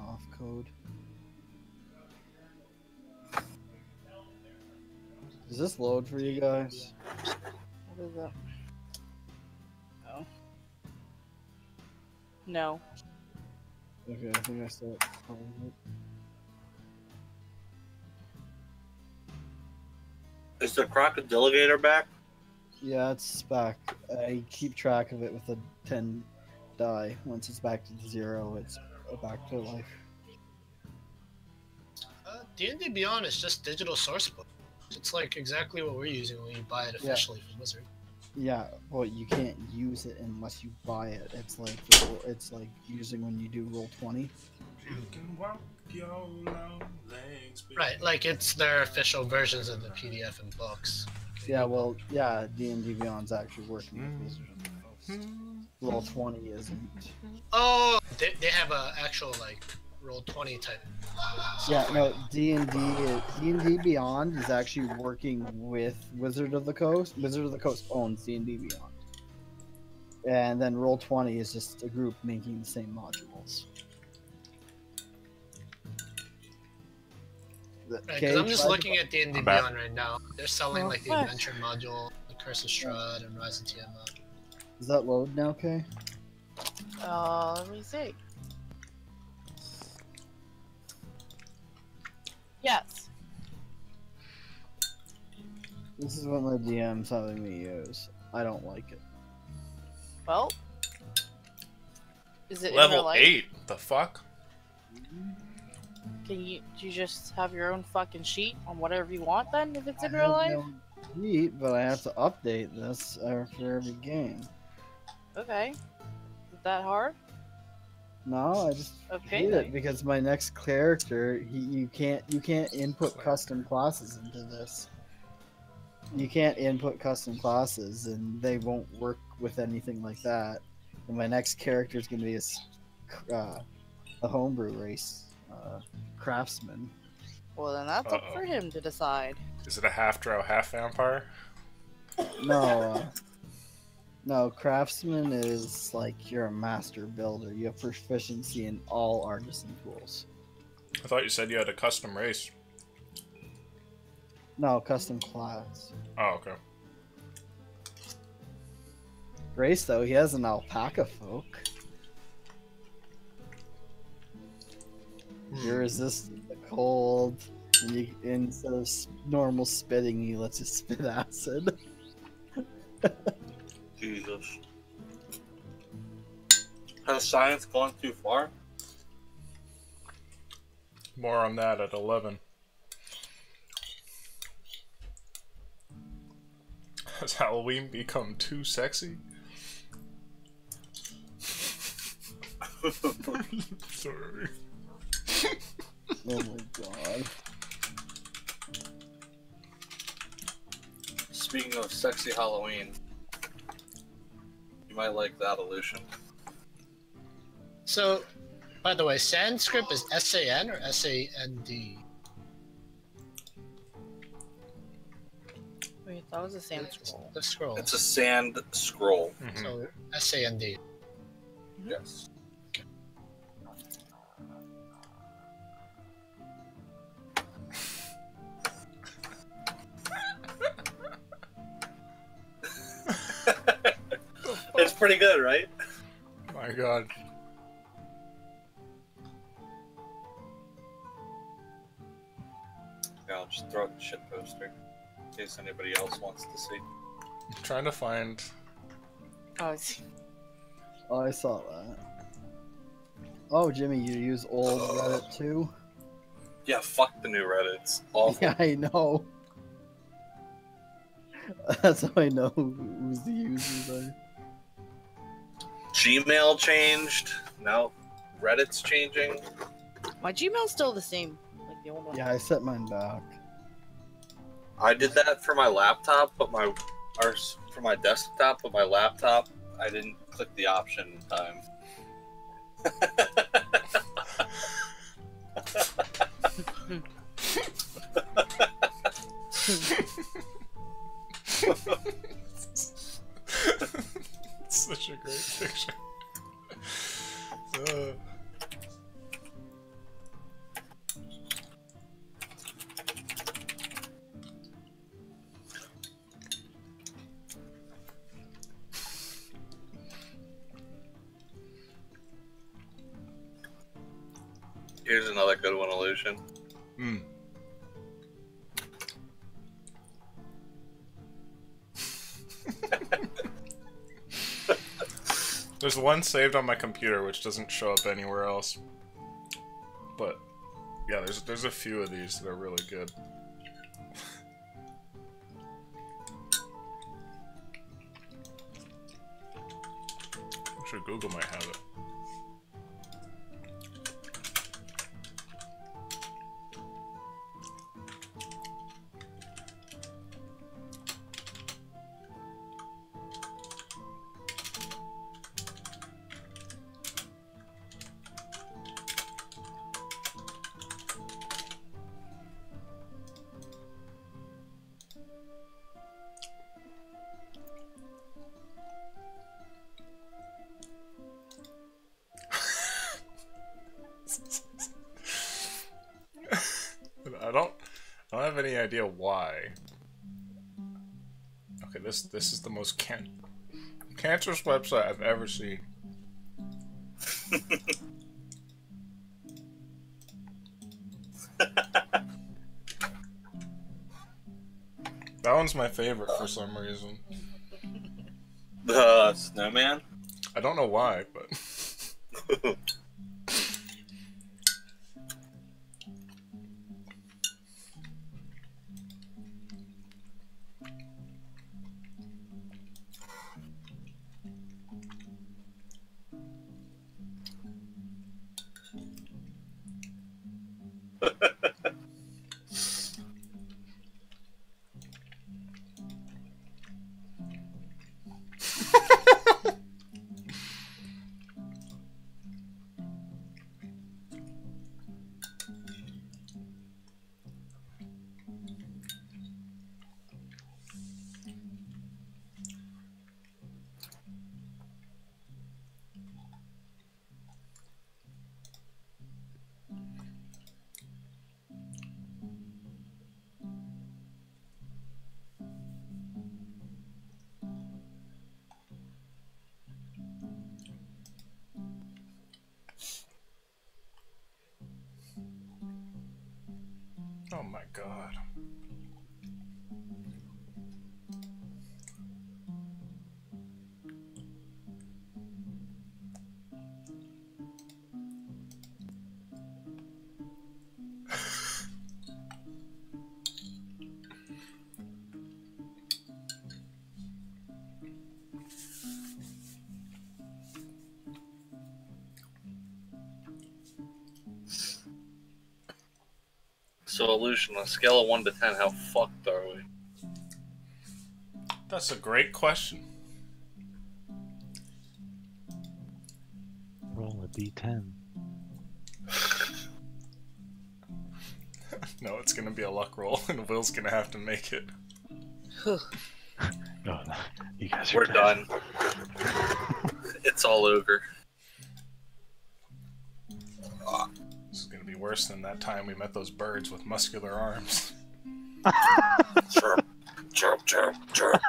off code. Does this load for you guys? What is that? No. No. Okay, I think I saw it. Is the Crocodiligator back? Yeah, it's back. I keep track of it with a 10 die. Once it's back to 0, it's back to life. D&D Beyond is just digital source book. It's like exactly what we're using when you buy it officially from Wizard. Yeah, well, you can't use it unless you buy it. It's like using when you do Roll20. You can walk your long legs, baby. Right, like it's their official versions of the PDF and books. Yeah, well, yeah, D&D Beyond's actually working with Wizard of the Coast. Roll20 isn't. Oh, they have a actual like Roll20 type. Yeah, no, D&D Beyond is actually working with Wizard of the Coast. Wizard of the Coast owns D&D Beyond. And then Roll20 is just a group making the same modules. Right, because I'm just looking at D&D I'm back. Beyond right now. They're selling like the Adventure module, the Curse of Strahd, and Rise of Tiamat. Does that load now, Kay? Let me see. Yes. This is what my DM's having me use. I don't like it. Well, is it in real Level life? 8? The fuck? Do you just have your own fucking sheet on whatever you want then, if it's in real life? Sheet, but I have to update this for every game. Okay. Is that hard? No, I just Okay, hate then. it because my next character, you can't input custom classes into this. You can't input custom classes, and they won't work with anything like that. And my next character is going to be a homebrew race craftsman. Well, then that's up for him to decide. Is it a half drow, half vampire? No, no, craftsman is like you're a master builder. You have proficiency in all artisan tools. I thought you said you had a custom race. No, custom class. Oh, okay. Grace, though, he has an alpaca folk. You're resistant to cold, and instead of normal spitting, he lets you spit acid. Jesus. Has science gone too far? More on that at 11. Has Halloween become too sexy? Sorry. Oh my god. Speaking of sexy Halloween, you might like that illusion. So, by the way, Sanskrit is S-A-N or S-A-N-D? Wait, That was a sand scroll. The scroll. It's a sand scroll. Mhm. So SAND. Yes. It's pretty good, right? My God. Yeah, I'll just throw it in the shit poster in case anybody else wants to see. I'm trying to find. Oh, I see. Oh, I saw that. Oh, Jimmy, you use old Reddit too? Yeah, fuck the new Reddit. It's awful. Yeah, I know. That's how I know who's the users are. Gmail changed. Now Reddit's changing. My Gmail's still the same, like the old one. Yeah, I set mine back. I did that for my laptop, but for my desktop, but my laptop, I didn't click the option in time. Such a great picture. Here's another good one, Illusion. Hmm. There's one saved on my computer which doesn't show up anywhere else. But yeah, there's a few of these that are really good. I'm sure Google might have it. I don't have any idea why. Okay, this is the most cancerous website I've ever seen. That one's my favorite for some reason. The snowman? I don't know why, but... Oh my God. So, Illusion, on a scale of 1 to 10, how fucked are we? That's a great question. Roll a d10. No, it's gonna be a luck roll, and Will's gonna have to make it. No, no, you guys are We're dead. done. It's all over. This is gonna be worse than that time we met those birds with muscular arms. Chirp, chirp, chirp, chirp.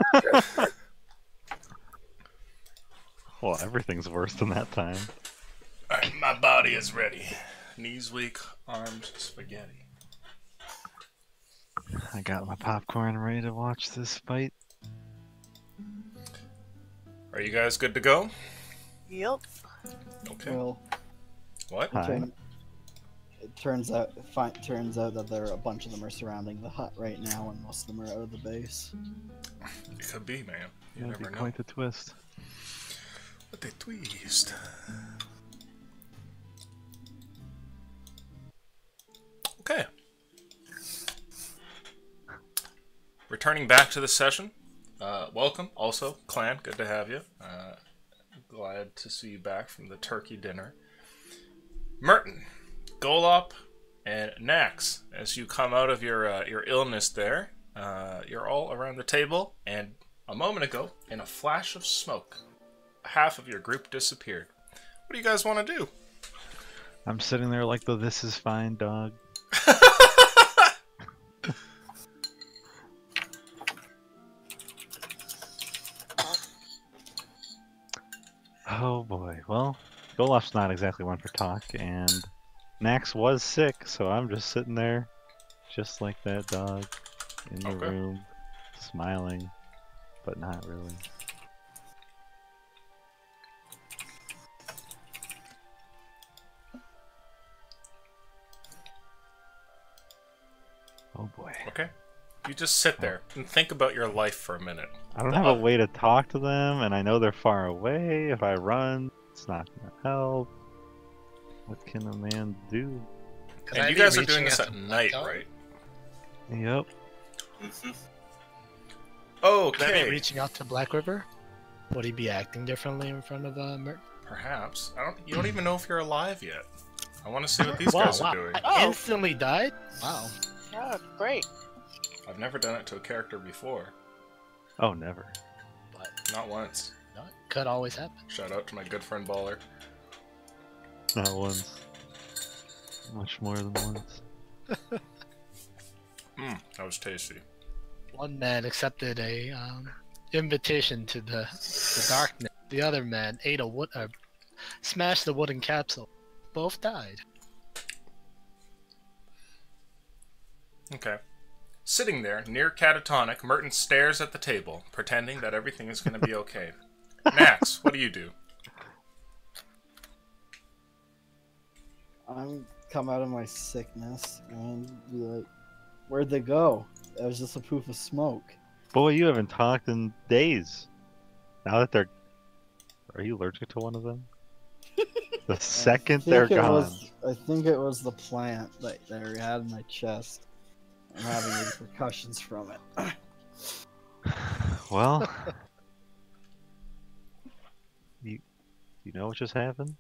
Well, everything's worse than that time. Alright, my body is ready. Knees weak, arms spaghetti. I got my popcorn ready to watch this fight. Are you guys good to go? Yep. Okay. Well, What? Hi. it turns out that there are a bunch of them are surrounding the hut right now, and most of them are out of the base. It could be, man. You That'd be never know. quite the twist. What a twist. Okay. Returning back to the session. Welcome, also, Clan. Good to have you. Glad to see you back from the turkey dinner. Merton, Golop, and Nax, as you come out of your illness there, you're all around the table, and a moment ago, in a flash of smoke, half of your group disappeared. What do you guys want to do? I'm sitting there like the "this is fine" dog. Oh boy. Well, Golof's not exactly one for talk, and Nax was sick, so I'm just sitting there, just like that dog, in the Okay. room, smiling, but not really. Oh boy. Okay. You just sit there and think about your life for a minute. I don't have a way to talk to them, and I know they're far away. If I run, it's not gonna help. What can a man do? Could And I you be guys are reaching doing this out at to night, Blackout? right? Yep. Mhm. Could I be Okay. reaching out to Black River? Would he be acting differently in front of Mert? Perhaps. You don't even know if you're alive yet. I want to see what these Wow, guys wow. are doing. I Oh. instantly died? Wow. Yeah, great. I've never done it to a character before. Oh, never. Not once. No, it could always happen. Shout out to my good friend Baller. Not once. Much more than once. That was tasty. One man accepted a invitation to the darkness. The other man ate smashed the wooden capsule. Both died. Okay. Sitting there, near catatonic, Merton stares at the table, pretending that everything is going to be okay. Nax, what do you do? I'm come out of my sickness and be like, where'd they go? That was just a poof of smoke. Boy, you haven't talked in days. Now that they're... Are you allergic to one of them? The second they're gone. I think it was the plant that I had in my chest. I'm having repercussions from it. Well... You know what just happened?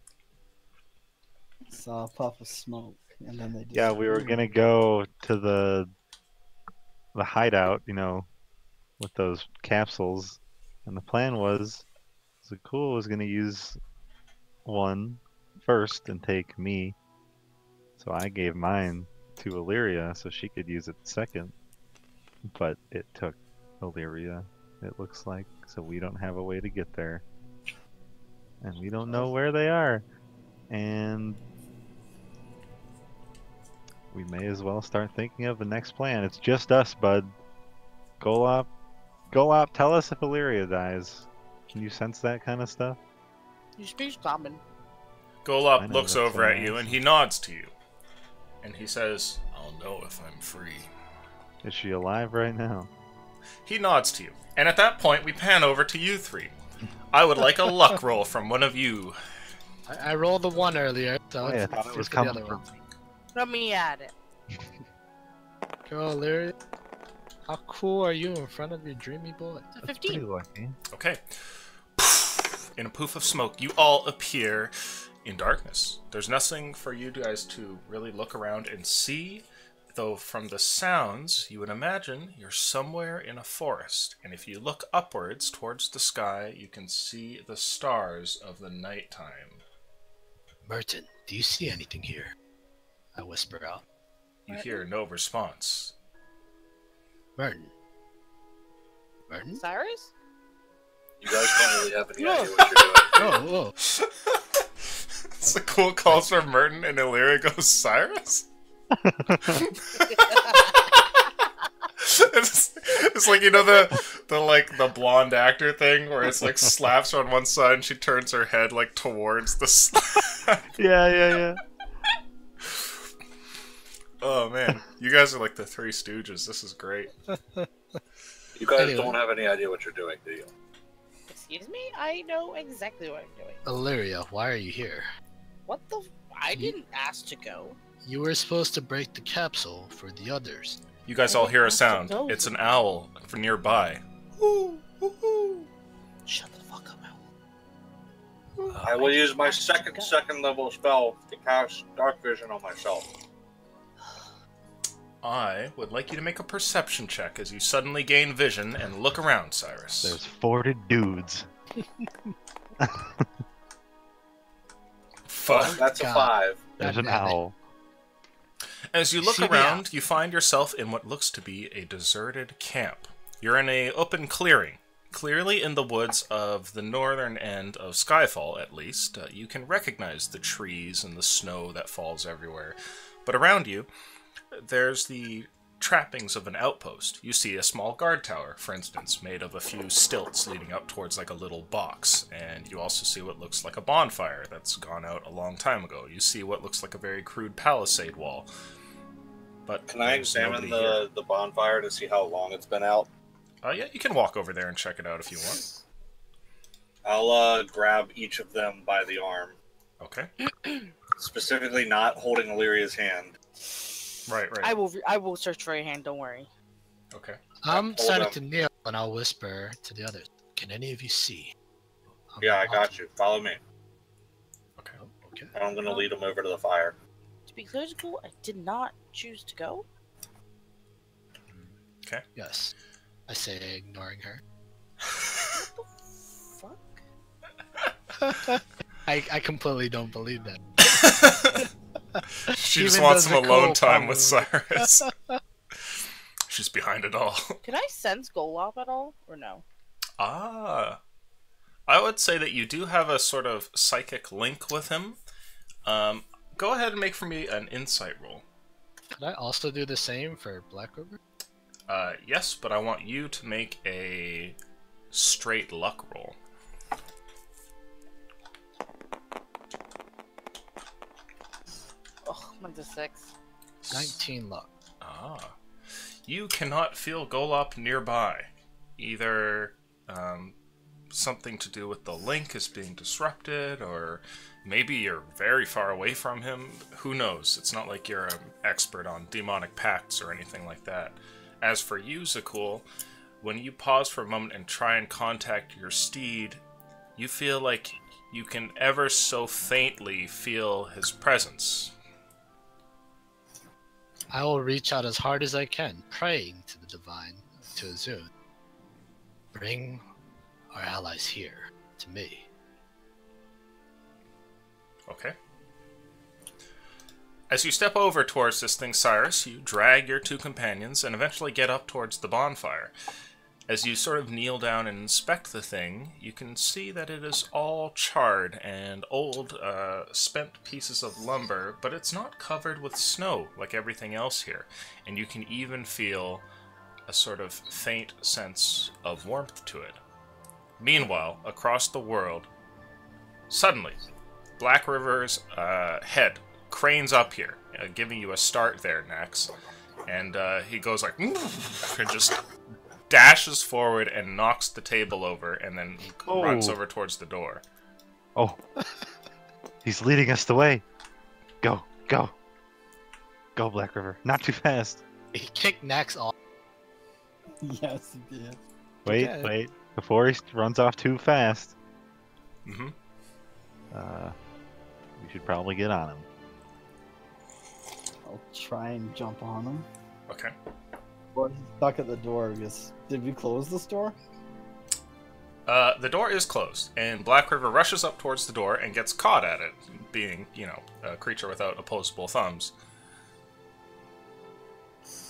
Saw a puff of smoke, and then they Yeah, we were gonna go to the hideout, you know, with those capsules, and the plan was, Zakul was gonna use one first and take me, so I gave mine to Illyria so she could use it second, but it took Illyria, it looks like, so we don't have a way to get there, and we don't know where they are, and we may as well start thinking of the next plan. It's just us, bud. Golop, tell us if Illyria dies. Can you sense that kind of stuff? You speak common. I Golop know looks that's over what at I you asked. and he nods to you. And he says, I'll know if I'm free. Is she alive right now? He nods to you. And at that point, we pan over to you three. I would like a luck roll from one of you. I rolled the 1 earlier, so Oh, yeah, I it's thought it was for the coming other from one. me. Let me at it. Girl, Larry, how cool are you in front of your dreamy boy? It's a That's pretty 15. lucky. Okay. In a poof of smoke, you all appear in darkness. There's nothing for you guys to really look around and see. though from the sounds, you would imagine you're somewhere in a forest, and if you look upwards towards the sky, you can see the stars of the nighttime. Merton, do you see anything here? I whisper out. You hear no response. Merton? Merton? Cyrus? You guys don't really have any idea what you're doing. Whoa, whoa. It's a cool calls for Merton, and Illyria goes, Cyrus? It's like, you know, the blonde actor thing where it's like slaps her on one side and she turns her head like towards the slap. Yeah. Oh man, you guys are like the Three Stooges. This is great. You guys Anyway. don't have any idea what you're doing, do you? Excuse me? I know exactly what I'm doing. Illyria, why are you here? What the? I didn't ask to go. You were supposed to break the capsule for the others. You guys all hear a sound. It's an owl from nearby. Shut the fuck up, Owl. I will use my second level spell to cast Dark Vision on myself. I would like you to make a perception check as you suddenly gain vision and look around, Cyrus. There's 40 dudes. Fuck. That's a God. 5. There's an Goddammit. owl. As you look See me around, out. you find yourself in what looks to be a deserted camp. You're in a open clearing, clearly in the woods of the northern end of Skyfall, at least. You can recognize the trees and the snow that falls everywhere. But around you, there's the trappings of an outpost. You see a small guard tower, for instance, made of a few stilts leading up towards like a little box. And you also see what looks like a bonfire that's gone out a long time ago. You see what looks like a very crude palisade wall. But Can I there's examine nobody here. the bonfire to see how long it's been out? Yeah, you can walk over there and check it out if you want. I'll grab each of them by the arm. Okay. Specifically not holding Illyria's hand. Right. I will search for your hand. Don't worry. Okay. I'm Hold starting up. to kneel and I'll whisper to the others. Can any of you see? Yeah, I got you. Follow me. Okay. Okay. I'm gonna lead them over to the fire. To be clear to school, I did not choose to go. Yes. I say, ignoring her. Fuck. I completely don't believe that. She Even just wants does some the alone cold time with power. Cyrus. She's behind it all. Can I sense Golop at all, or no? Ah. I would say that you do have a sort of psychic link with him. Go ahead and make for me an insight roll. Could I also do the same for Black River? Yes, but I want you to make a straight luck roll. Oh, mine's a 6. 19 luck. Ah. You cannot feel Golop nearby. Either something to do with the link is being disrupted, or maybe you're very far away from him. Who knows? It's not like you're an expert on demonic pacts or anything like that. As for you, Zakul, when you pause for a moment and try and contact your steed, you feel like you can ever so faintly feel his presence. I will reach out as hard as I can, praying to the divine, to Azun. Bring our allies here, to me. Okay. As you step over towards this thing, Cyrus, you drag your two companions and eventually get up towards the bonfire. As you sort of kneel down and inspect the thing, you can see that it is all charred and old, spent pieces of lumber, but it's not covered with snow like everything else here. And you can even feel a sort of faint sense of warmth to it. Meanwhile, across the world, suddenly, Black River's head cranes up here, giving you a start there, Nax. And he goes like, and just dashes forward and knocks the table over, and then runs over towards the door. Oh. He's leading us the way. Go. Go, Black River. Not too fast. He kicked Nax off. Yes, he did. Wait, Okay. wait. Before he runs off too fast, Mm-hmm. we should probably get on him. I'll try and jump on him. Okay. But he's stuck at the door because did we close this door? The door is closed, and Black River rushes up towards the door and gets caught at it, being, you know, a creature without opposable thumbs.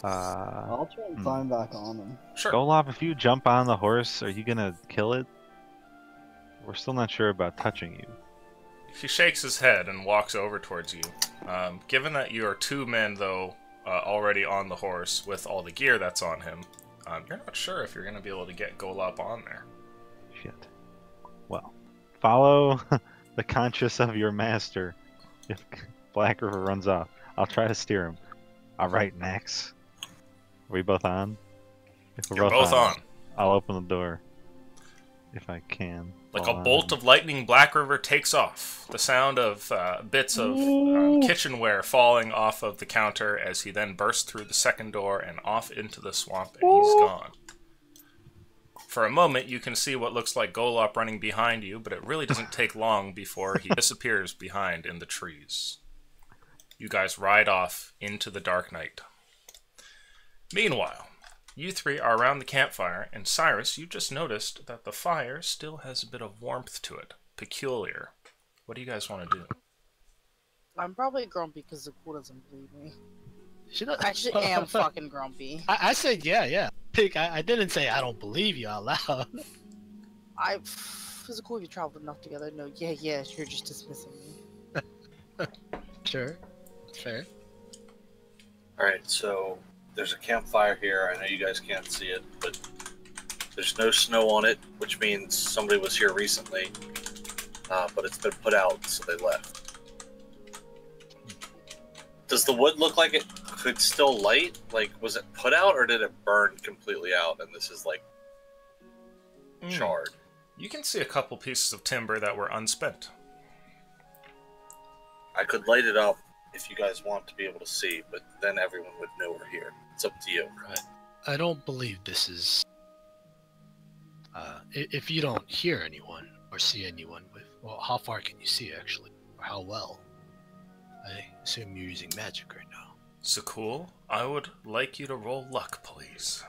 I'll try and climb back on him. Sure. Golop, if you jump on the horse, are you gonna kill it? We're still not sure about touching you. He shakes his head and walks over towards you. Given that you are 2 men, though, already on the horse with all the gear that's on him, you're not sure if you're going to be able to get Golop on there. Shit. Well, follow the conscience of your master. If Black River runs off, I'll try to steer him. All right, Max. Are we both on? If we're You're both on. I'll open the door. If I can. Like a bolt of lightning, Black River takes off. The sound of bits of kitchenware falling off of the counter as he then bursts through the second door and off into the swamp, and he's gone. For a moment, you can see what looks like Golop running behind you, but it really doesn't take long before he disappears behind in the trees. You guys ride off into the dark night. Meanwhile, you 3 are around the campfire, and Cyrus, you just noticed that the fire still has a bit of warmth to it. Peculiar. What do you guys want to do? I'm probably grumpy because the cool doesn't believe me. I actually am fucking grumpy. I said yeah. I didn't say I don't believe you out loud. Is it cool if you traveled enough together? No, yeah, you're just dismissing me. Sure. Fair. Alright, so there's a campfire here. I know you guys can't see it, but there's no snow on it, which means somebody was here recently. But it's been put out, so they left. Does the wood look like it could still light? Like, was it put out, or did it burn completely out, and this is, like, charred? You can see a couple pieces of timber that were unspent. I could light it up if you guys want to be able to see, but then everyone would know we're here. It's up to you. Right. I don't believe this is... if you don't hear anyone or see anyone with... Well, how far can you see, actually? Or how well? I assume you're using magic right now. Sakul, I would like you to roll luck, please.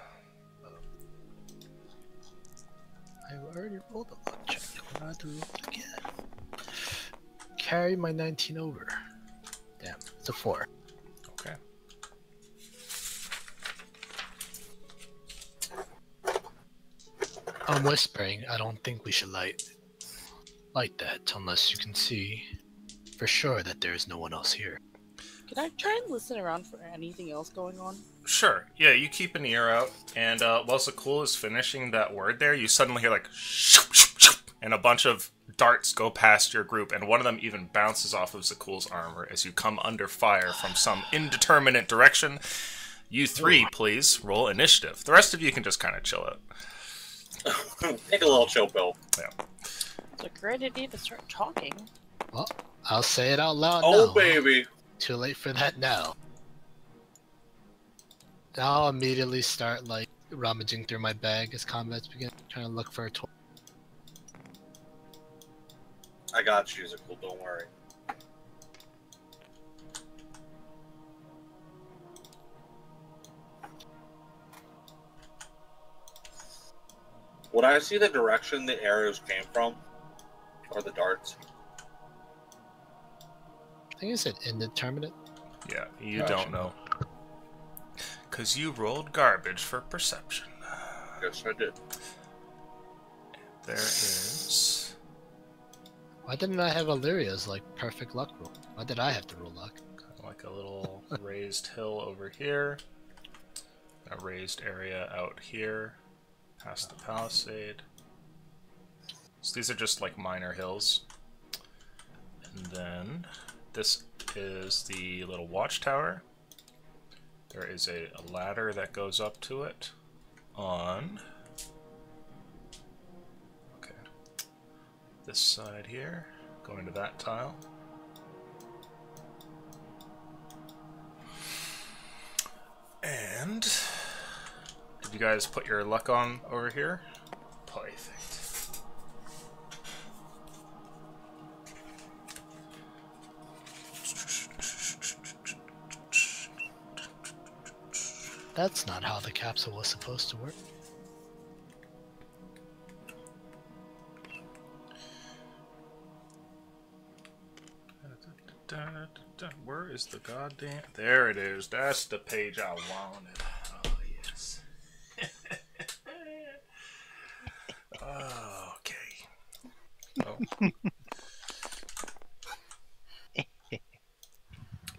I already rolled a luck check. I'm gonna have to roll it again. Carry my 19 over. Damn, it's a 4. Okay. I'm whispering. I don't think we should light that unless you can see for sure that there is no one else here. Can I try and listen around for anything else going on? Sure. Yeah, you keep an ear out, and while Sakul is finishing that word there, you suddenly hear like shoop, shoop, shoop, and a bunch of darts go past your group, and one of them even bounces off of Zakul's armor as you come under fire from some indeterminate direction. You 3, please, roll initiative. The rest of you can just kind of chill out. Take a little chill pill. Yeah. It's a great idea to start talking. Well, I'll say it out loud Oh, now. baby. Too late for that now. I'll immediately start, like, rummaging through my bag as combats begin, trying to look for a toy. I got you, Zakul, don't worry. Would I see the direction the arrows came from? Or the darts? I think I said indeterminate. Yeah, you Gotcha. don't know. Because you rolled garbage for perception. Yes, I did. There is... Why didn't I have Illyria's, like, perfect luck roll? Why did I have to roll luck? kind of like a little raised hill over here. A raised area out here. Past the palisade. So these are just like minor hills. And then this is the little watchtower. There is a ladder that goes up to it on this side here, going to that tile. And did you guys put your luck on over here? Perfect. That's not how the capsule was supposed to work. Where is the goddamn... There it is. That's the page I wanted. Oh, yes. Oh, okay. Oh. Get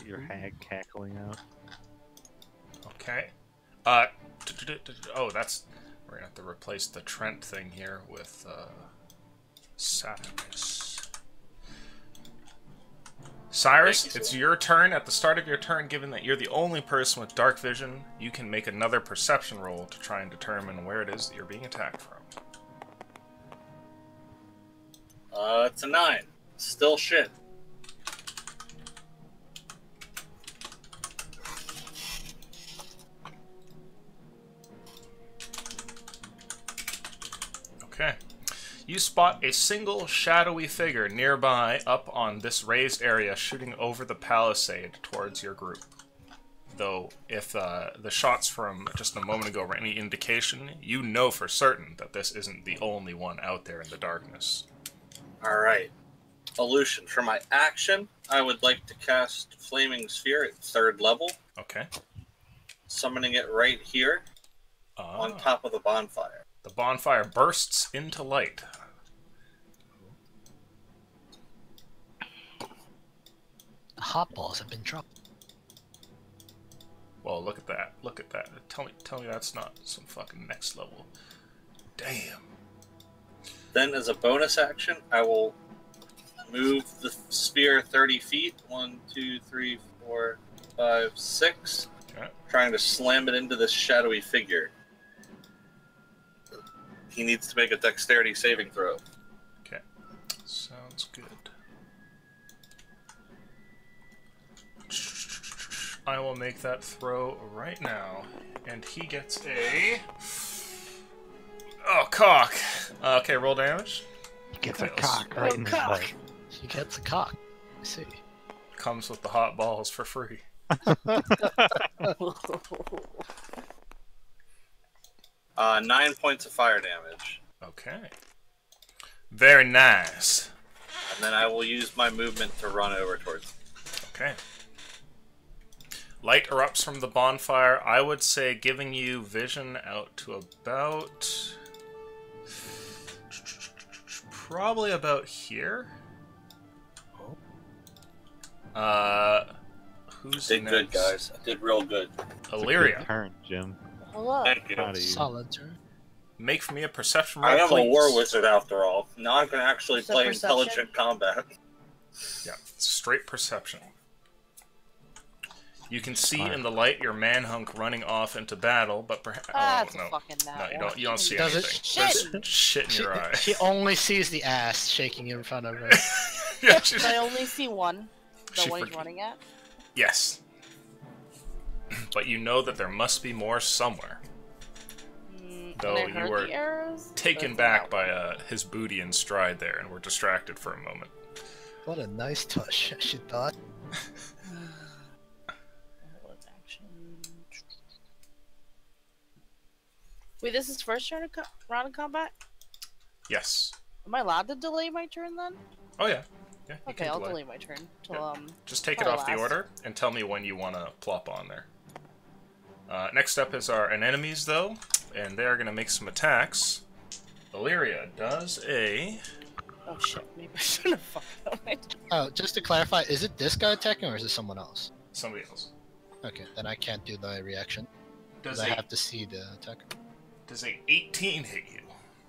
your hag cackling out. Okay. Oh, that's... We're gonna have to replace the Trent thing here with, Cyrus. Cyrus, it's your turn. At the start of your turn, given that you're the only person with dark vision, you can make another perception roll to try and determine where it is that you're being attacked from. It's a 9. Still shit. Okay. You spot a single shadowy figure nearby up on this raised area shooting over the palisade towards your group. Though, if the shots from just a moment ago were any indication, you know for certain that this isn't the only one out there in the darkness. Alright. Illusion. For my action, I would like to cast Flaming Sphere at 3rd level. Okay. Summoning it right here on top of the bonfire. The bonfire bursts into light. The hot balls have been dropped. Well, look at that. Look at that. Tell me that's not some fucking next level. Damn. Then, as a bonus action, I will move the sphere 30 feet. 1, 2, 3, 4, 5, 6. Okay. Trying to slam it into this shadowy figure. He needs to make a dexterity saving throw. Okay. Sounds good. I will make that throw right now. And he gets a... Oh, cock! Okay, roll damage. Gets a Fails. cock right in the butt. She gets a cock. I see. Comes with the hot balls for free. 9 points of fire damage. Okay. Very nice. And then I will use my movement to run over towards him. Okay. Light erupts from the bonfire. I would say giving you vision out to about... Probably about here. Who's Did next? good, guys. I did real good. Illyria. Good turn, Jim. Hello. Thank you. Proud of you. Solid turn. Make for me a perception I roll, am please. a war wizard after all. Now I can actually So play perception? intelligent combat. Yeah, straight perception. You can see Alright. in the light your manhunk running off into battle, but perhaps That's no, a fucking no, nat you don't see Does it- anything. Shit. There's shit in She, your eye. she only sees the ass shaking in front of her. Yeah, she's- But I only see one. The She one he's forg- running at. yes, but you know that there must be more somewhere. Though When I you heard were the arrows, taken that's back not- by his booty in stride there, and were distracted for a moment. What a nice touch, she thought. Wait, this is first round of combat? Yes. Am I allowed to delay my turn then? Oh yeah. Yeah. You Okay, can I'll delay. delay my turn till Yeah. Just take it probably off the last. order and tell me when you want to plop on there. Next up is our anemones, though, and they're going to make some attacks. Illyria does a... Oh shit, maybe I should have fucked up my turn. Oh, just to clarify, is it this guy attacking or is it someone else? somebody else. Okay, then I can't do the reaction. Does Because I a, have to see the attacker. does a 18 hit you?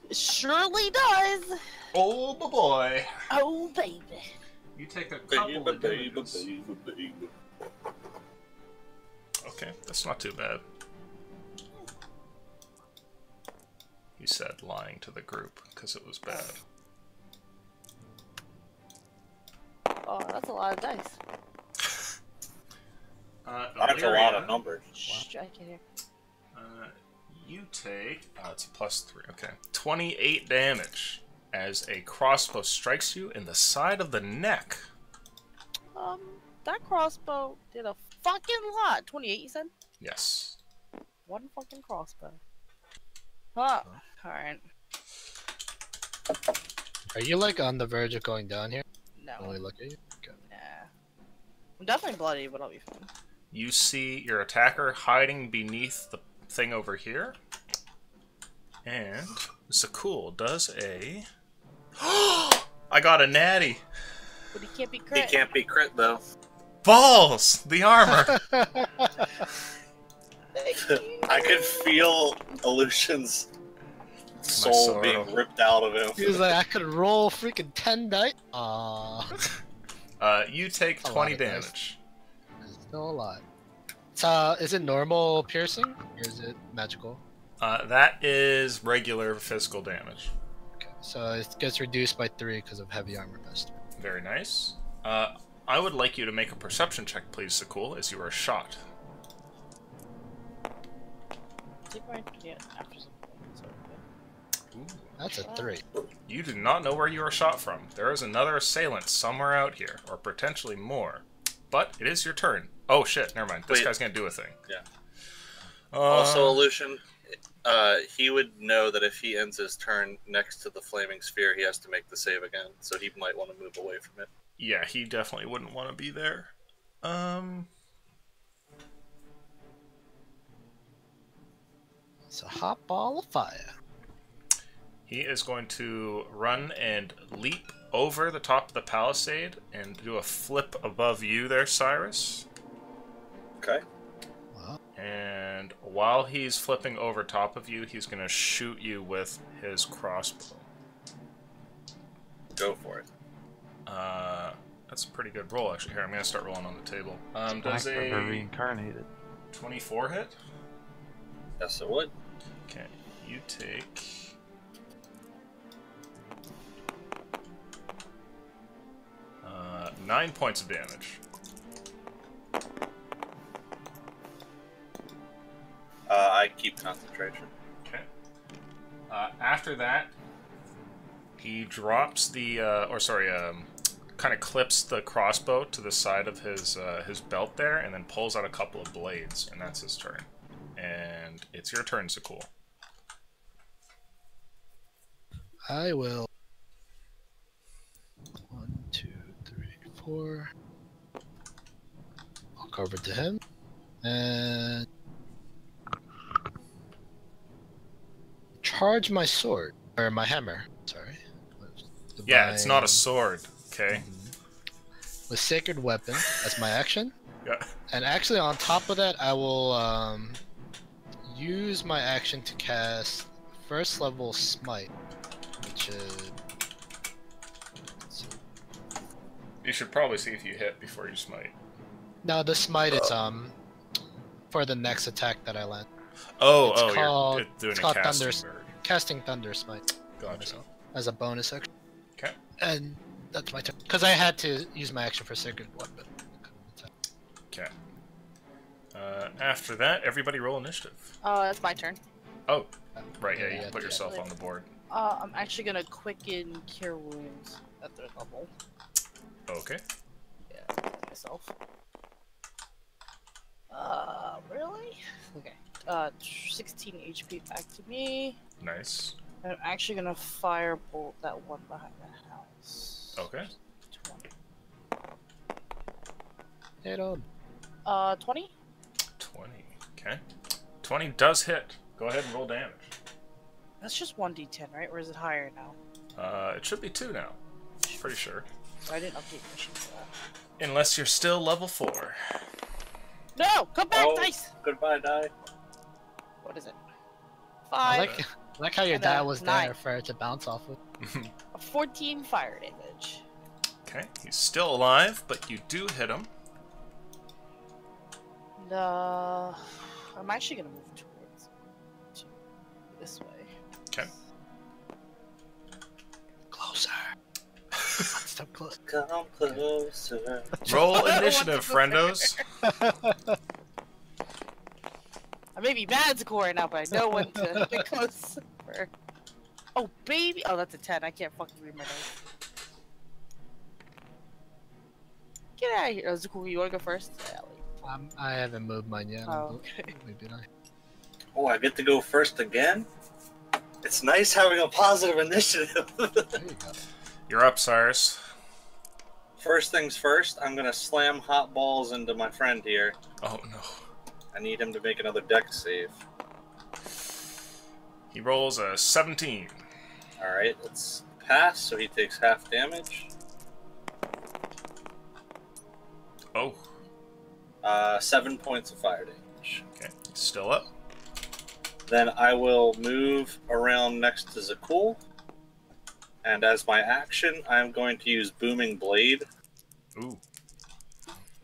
It surely does. Oh, boy. Oh baby. You take a couple of damages. Okay, that's not too bad. He said, lying to the group, because it was bad. Oh, that's a lot of dice. That's a lot of numbers. Shh, I can hear. You take... Oh, it's a +3. Okay. 28 damage as a crossbow strikes you in the side of the neck. That crossbow did a fucking lot. 28, you said? Yes. one fucking crossbow. Huh. Alright. Are you like on the verge of going down here? No. When we look at you? Okay. Nah. I'm definitely bloody, but I'll be fine. You see your attacker hiding beneath the thing over here. And Zakul does a... I got a natty! But he can't be He crit. can't be crit though. Balls! The armor! I could feel Aleutian's soul sorrow. being ripped out of him. He was like, I could roll freaking 10 dice. Aww. You take A lot 20 of dice. damage. Still a lot. So, is it normal piercing? Or is it magical? That is regular physical damage. Okay. So it gets reduced by 3 because of heavy armor vest. Very nice. I would like you to make a perception check, please, Zakul, as you are shot. Take my after some points. Ooh. That's a 3. You do not know where you are shot from. There is another assailant somewhere out here, or potentially more. But it is your turn. Oh shit, never mind. This Wait. guy's gonna do a thing. Yeah. Also, Aleutian, he would know that if he ends his turn next to the flaming sphere, he has to make the save again. So he might want to move away from it. Yeah, he definitely wouldn't want to be there. It's a hot ball of fire. He is going to run and leap over the top of the palisade and do a flip above you there, Cyrus. Okay. Wow. And while he's flipping over top of you, he's going to shoot you with his crossbow. Go for it. That's a pretty good roll, actually. Here, I'm going to start rolling on the table. Does Black River a reincarnated. 24 hit? Yes, it would. Okay, you take... 9 points of damage. I keep concentration. Okay. After that, he drops the, kind of clips the crossbow to the side of his belt there, and then pulls out a couple of blades, and that's his turn. And it's your turn, Zakul. I will. 1, 2, 3, 4. Walk over to him. And charge my sword. Or my hammer. Sorry. Yeah, it's not a sword, okay? With Sacred Weapon as my action. Yeah. And actually, on top of that, I will use my action to cast First Level Smite, which is. You should probably see if you hit before you smite. No, the Smite is for the next attack that I land. Oh, called, you're doing it's a called casting casting Thunder Smite. Gotcha. As a bonus action. Okay. And that's my turn. Because I had to use my action for Sacred Weapon. Okay. After that, everybody roll initiative. That's my turn. Oh, right, yeah, you Yeah, can put yeah. yourself on the board. I'm actually gonna quicken Cure Wounds at their level. Okay. Yeah, myself. Really? Okay. 16 HP back to me. Nice. And I'm actually gonna firebolt that one behind the house. Okay. 20. Hit on. 20? 20. Okay. 20 does hit. Go ahead and roll damage. That's just 1d10, right? Or is it higher now? It should be 2 now. Pretty sure. I didn't update the machine for that. Unless you're still level 4. No! Come back, Oh, dice! goodbye, die. What is it? I 5. like how your And, die was 9. there for it to bounce off of. 14 fire damage. Okay. He's still alive, but you do hit him. And, I'm actually gonna move towards this way. Okay. Closer. Step close. Come closer. Roll initiative, friendos. I may be mad at right now, but I know when to get close. Oh, baby! Oh, that's a 10. I can't fucking read my notes. Get out of here. Oh, Zakul, you wanna go first? Yeah, I haven't moved mine yet. Oh, okay. Maybe not. Oh, I get to go first again? It's nice having a positive initiative. There you go. You're up, Cyrus. First things first, I'm going to slam hot balls into my friend here. Oh no. I need him to make another dex save. He rolls a 17. Alright, let's pass, so he takes half damage. Oh. 7 points of fire damage. Okay, he's still up. Then I will move around next to Zakul. And as my action, I'm going to use Booming Blade. Ooh.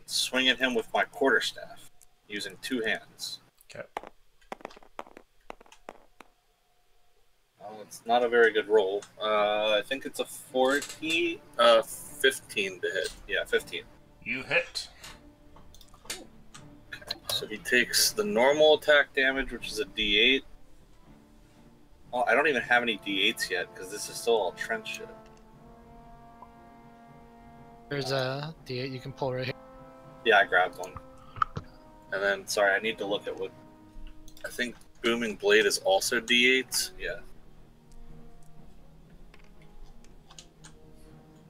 Swing at him with my quarterstaff, using 2 hands. Okay. Oh, it's not a very good roll. I think it's a 15 to hit. Yeah, 15. You hit. Okay, so he takes the normal attack damage, which is a D8. Oh, I don't even have any D8s yet, because this is still all trench shit. There's a D8 you can pull right here. Yeah, I grabbed one. And then, sorry, I need to look at what... I think Booming Blade is also D8s? Yeah.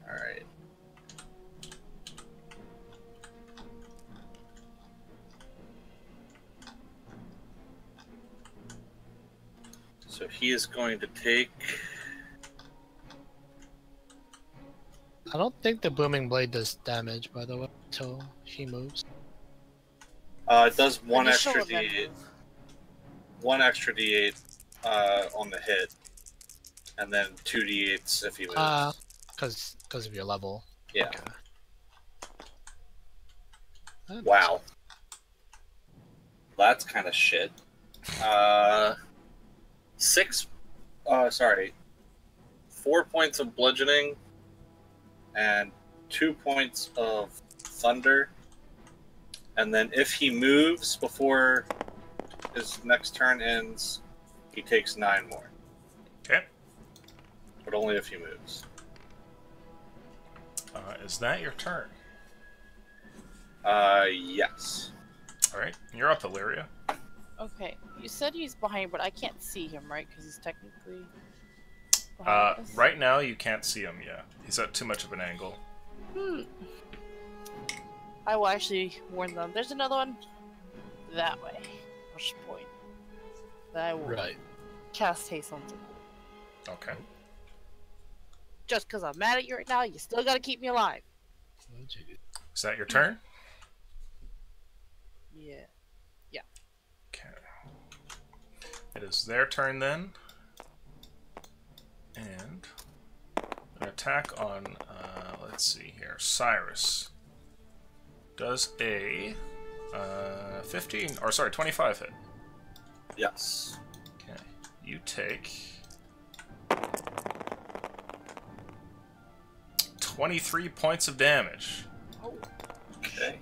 Alright. So he is going to take... I don't think the booming blade does damage, by the way, until he moves. it does one Initial extra event D8. move. One extra D8 on the hit. And then 2 D8s if he moves. Because of your level. Yeah. Okay. That Wow. That's kind of shit. 4 points of bludgeoning and 2 points of thunder. And then if he moves before his next turn ends, he takes 9 more. Okay. But only if he moves. Is that your turn? Yes. Alright, you're up, Illyria. Okay, you said he's behind, but I can't see him, right? Because he's technically behind us? Right now you can't see him, yeah. He's at too much of an angle. I will actually warn them. There's another one that way. I'll just point. Then I will Right. cast haste on them. Okay. Just because I'm mad at you right now, you still gotta keep me alive. Oh, geez. Is that your turn? Yeah. Okay. It is their turn then. And an attack on, let's see here, Cyrus. Does a 15, or sorry, 25 hit. Yes. Okay. You take 23 points of damage. Okay.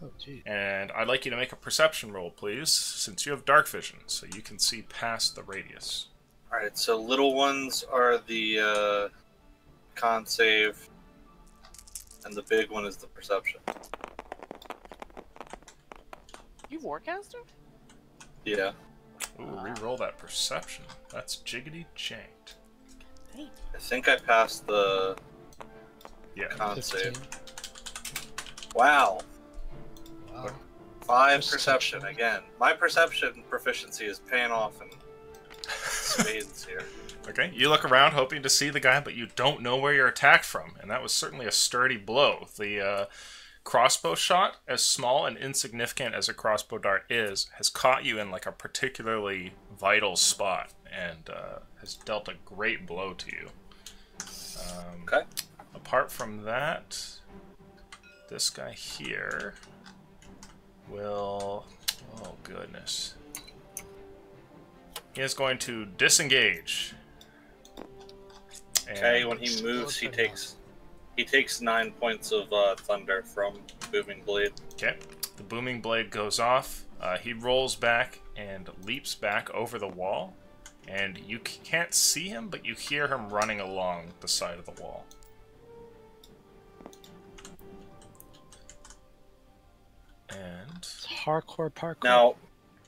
Oh, geez. And I'd like you to make a perception roll, please, since you have dark vision, so you can see past the radius. Alright, so little ones are the con save, and the big one is the perception. You Warcaster? Yeah. Ooh, re-roll that perception. That's jiggity janked. Hey. I think I passed the Yeah. con 15. save. Wow. Wow. 5 Perception. perception again. My perception proficiency is paying off in spades here. Okay, you look around hoping to see the guy, but you don't know where you're attacked from, and that was certainly a sturdy blow. The crossbow shot, as small and insignificant as a crossbow dart is, has caught you in like a particularly vital spot, and has dealt a great blow to you. Okay. Apart from that, this guy here will... Oh, goodness. He is going to disengage. Okay, And when he moves, he takes 9 points of thunder from Booming Blade. Okay, the booming blade goes off. He rolls back and leaps back over the wall. And you can't see him, but you hear him running along the side of the wall. And It's hardcore parkour. Now,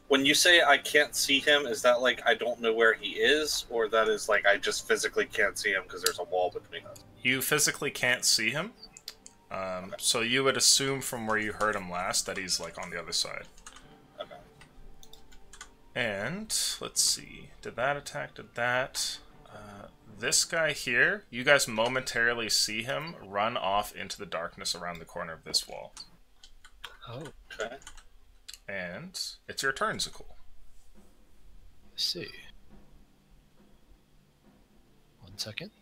When you say I can't see him, is that like I don't know where he is, or that is like I just physically can't see him because there's a wall between us? You physically can't see him, so you would assume from where you heard him last that he's like on the other side. Okay. And let's see, did that attack? Did that? This guy here, you guys momentarily see him run off into the darkness around the corner of this wall. Oh, Okay. And it's your turn, Zakul. let's see. 1 second.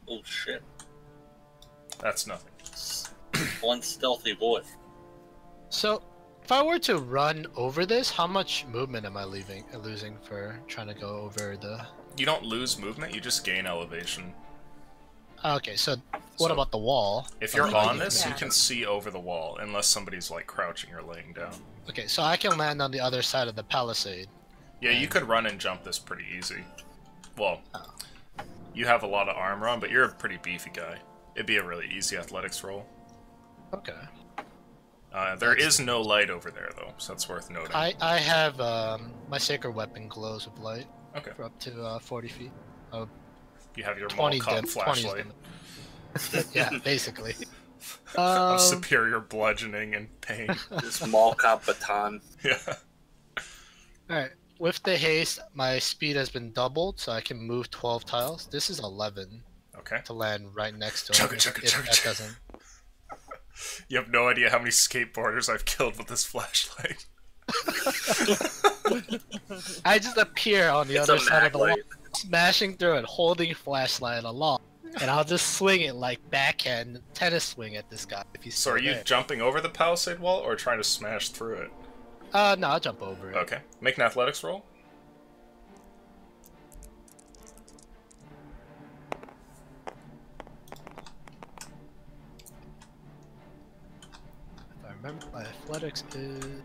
Oh shit. That's nothing. One stealthy boy. So, if I were to run over this, how much movement am I losing for trying to go over the... You don't lose movement, you just gain elevation. Okay, so what So, about the wall? If you're Oh, on this, yeah. you can see over the wall, unless somebody's like crouching or laying down. Okay, so I can land on the other side of the palisade. Yeah, you could run and jump this pretty easy. Well, you have a lot of armor on, but you're a pretty beefy guy. It'd be a really easy athletics roll. Okay. There is no light over there, though, so that's worth noting. I have my sacred weapon glows with light Okay. for up to 40 feet. Oh, You have your 20 Malcom dim, 20 is flashlight. dim. Yeah, basically. Of superior bludgeoning and pain. This mall cop baton. Yeah. Alright, with the haste, my speed has been doubled, so I can move 12 tiles. This is 11 Okay. to land right next to Chugga, him. chugga, If chugga, that chugga. doesn't... You have no idea how many skateboarders I've killed with this flashlight. I just appear on the It's other a side of the wall, mag light. smashing through it, holding flashlight aloft, and I'll just swing it like backhand tennis swing at this guy if he's So are still you there. jumping over the palisade wall or trying to smash through it? No, I'll jump over it. Okay. Make an athletics roll. If I remember, my athletics is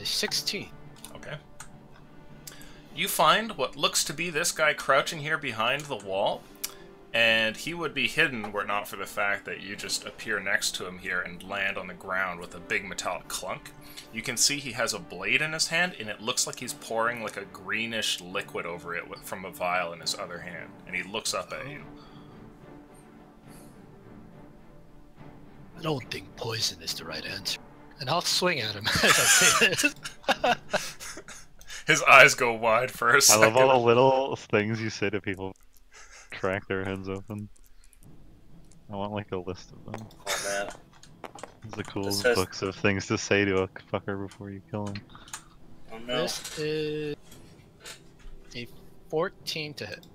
16. Okay. You find what looks to be this guy crouching here behind the wall, and he would be hidden were it not for the fact that you just appear next to him here and land on the ground with a big metallic clunk. You can see he has a blade in his hand, and it looks like he's pouring like a greenish liquid over it from a vial in his other hand, and he looks up at you. I don't think poison is the right answer. And I'll swing at him as I say this. His eyes go wide for a I second. love all the little things you say to people. Crack their heads open. I want like a list of them. Oh man. It's the coolest says- books of things to say to a fucker before you kill him. Oh no. This is a 14 to hit.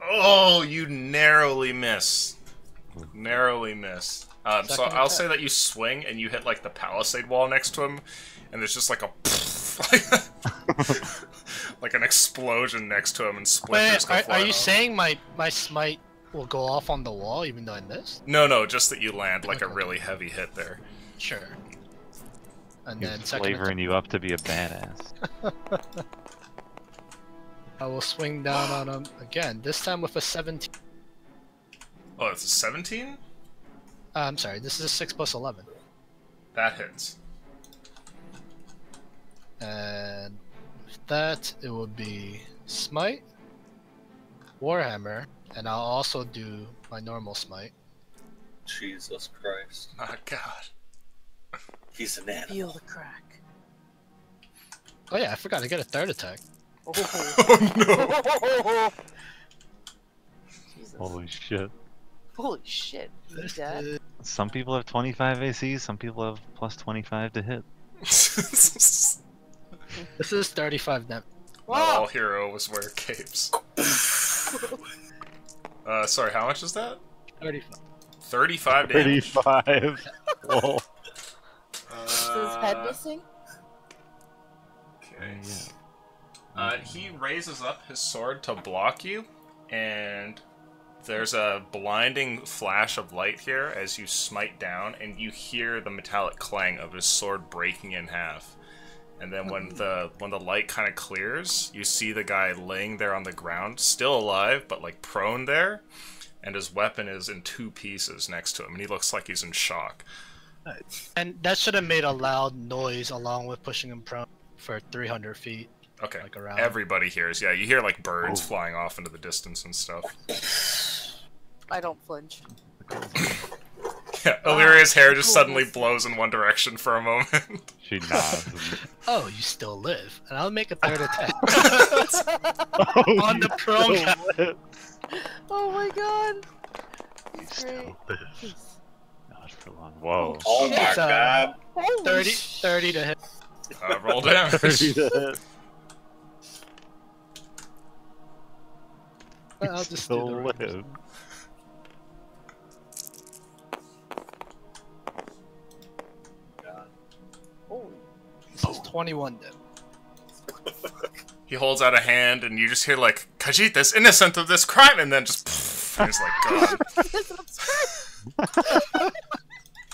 Oh, you narrowly miss. Narrowly miss. So Second I'll attack. say that you swing and you hit like the palisade wall next to him, and there's just like a like an explosion next to him, and splinters Wait, go are flying you off. saying my smite will go off on the wall even though I missed? No, just that you land like a Okay. really heavy hit there. Sure. And He's then second flavoring you up to be a badass. I will swing down on him again, this time with a 17. Oh, it's a 17? I'm sorry, this is a 6 plus 11. That hits. And with that, it will be Smite, Warhammer, and I'll also do my normal Smite. Jesus Christ. Oh, God. He's an animal. Feel the crack. Oh yeah, I forgot to get a third attack. Oh, no! Jesus. Holy shit. Holy shit. He's dead. Some people have 25 AC, some people have plus 25 to hit. This is 35 damage. Not all heroes wear capes. Sorry, how much is that? 35. 35 damage? 35. Whoa. Is his head missing? Okay. Yeah. He raises up his sword to block you, and there's a blinding flash of light here as you smite down, and you hear the metallic clang of his sword breaking in half. And then when the light kind of clears, you see the guy laying there on the ground, still alive, but like prone there, and his weapon is in 2 pieces next to him, and he looks like he's in shock. And that should have made a loud noise along with pushing him prone for 300 feet. Okay, like around. Everybody hears. Yeah, you hear like birds flying off into the distance and stuff. I don't flinch. Yeah, Illyria's hair just suddenly blows in one direction for a moment. She nods. Oh, you still live, and I'll make a 3rd attack Oh, on the prone guy. Oh my god. You Great. still live. Jeez. Not for long. Whoa. Oh my It's, god. Holy 30 to hit. Roll damage. 30 to hit. I'll just do Still the range. live. Holy. This is 21 damage. He holds out a hand, and you just hear like, Khajiit is innocent of this crime, and then just he's like gone.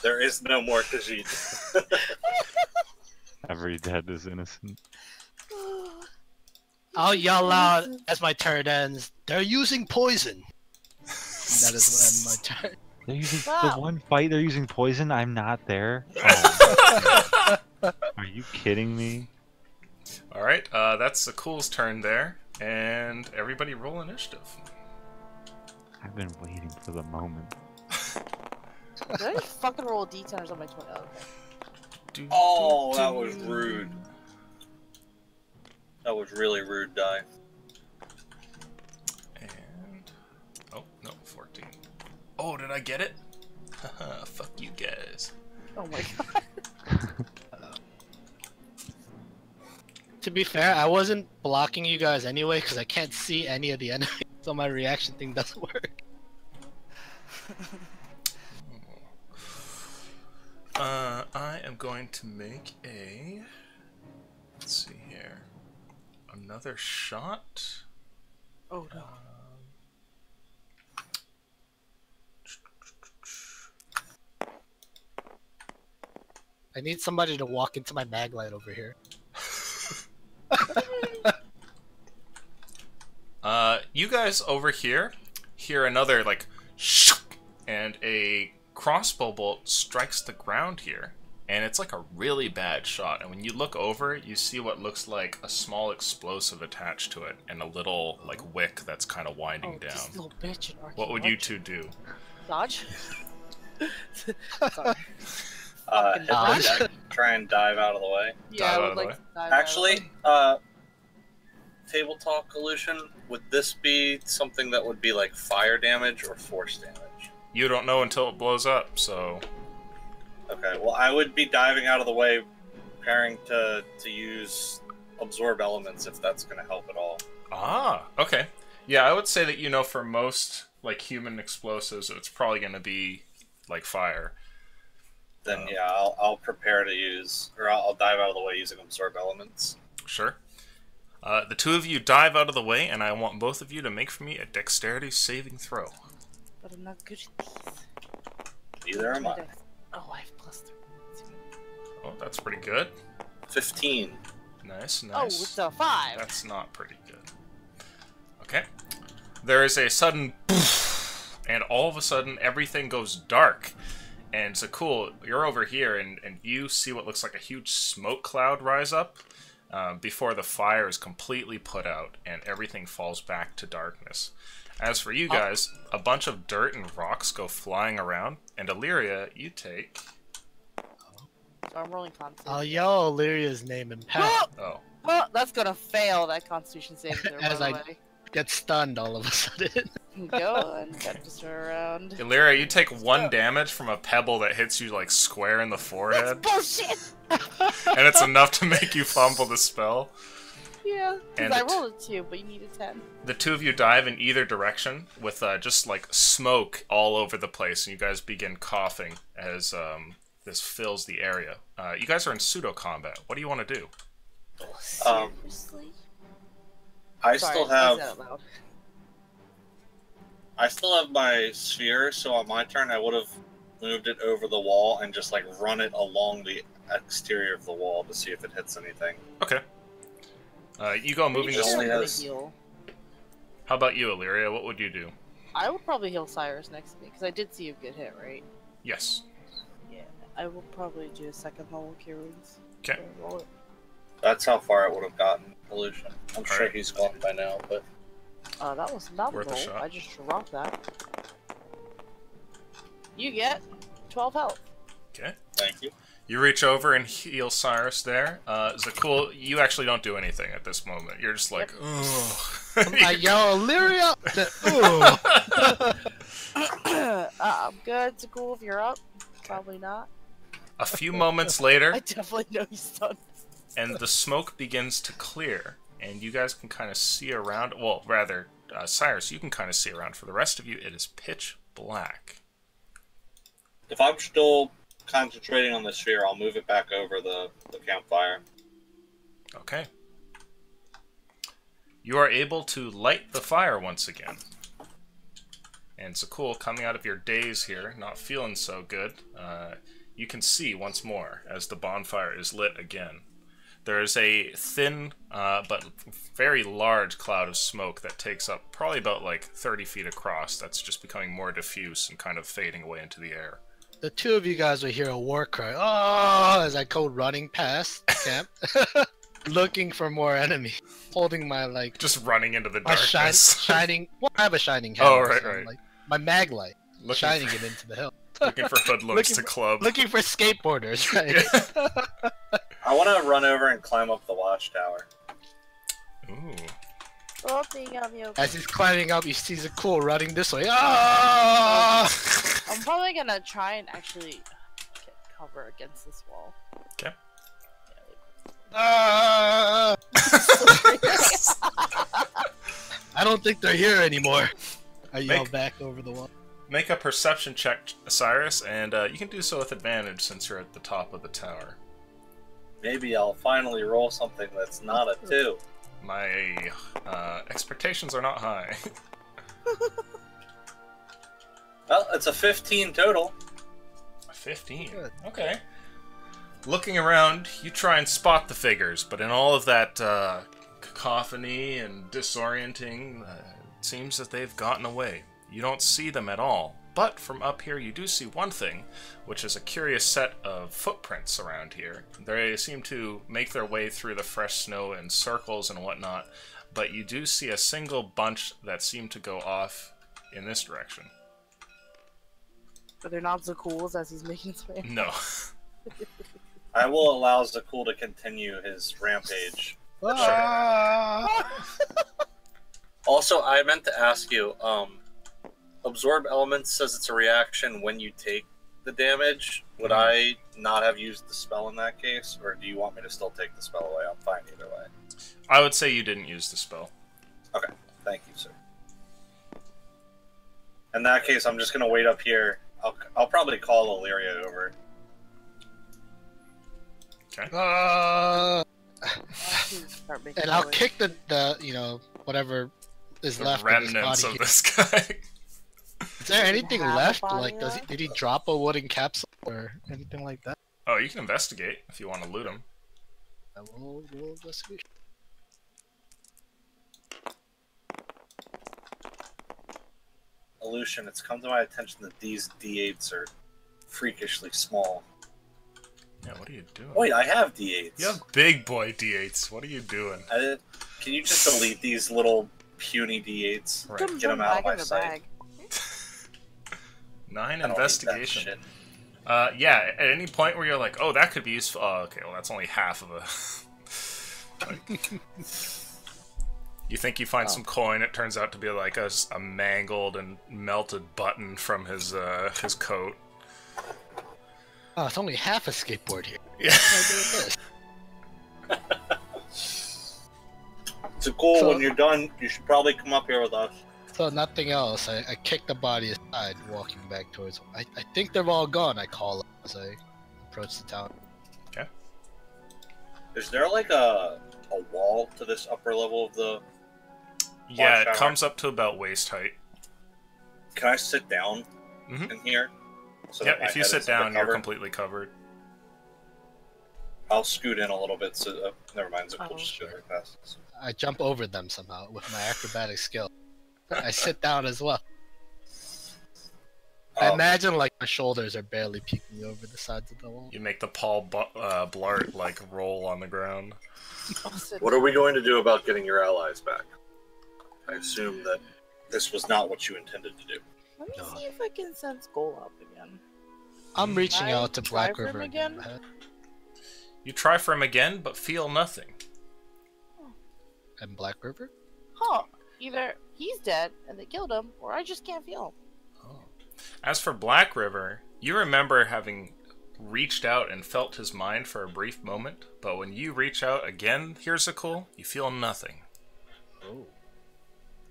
There is no more Khajiit. Every dead is innocent. I'll yell out as my turn ends. They're using poison. That is when my turn. They're using Wow. the one fight. They're using poison. I'm not there. Oh. Are you kidding me? All right, that's Zakul's turn there, and everybody roll initiative. I've been waiting for the moment. Did I just fucking roll D10s on my 20? Okay. Oh, that was rude. That was really rude, die. And oh no, 14. Oh, did I get it? Haha, fuck you guys. Oh my god. To be fair, I wasn't blocking you guys anyway because I can't see any of the enemies, so my reaction thing doesn't work. I am going to make a. Let's see here. Another shot. Oh no. I need somebody to walk into my mag light over here. You guys over here hear another like shh, and a crossbow bolt strikes the ground here, and it's like a really bad shot. And when you look over, you see what looks like a small explosive attached to it, and a little like wick that's kind of winding Oh, down. this little bitch. What would you two do? Dodge? Sorry. Try and dive out of the way. Yeah, Dive I out would of the like way? to dive out of the Actually, way. table talk illusion, would this be something that would be like fire damage or force damage? You don't know until it blows up, so Okay, well, I would be diving out of the way, preparing to use absorb elements if that's going to help at all. ah, okay. Yeah, I would say that, you know, for most like human explosives, it's probably going to be like fire. Then yeah, I'll prepare to use, or I'll dive out of the way using absorb elements. Sure. The two of you dive out of the way, and I want both of you to make for me a dexterity saving throw. But I'm not good at these. Neither am I. Oh, I have +3. Oh, that's pretty good. 15. Nice, Oh, nice. it's a 5. That's not pretty good. Okay. There is a sudden poof, and all of a sudden everything goes dark. And Zakul, you're over here, and you see what looks like a huge smoke cloud rise up before the fire is completely put out, and everything falls back to darkness. As for you guys, a bunch of dirt and rocks go flying around, and Illyria, you take... So I'm rolling Constitution. I'll yell Illyria's name and pass. Oh. Well, that's gonna fail that Constitution saving throw. As by I- the way. Get stunned all of a sudden. Go and get just around. Illyria, you take 1 damage from a pebble that hits you, like, square in the forehead, Bullshit! and it's enough to make you fumble the spell. Yeah, And because I it- rolled a 2, but you need a 10. The two of you dive in either direction with just like smoke all over the place, and you guys begin coughing as this fills the area. You guys are in pseudo combat. What do you want to do? Seriously? I Sorry, still I have said it out loud. my sphere, so on my turn I would have moved it over the wall and just like run it along the exterior of the wall to see if it hits anything. Okay. You go moving It this. only I'm gonna has- heal. How about you, Illyria? What would you do? I would probably heal Cyrus next to me because I did see him get hit, right? Yes. Yeah, I will probably do a second level cure wounds. Okay. Roll it. That's how far it would have gotten, Illusion. I'm sure Alright. he's gone by now, but That was not a Worth a roll. shot. I just dropped that. You get 12 health. Okay. thank you. You reach over and heal Cyrus there. Zakul, you actually don't do anything at this moment. You're just like, ugh. I yell, Illyria! Ooh. I'm good. It's cool if you're up. Probably not. A few moments later, I definitely know he's done. and the smoke begins to clear, and you guys can kind of see around. Well, rather, Cyrus, you can kind of see around. For the rest of you, it is pitch black. If I'm still concentrating on the sphere, I'll move it back over the campfire. Okay. You are able to light the fire once again. And Zakul, coming out of your daze here, not feeling so good, you can see once more as the bonfire is lit again. There is a thin but very large cloud of smoke that takes up probably about like 30 feet across. That's just becoming more diffuse and kind of fading away into the air. The two of you guys will hear a war cry. Oh, as I go running past camp, looking for more enemies, holding my like Just running into the my darkness. shining. Well, I have a shining Oh, hammer, right, so, right. like, my mag light, Looking shining for- it into the hill. Looking for hoodlums to club. Looking for skateboarders, right? I want to run over and climb up the watchtower. Ooh. Oh, being on you. As he's climbing up, he sees a cool running this way. Ah! I'm probably gonna try and actually get cover against this wall. Okay. Ah! I don't think they're here anymore. I yell back over the wall. Make a perception check, Cyrus, and you can do so with advantage since you're at the top of the tower. Maybe I'll finally roll something that's not a 2. My expectations are not high. Well, it's a 15 total. 15. Good. Okay. Looking around, you try and spot the figures, but in all of that cacophony and disorienting, it seems that they've gotten away. You don't see them at all, but from up here you do see one thing, which is a curious set of footprints around here. They seem to make their way through the fresh snow in circles and whatnot, but you do see a single bunch that seem to go off in this direction. But they're not so cool as he's making his way. No. I will allow Zakul to continue his rampage. Ah! Also, I meant to ask you, Absorb Elements says it's a reaction when you take the damage. Would I not have used the spell in that case, or do you want me to still take the spell away? I'm fine either way. I would say you didn't use the spell. Okay, thank you, sir. In that case, I'm just going to wait up here. I'll probably call Illyria over. Okay. Start making And I'll noise. kick the whatever is The left remnants of of his body. this guy. Is there anything have a left? body Like, left? did he drop a wooden capsule or anything like that? Oh, you can investigate if you want to loot him. I will roll investigation. Illusion, it's come to my attention that these D8s are freakishly small. Yeah, what are you doing? Wait, I have D8s. You have big boy D8s. What are you doing? Can you just delete these little puny D8s? Right. Put Get them out of back my in the sight. bag. 9 I don't need that investigation. shit. Yeah, at any point where you're like, oh, that could be useful. Oh, okay, well, that's only half of a. Like, you think you find some coin, it turns out to be like a mangled and melted button from his coat. Oh, it's only half a skateboard here. Yeah. What do I do with this? So cool, So- when you're done, you should probably come up here with us. So nothing else. I kick the body aside, walking back towards. I think they're all gone. I call up as I approach the town. Is there like a wall to this upper level of the... Yeah, it Watchtower? comes up to about waist height. Can I sit down Mhm. in here? So Yeah, that my if you head sit isn't down, you're covered? completely covered. I'll scoot in a little bit. So never mind. So we'll Oh, just go very fast. I jump over them somehow with my acrobatic skill. I sit down as well. I imagine like my shoulders are barely peeking over the sides of the wall. You make the Paul Blart like roll on the ground. What are we going to do about getting your allies back? I assume that this was not what you intended to do. Let me see if I can sense Golub again. I'm reaching I out to try Black for him River again? again. You try for him again, but feel nothing. And Black River? Huh. Either he's dead and they killed him, or I just can't feel him. Oh. As for Black River, you remember having reached out and felt his mind for a brief moment, but when you reach out again, here's a cool, you feel nothing. Oh.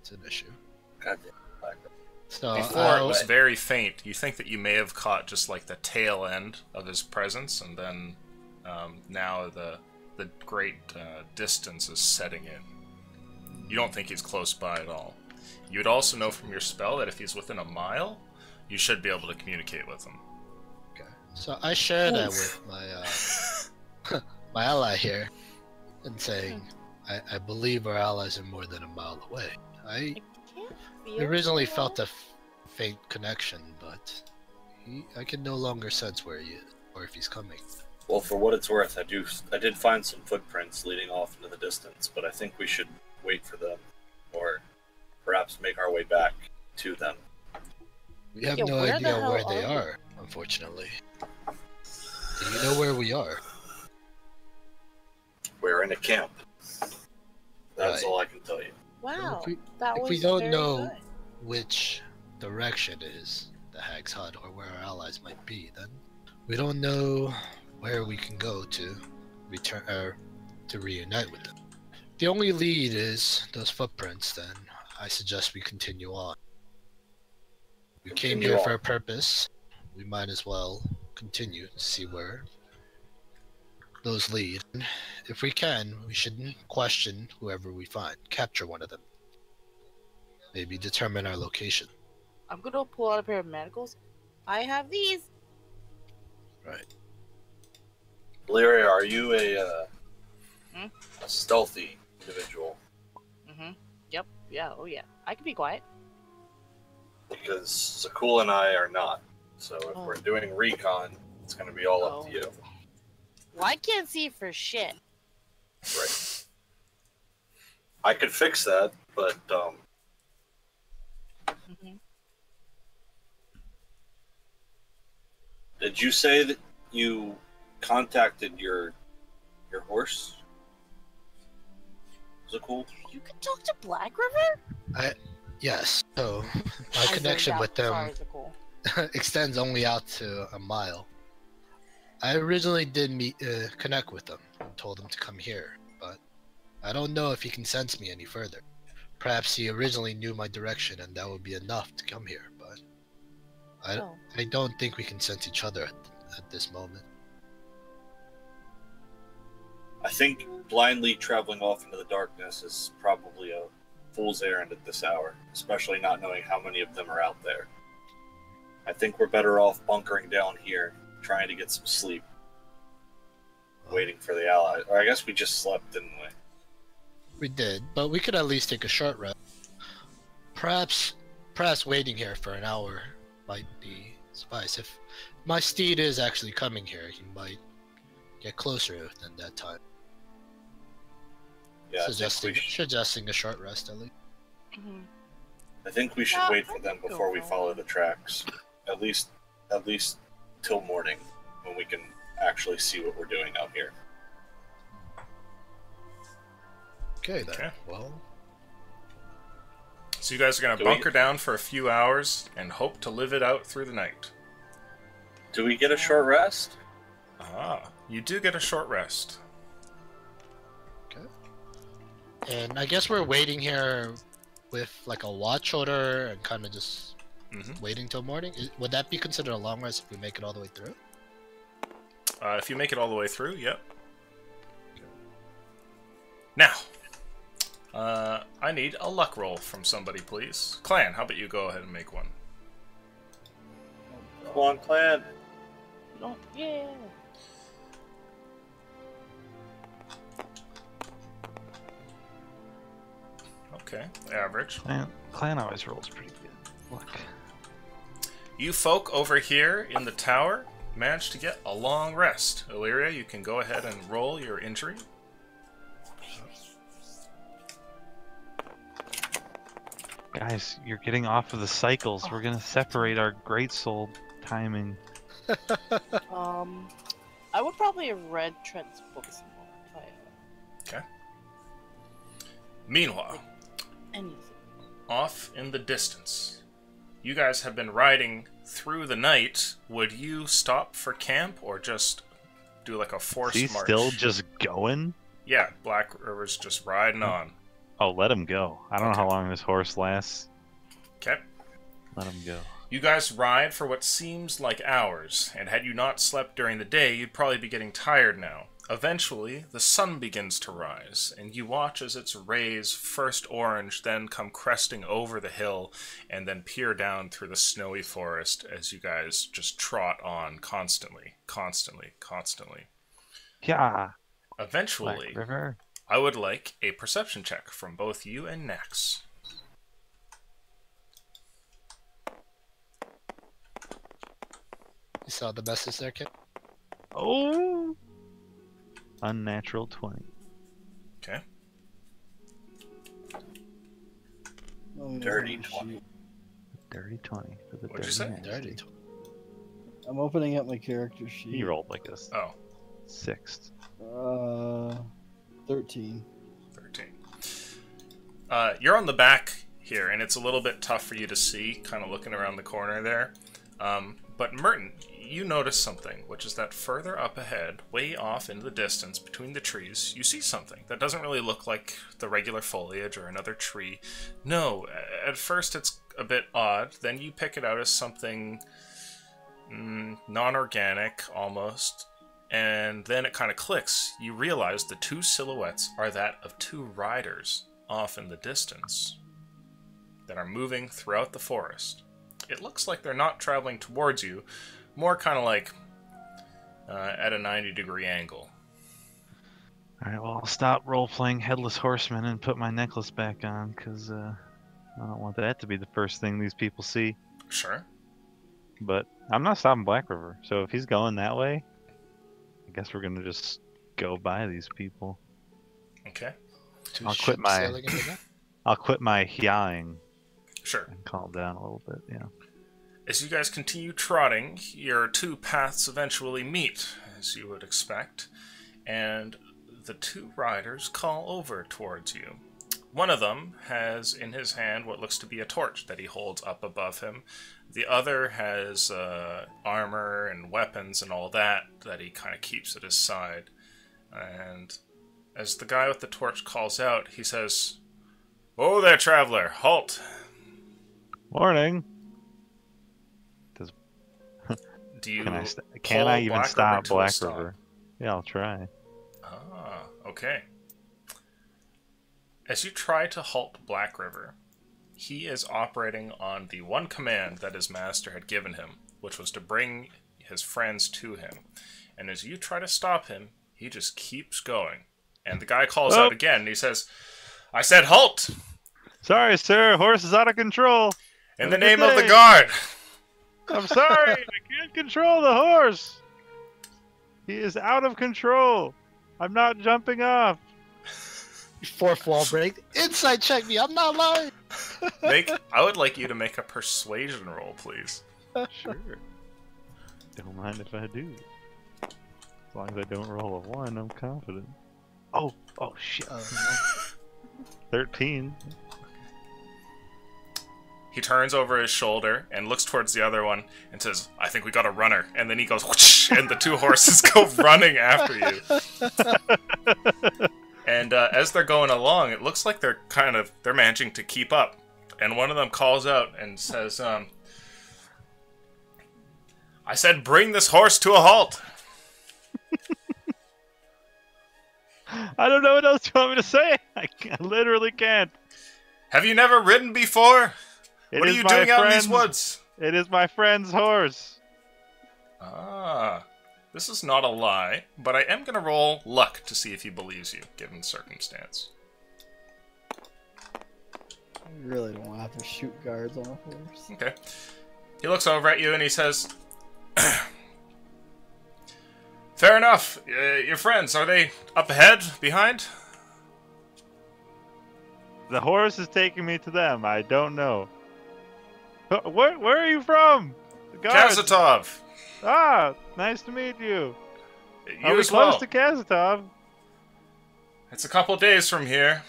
It's an issue. Goddamn Black River. So Before it was very faint. You think that you may have caught just like the tail end of his presence, and then now the great distance is setting in. You don't think he's close by at all. You would also know from your spell that if he's within a mile, you should be able to communicate with him. Okay. So I share that with my my ally here, and saying, I believe our allies are more than a mile away. I can't feel originally him. felt a faint connection, but I can no longer sense where he is or if he's coming. Well, for what it's worth, I did find some footprints leading off into the distance, but I think we should wait for them, or perhaps make our way back to them. We have Yeah, no where the idea hell where they are are, unfortunately. Do you know where we are? We're in a camp. That's Right. all I can tell you. Wow. If That we was don't very know good. which direction is the Hag's Hut or where our allies might be, then we don't know where we can go to return or to reunite with them. The only lead is those footprints, then I suggest we continue on. We came Continue here on. for a purpose. We might as well continue to see where those lead. If we can, we shouldn't question whoever we find. Capture one of them. Maybe determine our location. I'm gonna pull out a pair of manacles. I have these. Right. Lyria, are you a stealthy individual? Mm-hmm. Yep. Yeah. Oh yeah. I can be quiet. Because Zakul and I are not. So if Oh. we're doing recon, it's going to be all up to you. Well, I can't see for shit. Right. I could fix that, but Mm-hmm. did you say that you contacted your horse? Zakul? You can talk to Black River. Yes. So my I connection zoned with out. them Sorry, Nicole. extends only out to a mile. I originally did connect with them and told him to come here, but I don't know if he can sense me any further. Perhaps he originally knew my direction and that would be enough to come here, but Oh. I don't think we can sense each other at this moment. I think blindly traveling off into the darkness is probably a fool's errand at this hour, especially not knowing how many of them are out there. I think we're better off bunkering down here, trying to get some sleep, waiting for the allies. Or I guess we just slept, didn't we? We did, but we could at least take a short rest. Perhaps waiting here for an hour might be suffice. If my steed is actually coming here, he might get closer than that time. Yeah, Suggesting a short rest at least. Mm-hmm. I think we should Yeah, wait I for them could go before we for follow one. the tracks. At least till morning, when we can actually see what we're doing out here. Okay then. Okay. Well, So you guys are going to Do we- bunker down for a few hours and hope to live it out through the night. Do we get a short rest? You do get a short rest. and I guess we're waiting here with like a watch order and kind of just waiting till morning. Would that be considered a long rest if we make it all the way through? If you make it all the way through, yep. Now, I need a luck roll from somebody, please. Clan, how about you go ahead and make one? Come on, clan. No, yeah. Okay, average. Clan always rolls pretty good. Look. You folk over here in the tower managed to get a long rest. Illyria, you can go ahead and roll your injury. Guys, you're getting off of the cycles. We're gonna separate our great soul timing. I would probably have read Trent's books more if I Okay. Meanwhile, anything. off in the distance, you guys have been riding through the night. Would you stop for camp or just do like a forced He's march? still just going? Yeah, Black River's just riding on. Oh, let him go. I don't know Okay. how long this horse lasts. Okay. Let him go. You guys ride for what seems like hours, and had you not slept during the day, you'd probably be getting tired now. Eventually, the sun begins to rise, and you watch as its rays, first orange, then come cresting over the hill, and then peer down through the snowy forest as you guys just trot on constantly. Yeah. Eventually, Black River. I would like a perception check from both you and Nex. You saw the message there, kid? Oh! Unnatural 20. Okay. Dirty 20. Dirty 20 for the What'd you dirty say? nasty. Dirty. I'm opening up my character sheet. He rolled like a Oh, 6th. 13. 13. You're on the back here, and it's a little bit tough for you to see, kind of looking around the corner there. But Merton, you notice something, which is that further up ahead, way off into the distance between the trees, you see something that doesn't really look like the regular foliage or another tree. No, at first it's a bit odd, then you pick it out as something non-organic almost, and then it kind of clicks. You realize the two silhouettes are that of two riders off in the distance that are moving throughout the forest. It looks like they're not traveling towards you, more kind of like at a 90-degree angle. Alright, well, I'll stop role-playing Headless Horseman and put my necklace back on, because I don't want that to be the first thing these people see. Sure. But I'm not stopping Black River, so if he's going that way, I guess we're gonna just go by these people. Okay. Two I'll quit ships my- sailing in the night. I'll quit my yawing Sure. and calm down a little bit, yeah. As you guys continue trotting, your two paths eventually meet, as you would expect, and the two riders call over towards you. One of them has in his hand what looks to be a torch that he holds up above him. The other has armor and weapons and all that he kind of keeps at his side. And as the guy with the torch calls out, he says, "Whoa there, traveler! Halt!" Morning! Do you Can I pull even Black stop River to a Black stop? River? Yeah, I'll try. Ah, okay. As you try to halt Black River, he is operating on the one command that his master had given him, which was to bring his friends to him. And as you try to stop him, he just keeps going. And the guy calls out again, and he says, "I said halt! Sorry, sir. Horse is out of control. In Have the a good name of the day." guard!" I'm sorry. I can't control the horse. He is out of control. I'm not jumping off. Fourth wall break. Inside check me. I'm not lying. I would like you to make a persuasion roll, please. Sure. Don't mind if I do. As long as I don't roll a 1, I'm confident. Oh shit. 13. He turns over his shoulder and looks towards the other one and says, "I think we got a runner." And then he goes, whoosh, and the two horses go running after you. And as they're going along, it looks like they're managing to keep up. And one of them calls out and says, "I said bring this horse to a halt." I don't know what else you want me to say. I literally can't. "Have you never ridden before? What are is you my doing out in these friend's- woods?" It is my friend's horse. Ah, this is not a lie, but I am going to roll luck to see if he believes you, given the circumstance. to shoot guards on a horse. Okay. He looks over at you and he says, "Fair enough. Your friends, are they up ahead? Behind?" The horse is taking me to them. I don't know. Where are you from? The guards. Kazatov. Ah, nice to meet you. You Are we as close well. to Kazatov? It's a couple days from here.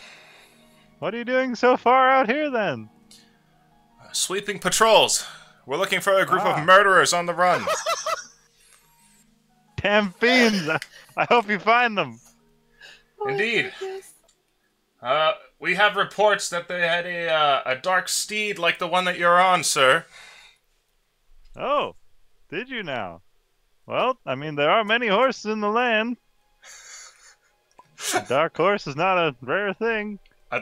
What are you doing so far out here then? Sweeping patrols. We're looking for a group Ah. of murderers on the run. Damn fiends! I hope you find them. Oh my Indeed. goodness. We have reports that they had a dark steed like the one that you're on, sir. Oh, did you now? Well, I mean, there are many horses in the land. A dark horse is not a rare thing. Are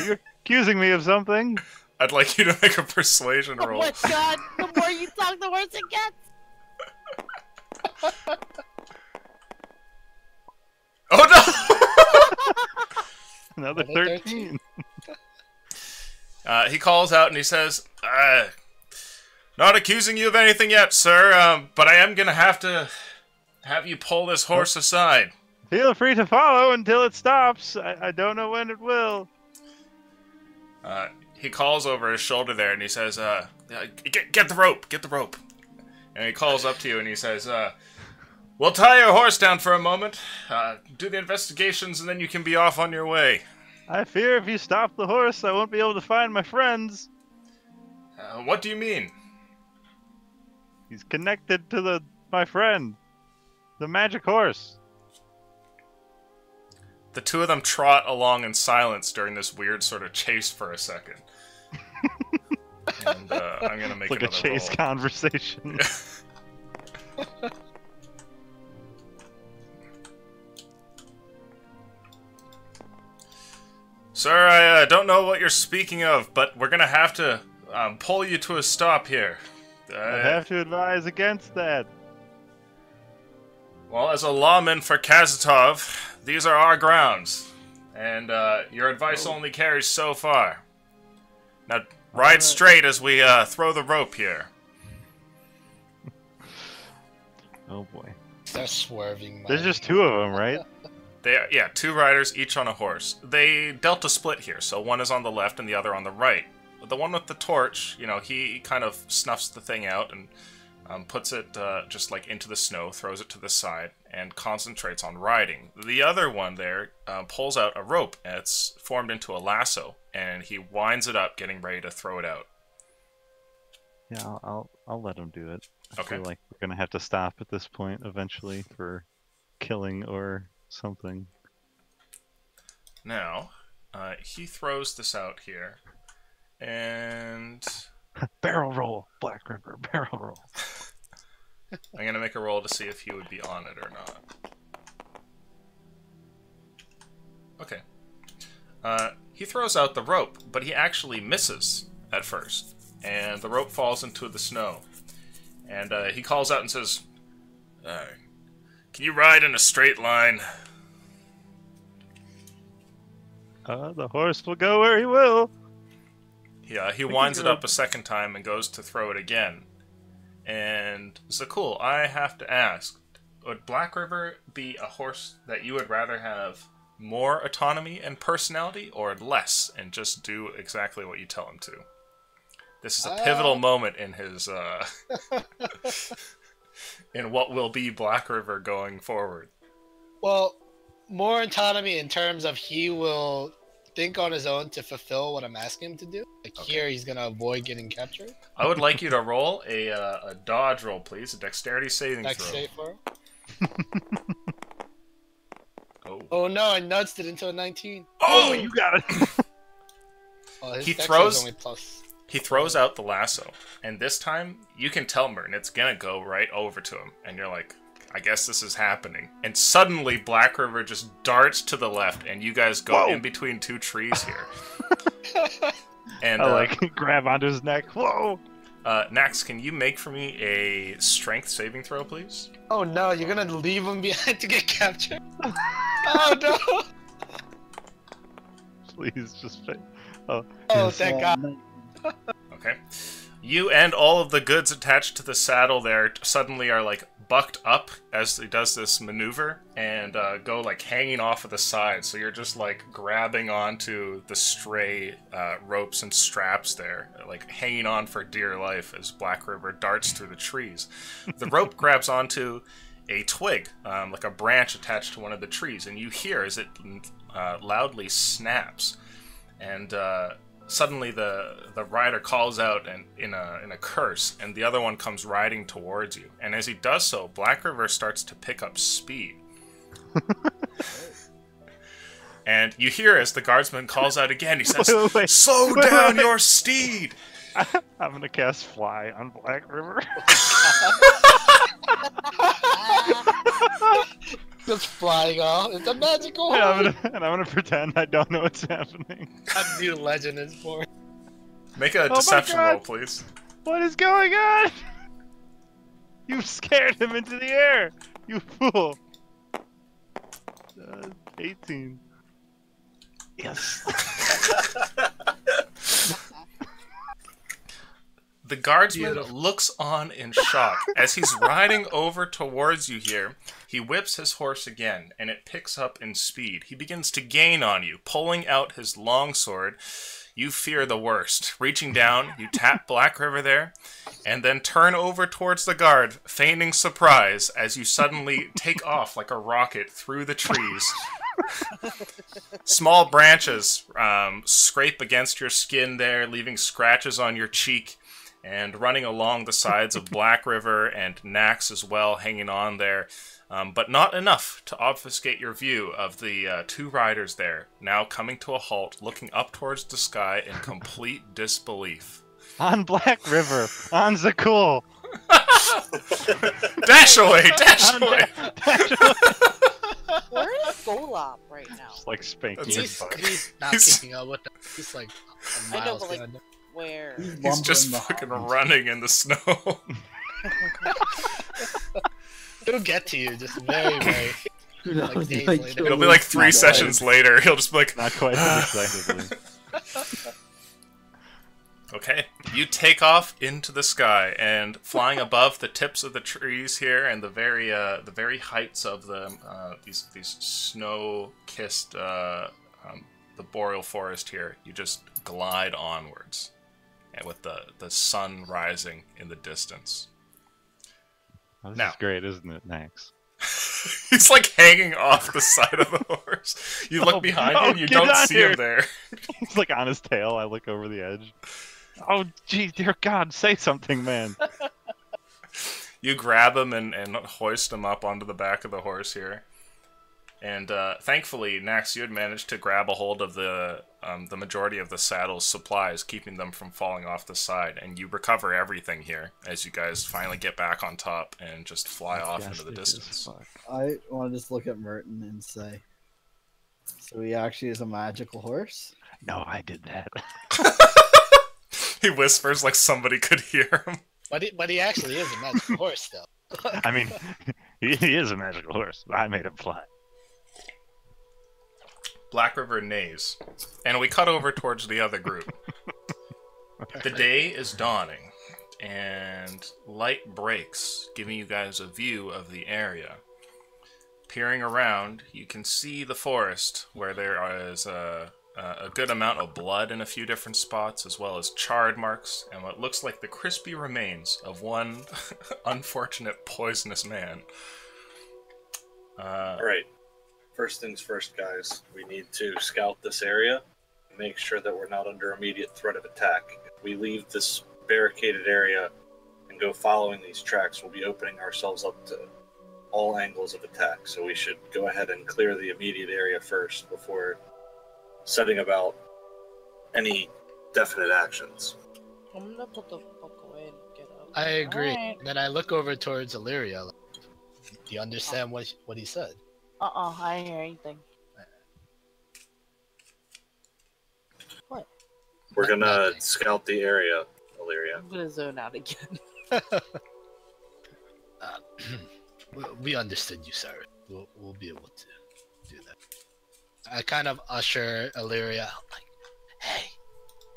you accusing me of something? I'd like you to make a persuasion Oh roll. my god, the more you talk, the worse it gets. Oh Another Another 13. no! He calls out and he says, "Not accusing you of anything yet, sir, but I am gonna have you pull this horse aside." Feel free to follow until it stops. I don't know when it will. He calls over his shoulder there and he says, get the rope, get the rope. And he calls up to you and he says, "We'll tie your horse down for a moment, do the investigations, and then you can be off on your way." I fear if you stop the horse, I won't be able to find my friends. What do you mean? He's connected to my friend, the magic horse. The two of them trot along in silence during this weird sort of chase for a second. And I'm gonna make It's like a another chase roll. conversation. Sir, I don't know what you're speaking of, but we're gonna have to pull you to a stop here. I have to advise against that. Well, as a lawman for Kazatov, these are our grounds, and your advice only carries so far. Now, ride straight as we throw the rope here. Oh boy. They're swerving. There's just two of them, right? Yeah, two riders, each on a horse. They dealt a split here, so one is on the left and the other on the right. The one with the torch, he kind of snuffs the thing out and puts it just like into the snow, throws it to the side, and concentrates on riding. The other one there pulls out a rope, and it's formed into a lasso, and he winds it up, getting ready to throw it out. Yeah, I'll let him do it. I Okay. feel like we're gonna have to stop at this point eventually for killing or something. Now, he throws this out here, and Barrel roll, Black River, barrel roll. I'm gonna make a roll to see if he would be on it or not. Okay. He throws out the rope, but he actually misses at first, and the rope falls into the snow. And he calls out and says, "Can you ride in a straight line?" The horse will go where he will. He winds it up a second time and goes to throw it again. And Zakul, I have to ask, would Black River be a horse that you would rather have more autonomy and personality, or less and just do exactly what you tell him to? This is a pivotal moment in his in what will be Black River going forward. Well, more autonomy in terms of he will think on his own to fulfill what I'm asking him to do. Like here, he's gonna avoid getting captured. I would like you to roll a dodge roll, please, a dexterity saving Next throw. save for him. Oh. Oh no, I nudged it into a 19. Oh, You got it. Oh, his He dex throws- is only plus. He throws out the lasso, and this time you can tell Merton it's gonna go right over to him, and you're like, I guess this is happening. And suddenly Black River just darts to the left, and you guys go Whoa. in between two trees here. And I grab onto his neck. Whoa! Nax, can you make for me a strength saving throw, please? Oh no, you're gonna leave him behind to get captured? Oh no! Please, just Oh, thank God. Okay. You and all of the goods attached to the saddle there suddenly are like bucked up as he does this maneuver and go like hanging off of the side. So you're just like grabbing onto the stray ropes and straps there, like hanging on for dear life as Black River darts through the trees. The rope grabs onto a twig, like a branch attached to one of the trees, and you hear as it loudly snaps. And suddenly the rider calls out in a curse, and the other one comes riding towards you. And as he does so, Black River starts to pick up speed. And you hear as the guardsman calls out again, he says, "Slow down your steed!" I'm gonna cast Fly on Black River. Just flying off. It's a magical Yeah, I'm gonna pretend I don't know what's happening. A new legend is born. Make a deception roll, please. What is going on? You scared him into the air, you fool. 18. Yes. The guardsman looks on in shock. As he's riding over towards you here, he whips his horse again, and it picks up in speed. He begins to gain on you, pulling out his longsword. You fear the worst. Reaching down, you tap Black River there, and then turn over towards the guard, feigning surprise as you suddenly take off like a rocket through the trees. Small branches scrape against your skin there, leaving scratches on your cheek. And running along the sides of Black River and Nax as well, hanging on there. But not enough to obfuscate your view of the two riders there, now coming to a halt, looking up towards the sky in complete disbelief. On Black River, on Zakul. Dash away! Dash away! Where is Golop right now? Just like spanking That's his He's not keeping up with them. He's like a I know, miles but like, behind them. where? He's just fucking running in the snow. It'll get to you just very, very. Like days later. It'll be like 3 sessions later. He'll just be like, Not quite as excitedly. Okay, you take off into the sky, and flying above the tips of the trees here, and the very heights of the these snow-kissed the boreal forest here, you just glide onwards, and with the sun rising in the distance. This Now. is great, isn't it, Nax? He's like hanging off the side of the horse. You look behind you, and you get don't on see here. him there. He's like on his tail. I look over the edge. Oh, gee, dear God, say something, man. You grab him and hoist him up onto the back of the horse here. And thankfully, Nax, you had managed to grab a hold of the majority of the saddle's supplies, keeping them from falling off the side. And you recover everything here as you guys finally get back on top and just fly off into the distance. I want to just look at Merton and say, so he actually is a magical horse? No, I did that. He whispers like somebody could hear him. But he actually is a magical horse, though. I mean, he is a magical horse. I made him fly. Black River neighs, and we cut over towards the other group. The day is dawning, and light breaks, giving you guys a view of the area. Peering around, you can see the forest, where there is a good amount of blood in a few different spots, as well as charred marks, and what looks like the crispy remains of one unfortunate poisonous man. Alright. First things first, guys. We need to scout this area and make sure that we're not under immediate threat of attack. If we leave this barricaded area and go following these tracks, we'll be opening ourselves up to all angles of attack. So we should go ahead and clear the immediate area first before setting about any definite actions. I'm gonna put the book away and get up. I agree. Alright. Then I look over towards Illyria. Like, do you understand what he said? I didn't hear anything. What? We're gonna Nothing. scout the area, Illyria. I'm gonna zone out again. We understood you, sir. We'll be able to do that. I kind of usher Illyria out, like, hey,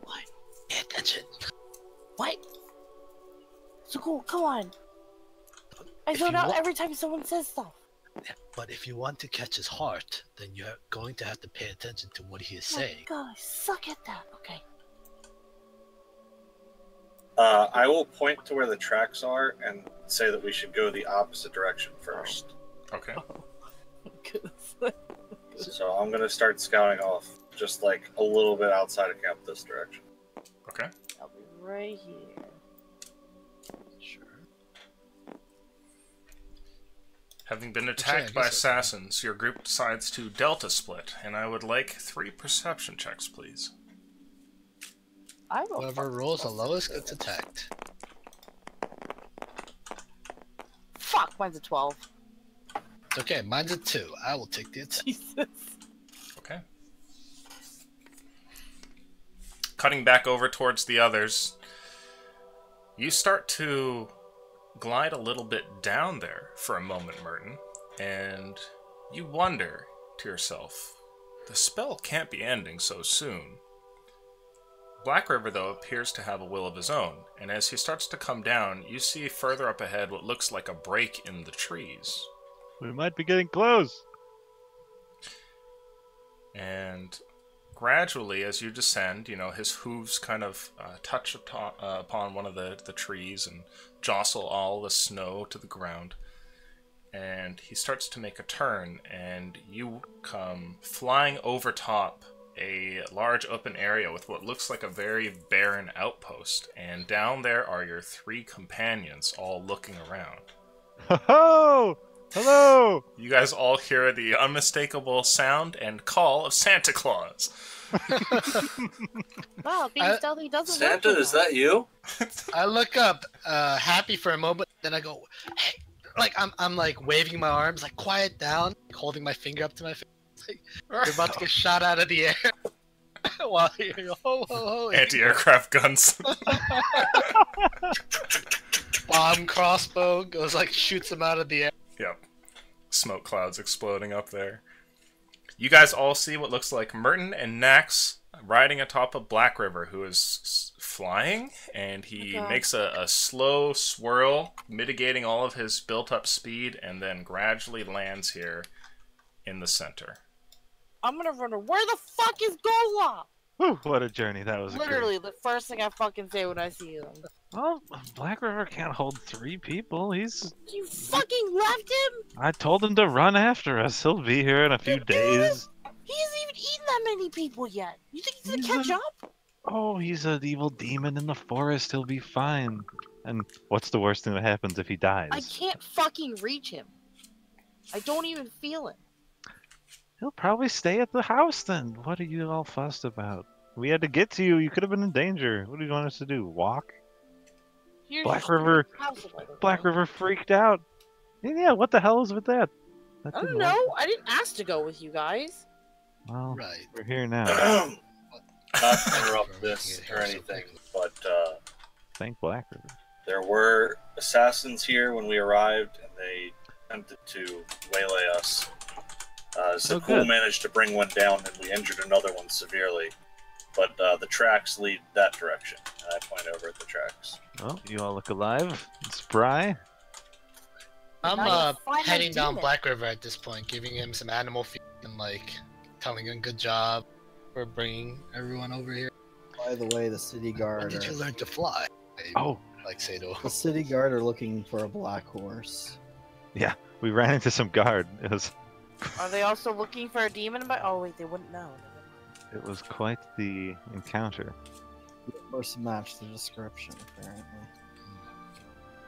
what? Pay attention. What? So cool, come on. I If zone you out wa- every time someone says stuff. Yeah, but if you want to catch his heart, then you're going to have to pay attention to what he is Oh my saying. God, I suck at that. Okay. I will point to where the tracks are and say that we should go the opposite direction first. Okay. So I'm going to start scouting off just like a little bit outside of camp this direction. Okay. I'll be right here. Sure. Having been Actually, I attacked by guess assassins, your group decides to delta split, and I would like 3 perception checks, please. I will. Whoever rolls the lowest gets attacked. Fuck, mine's a 12. It's okay, mine's a 2. I will take the attack. Jesus. Okay. Cutting back over towards the others, you start to glide a little bit down there for a moment, Merton, and you wonder to yourself, the spell can't be ending so soon. Black River, though, appears to have a will of his own, and as he starts to come down, you see further up ahead what looks like a break in the trees. We might be getting close. And gradually, as you descend, you know, his hooves kind of touch upon one of the trees and jostle all the snow to the ground. And he starts to make a turn, and you come flying over top a large open area with what looks like a very barren outpost. And down there are your 3 companions, all looking around. Ho-ho! Hello! You guys all hear the unmistakable sound and call of Santa Claus. Wow, being stealthy doesn't work. Santa, is that you? I look up, happy for a moment, then I go, hey, like I'm like waving my arms, like quiet down, holding my finger up to my face. Like, you're about to get shot out of the air. While you're ho ho ho. Anti-aircraft guns. Bomb crossbow goes like shoots him out of the air. Yep. Smoke clouds exploding up there. You guys all see what looks like Merton and Nax riding atop of Black River, who is flying, and he makes a slow swirl, mitigating all of his built-up speed, and then gradually lands here in the center. I'm gonna run. Where the fuck is Golub? Whew, what a journey that was. Literally, the first thing I fucking say when I see him. Well, Black River can't hold 3 people. You fucking left him? I told him to run after us. He'll be here in a few days. He hasn't even eaten that many people yet. You think he's gonna catch up? Oh, he's an evil demon in the forest. He'll be fine. And what's the worst thing that happens if he dies? I can't fucking reach him. I don't even feel him. He'll probably stay at the house then. What are you all fussed about? We had to get to you. You could have been in danger. What do you want us to do? Walk? You're Black just River. impossible. Black River freaked out. Yeah, what the hell is with that? That I don't didn't know. work. I didn't ask to go with you guys. Well, Right. we're here now. Not to interrupt this or anything, but Thank Black River. there were assassins here when we arrived, and they attempted to waylay us. Oh, Zakul good. managed to bring one down, and we injured another one severely. But the tracks lead that direction, and I point over at the tracks. Well, you all look alive and spry. I'm Now you find my heading down demon. Black River at this point, giving him some animal feed and like telling him good job for bringing everyone over here. By the way, the city When guard did you are, learn to fly? Oh, Like say to the city guard are looking for a black horse. we ran into some guard. Are they also looking for a demon? Oh wait, they wouldn't know. It was quite the encounter. The horse matched the description, apparently.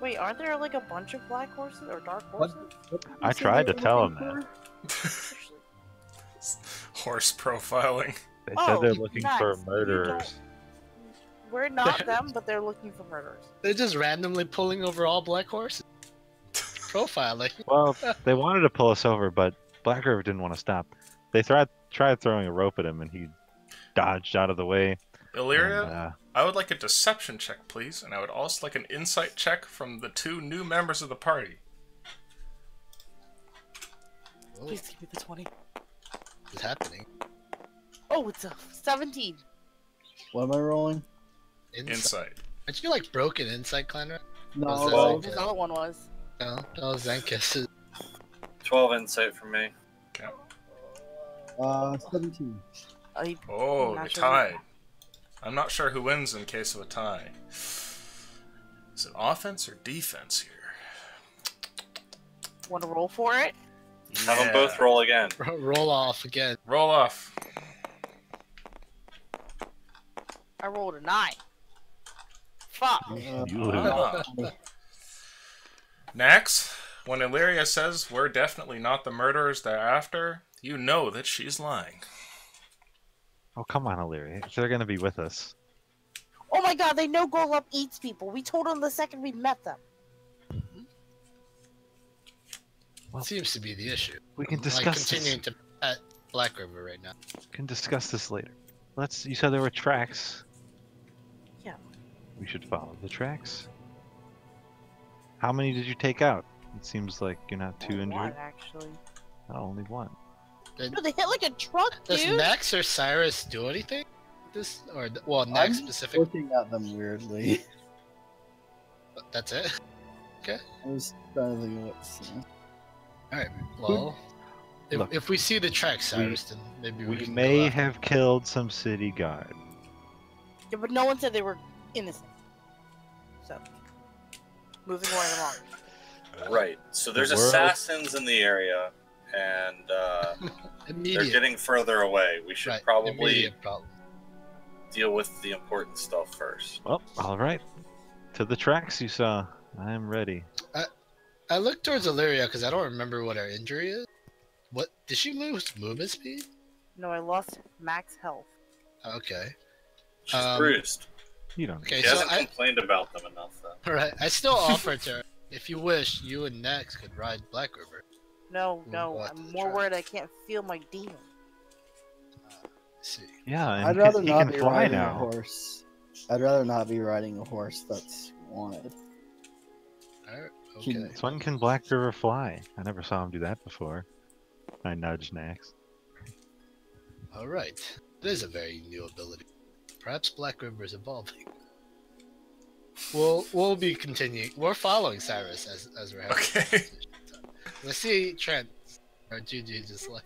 Wait, aren't there like a bunch of black horses or dark What? horses? I tried to tell him that. Horse profiling. They said they're Oh, looking nice. for You murderers. We're not them, but they're looking for murderers. They're just randomly pulling over all black horses. Profiling. Well, they wanted to pull us over, but Black River didn't want to stop. They tried throwing a rope at him, and he dodged out of the way. Illyria, And, I would like a deception check, please, and I would also like an insight check from the 2 new members of the party. Oh, Please give me the 20. what's happening? Oh, it's a 17. What am I rolling? Insight. Aren't you like broken inside, Clanra? No, Was that well, like The other one was. no, that was Zenkus. 12 insight from me. 17. He, Oh, not they sure. tied. I'm not sure who wins in case of a tie. Is it offense or defense here? Want to roll for it? Have them both roll again. Roll off again. Roll off. I rolled a 9. Fuck. You lose. Ah. Next, when Illyria says we're definitely not the murderers they're after, you know that she's lying. Oh, come on, Illyria. They're gonna be with us. Oh my god, they know Golub eats people. We told them the second we met them. Well, Seems to be the issue. we can Like discuss continuing to at Black River right now. Can discuss this later. You said there were tracks. Yeah. We should follow the tracks. How many did you take out? It seems like you're not too One, injured. actually. Oh, only one. No, they hit like a truck, Does dude. Max or Cyrus do anything? This or well, Max I'm specific. looking at them weirdly. That's it. I was trying to think of what's. All right. Well, Look, if we see the track, Cyrus, then maybe we We can may go after have killed some city guard. Yeah, but no one said they were innocent. So, moving right along. Right. So there's The world- assassins in the area, and they're immediate. getting further away. We should Right. probably Immediate problem. deal with the important stuff first. Well, all right. To the tracks you saw. I am ready. I look towards Illyria because I don't remember what her injury is. What did she lose movement speed? No, I lost max health. Okay. She's Um, bruised. You don't. Okay, She so hasn't I complained about them enough, though. all right. I still offer to her. If you wish, you and Nex could ride Black River. No, We'll no, go out to I'm the more track. worried I can't feel my demon. Let's see. Yeah, and I'd rather he not can be fly riding a now. horse. I'd rather not be riding a horse that's wanted. All right. Okay. So when can Black River fly? I never saw him do that before. I nudged Nax. All right. It is a very new ability. Perhaps Black River is evolving. We'll be continuing. We're following Cyrus as we're having. Okay. Let's see Trent or Juju just like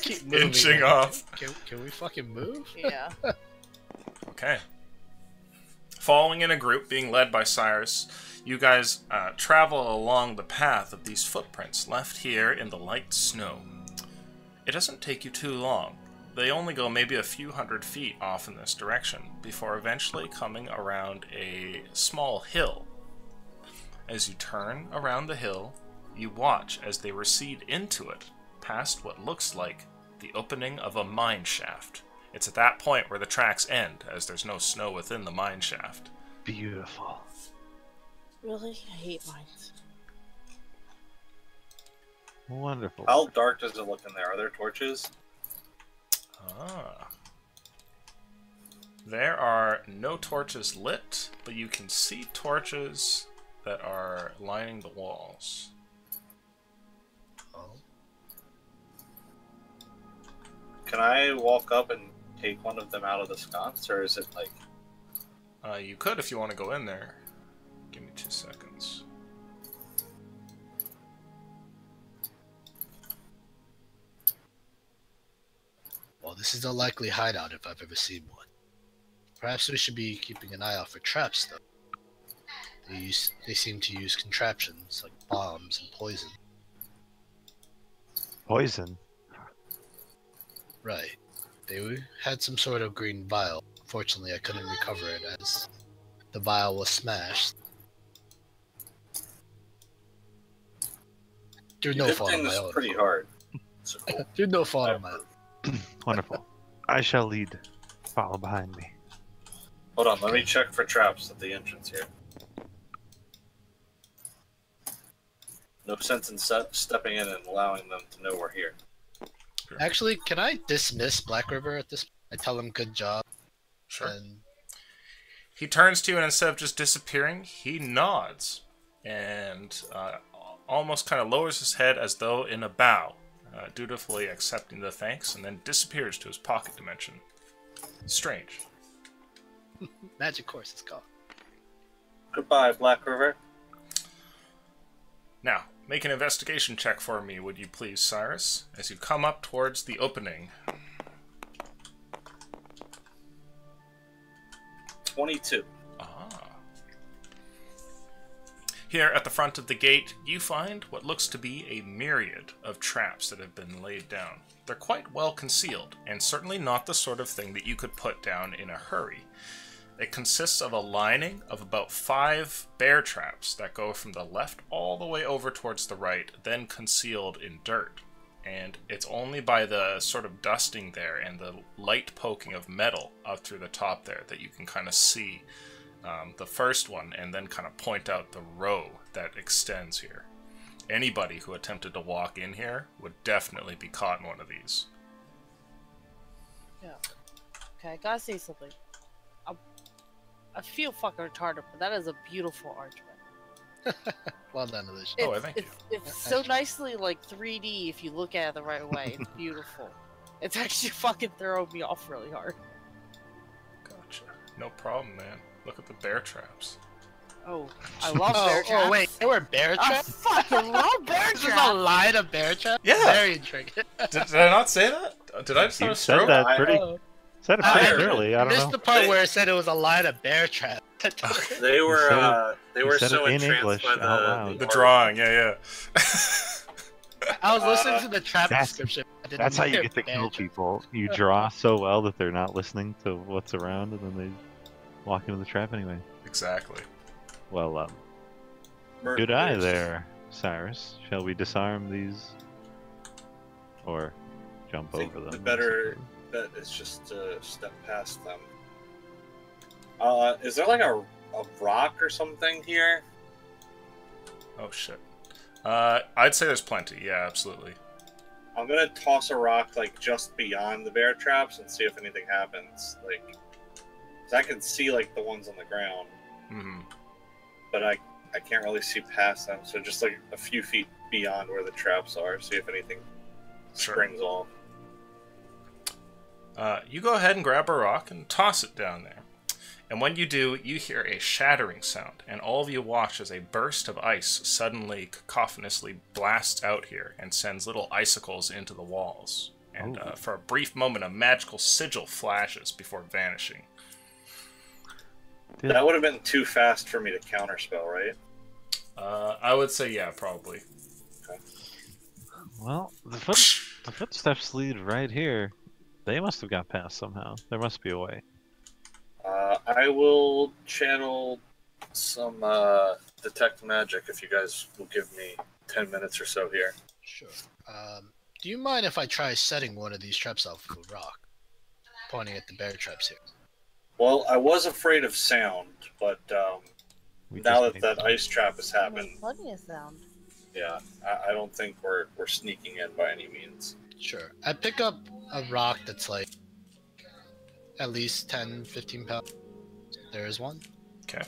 keep moving. Inching off. Can we fucking move? Yeah. Okay. Following in a group, being led by Cyrus, you guys travel along the path of these footprints left here in the light snow. It doesn't take you too long. They only go maybe a few hundred feet off in this direction, before eventually coming around a small hill. As you turn around the hill, you watch as they recede into it, past what looks like the opening of a mine shaft. It's at that point where the tracks end, as there's no snow within the mine shaft. Beautiful. Really? I hate mines. Wonderful. How dark does it look in there? Are there torches? Ah. There are no torches lit, but you can see torches that are lining the walls. Oh. Can I walk up and take one of them out of the sconce, or is it like... You could if you want to go in there. Give me 2 seconds. Well, this is a likely hideout if I've ever seen one. Perhaps we should be keeping an eye out for traps, though. They seem to use contraptions like bombs and poison. Poison. Right. They had some sort of green vial. Fortunately, I couldn't recover it as the vial was smashed. Through no fault of Lifting my is own. pretty hard. So cool. Through no fault of my own. Wonderful. I shall lead. Follow behind me. Hold on, let me check for traps at the entrance here. No sense in stepping in and allowing them to know we're here. Actually, can I dismiss Black River at this point? I tell him good job. Sure. And He turns to you, and instead of just disappearing, he nods and almost kind of lowers his head as though in a bow, dutifully accepting the thanks, and then disappears to his pocket dimension. Strange. magic course is called. Goodbye, Black River. Now, make an investigation check for me, would you please, Cyrus, as you come up towards the opening. 22. Here at the front of the gate, you find what looks to be a myriad of traps that have been laid down. They're quite well concealed, and certainly not the sort of thing that you could put down in a hurry. It consists of a lining of about 5 bear traps that go from the left all the way over towards the right, then concealed in dirt. And it's only by the sort of dusting there and the light poking of metal up through the top there that you can kind of see the first one, and then kind of point out the row that extends here. Anybody who attempted to walk in here would definitely be caught in one of these. Yeah. Okay, I gotta say something. I feel fucking retarded, but that is a beautiful archway. Well done, Alicia. Oh, thank you. It's so nicely like 3D if you look at it the right way. It's beautiful. It's actually fucking throwing me off really hard. Gotcha. No problem, man. Look at the bear traps. Oh, I love bear traps. Oh, wait, there were bear traps? I fucking love bear This is a traps. line of bear traps? Yeah. Very intricate. Did I not say that? Did I just have You a said stroke? that pretty. Said it pretty I clearly. I don't missed know. the part where it said it was a line of bear traps. They were said so it in entranced English by out loud. The drawing, yeah. I was listening to the trap That's- description. I didn't That's how you hear get to bear kill traps. people. You draw so well that they're not listening to what's around, and then they walk into the trap anyway. Exactly. Well, good eye there, Cyrus. Shall we disarm these, or jump I think over them? the better bet is just to step past them. Is there like a rock or something here? Oh shit. I'd say there's plenty. Yeah, absolutely. I'm gonna toss a rock like just beyond the bear traps and see if anything happens. Like, 'cause I can see like the ones on the ground, but I can't really see past them. So just like a few feet beyond where the traps are, see if anything springs off. You go ahead and grab a rock and toss it down there. And when you do, you hear a shattering sound, and all of you watch as a burst of ice suddenly cacophonously blasts out here and sends little icicles into the walls. And for a brief moment, a magical sigil flashes before vanishing. That would have been too fast for me to counterspell, right? I would say, yeah, probably. Okay. Well, the footsteps lead right here. They must have got past somehow. There must be a way. I will channel some detect magic if you guys will give me 10 minutes or so here. Sure. Do you mind if I try setting one of these traps off with a rock? Pointing at the bear traps here. Well, I was afraid of sound, but We now just that need that some- ice trap has happened, Plenty of sound. yeah, I don't think we're sneaking in by any means. Sure. I pick up a rock that's like at least 10, 15 pounds. There is one. Okay.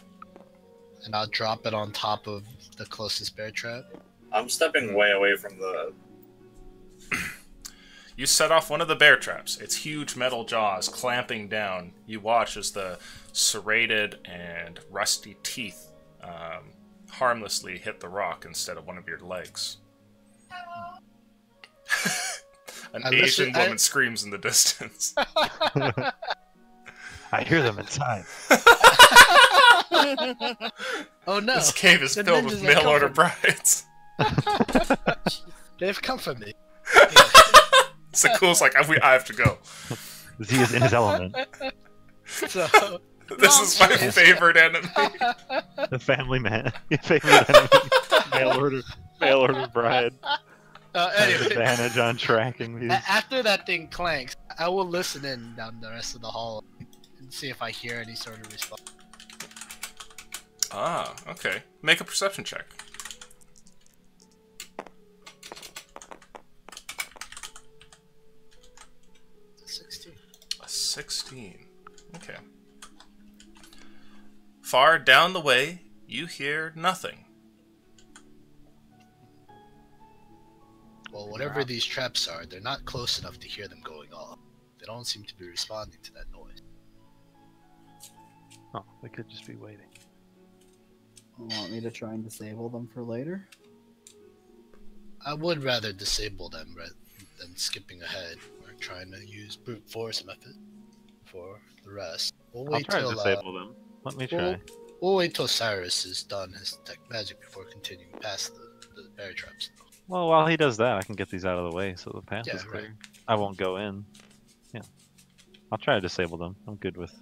And I'll drop it on top of the closest bear trap. I'm stepping way away from the... You set off one of the bear traps, its huge metal jaws clamping down. You watch as the serrated and rusty teeth harmlessly hit the rock instead of one of your legs. An Asian woman screams in the distance. I hear them inside. Oh no! This cave is The filled with ninjas are mail order coming. brides. They've come for me. Sakul's like, I have to go. Z is in his element. So This is my favorite enemy. The family man. Your favorite enemy. Mail order bride. Has anyway, advantage on tracking these. after that thing clanks, I will listen in down the rest of the hall and see if I hear any sort of response. Ah, okay. Make a perception check. A 16. Okay. Far down the way, you hear nothing. Well, whatever these traps are, they're not close enough to hear them going off. They don't seem to be responding to that noise. Oh, they could just be waiting. Want me to try and disable them for later? I would rather disable them rather than skipping ahead or trying to use brute force method for the rest. We'll I'll wait try to till disable them. Let me try. we'll wait till Cyrus is done his tech magic before continuing past the bear traps. Well, while he does that, I can get these out of the way so the path Yeah, is clear. right. I won't go in. Yeah. I'll try to disable them. I'm good with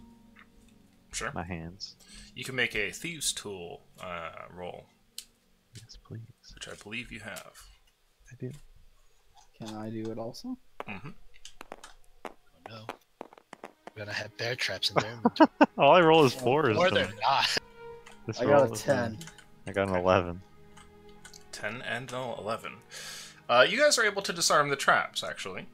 Sure. my hands. You can make a thieves' tool roll, Yes, please. which I believe you have. I do. Can I do it also? Mm-hmm. Oh no. We're gonna have bear traps in their inventory. All I roll is 4s. Or so they're not. this I roll got a is 10. I got an 11. 10 and no 11. You guys are able to disarm the traps, actually.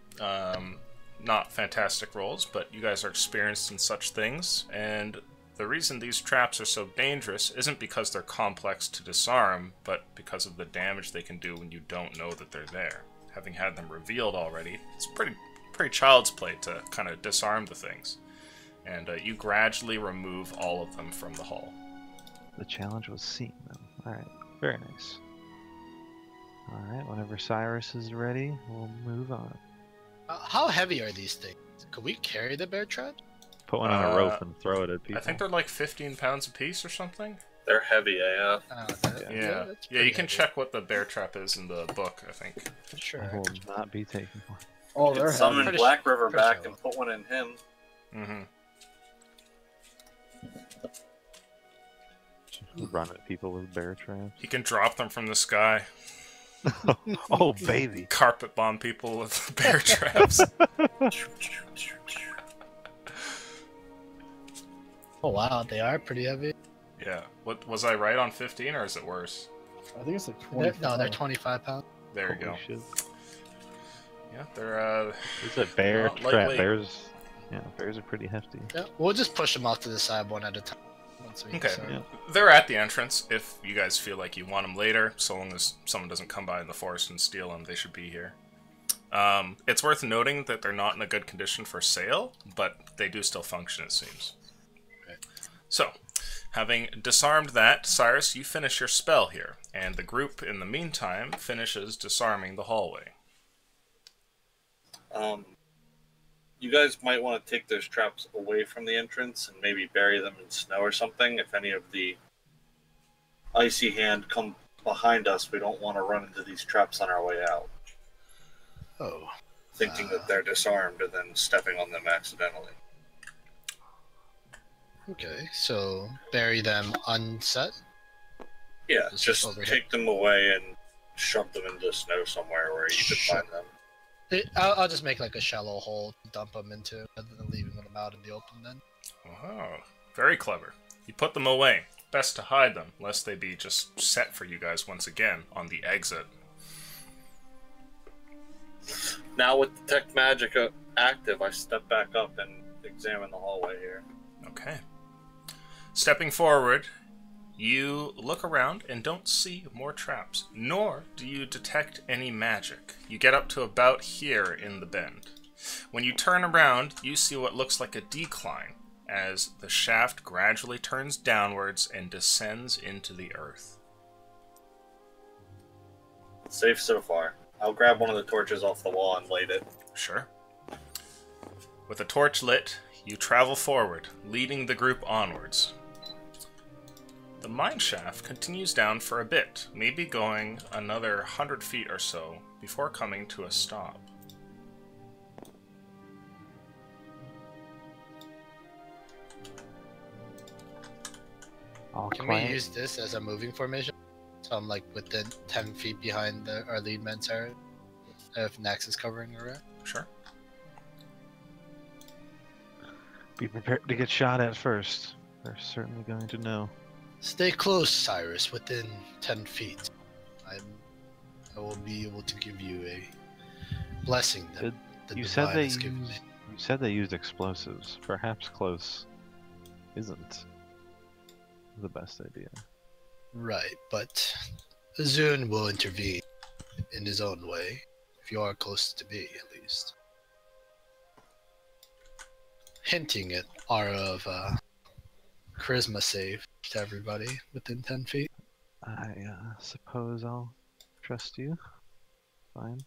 Not fantastic rolls, but you guys are experienced in such things, and the reason these traps are so dangerous isn't because they're complex to disarm, but because of the damage they can do when you don't know that they're there. Having had them revealed already, it's pretty child's play to kind of disarm the things. And you gradually remove all of them from the hull. The challenge was seeing them. Alright, very nice. Alright, whenever Cyrus is ready, we'll move on. How heavy are these things? Could we carry the bear traps? Put one on a rope and throw it at people. I think they're like 15 pounds a piece or something. They're heavy AF. Yeah, that's you pretty can heavy. check what the bear trap is in the book, I think. I Sure. will not be taking one. Oh, they're Summon heavy. Black River pretty back shallow. and put one in him. Mm-hmm. Run at people with bear traps. You can drop them from the sky. Oh, baby. Carpet bomb people with bear traps. Oh wow, they are pretty heavy. Yeah. What was I right on 15, or is it worse? I think it's like 20. No, they're 25 pounds. There you go. Holy shit. Yeah, they're It's a bear Well, trap. lightweight. Bears are pretty hefty. Yeah, we'll just push them off to the side one at a time. Once we Okay. decide. Yeah. they're at the entrance. If you guys feel like you want them later, so long as someone doesn't come by in the forest and steal them, they should be here. It's worth noting that they're not in a good condition for sale, but they do still function, it seems. Okay. So, having disarmed that, Cyrus, you finish your spell here, and the group, in the meantime, finishes disarming the hallway. You guys might want to take those traps away from the entrance and maybe bury them in snow or something. If any of the icy hand come behind us, we don't want to run into these traps on our way out, Oh. thinking that they're disarmed and then stepping on them accidentally. Okay, so bury them unset. Yeah, Just just overhead. take them away and shove them into the snow somewhere where you can find them. I'll just make like a shallow hole to dump them into, rather than leaving them out in the open. Then. Oh, very clever. You put them away. Best to hide them, lest they be just set for you guys once again on the exit. Now with the tech magic active, I step back up and examine the hallway here. Okay. Stepping forward, you look around and don't see more traps, nor do you detect any magic. You get up to about here in the bend. When you turn around, you see what looks like a decline, as the shaft gradually turns downwards and descends into the earth. Safe so far. I'll grab one of the torches off the wall and light it. Sure. With the torch lit, you travel forward, leading the group onwards. The mine shaft continues down for a bit, maybe going another 100 feet or so, before coming to a stop. All Can quiet. we use this as a moving formation? So I'm like within 10 feet behind our lead man's area. If Nax is covering the rear. Sure. Be prepared to get shot at first. They're certainly going to know. Stay close, Cyrus, within 10 feet. I will be able to give you a blessing that Did- the You divine said they has given me. used explosives. Perhaps close isn't the best idea. Right, but Azun will intervene in his own way, if you are close to me, at least. Hinting at aura of charisma save to everybody within 10 feet. I suppose I'll trust you. Fine.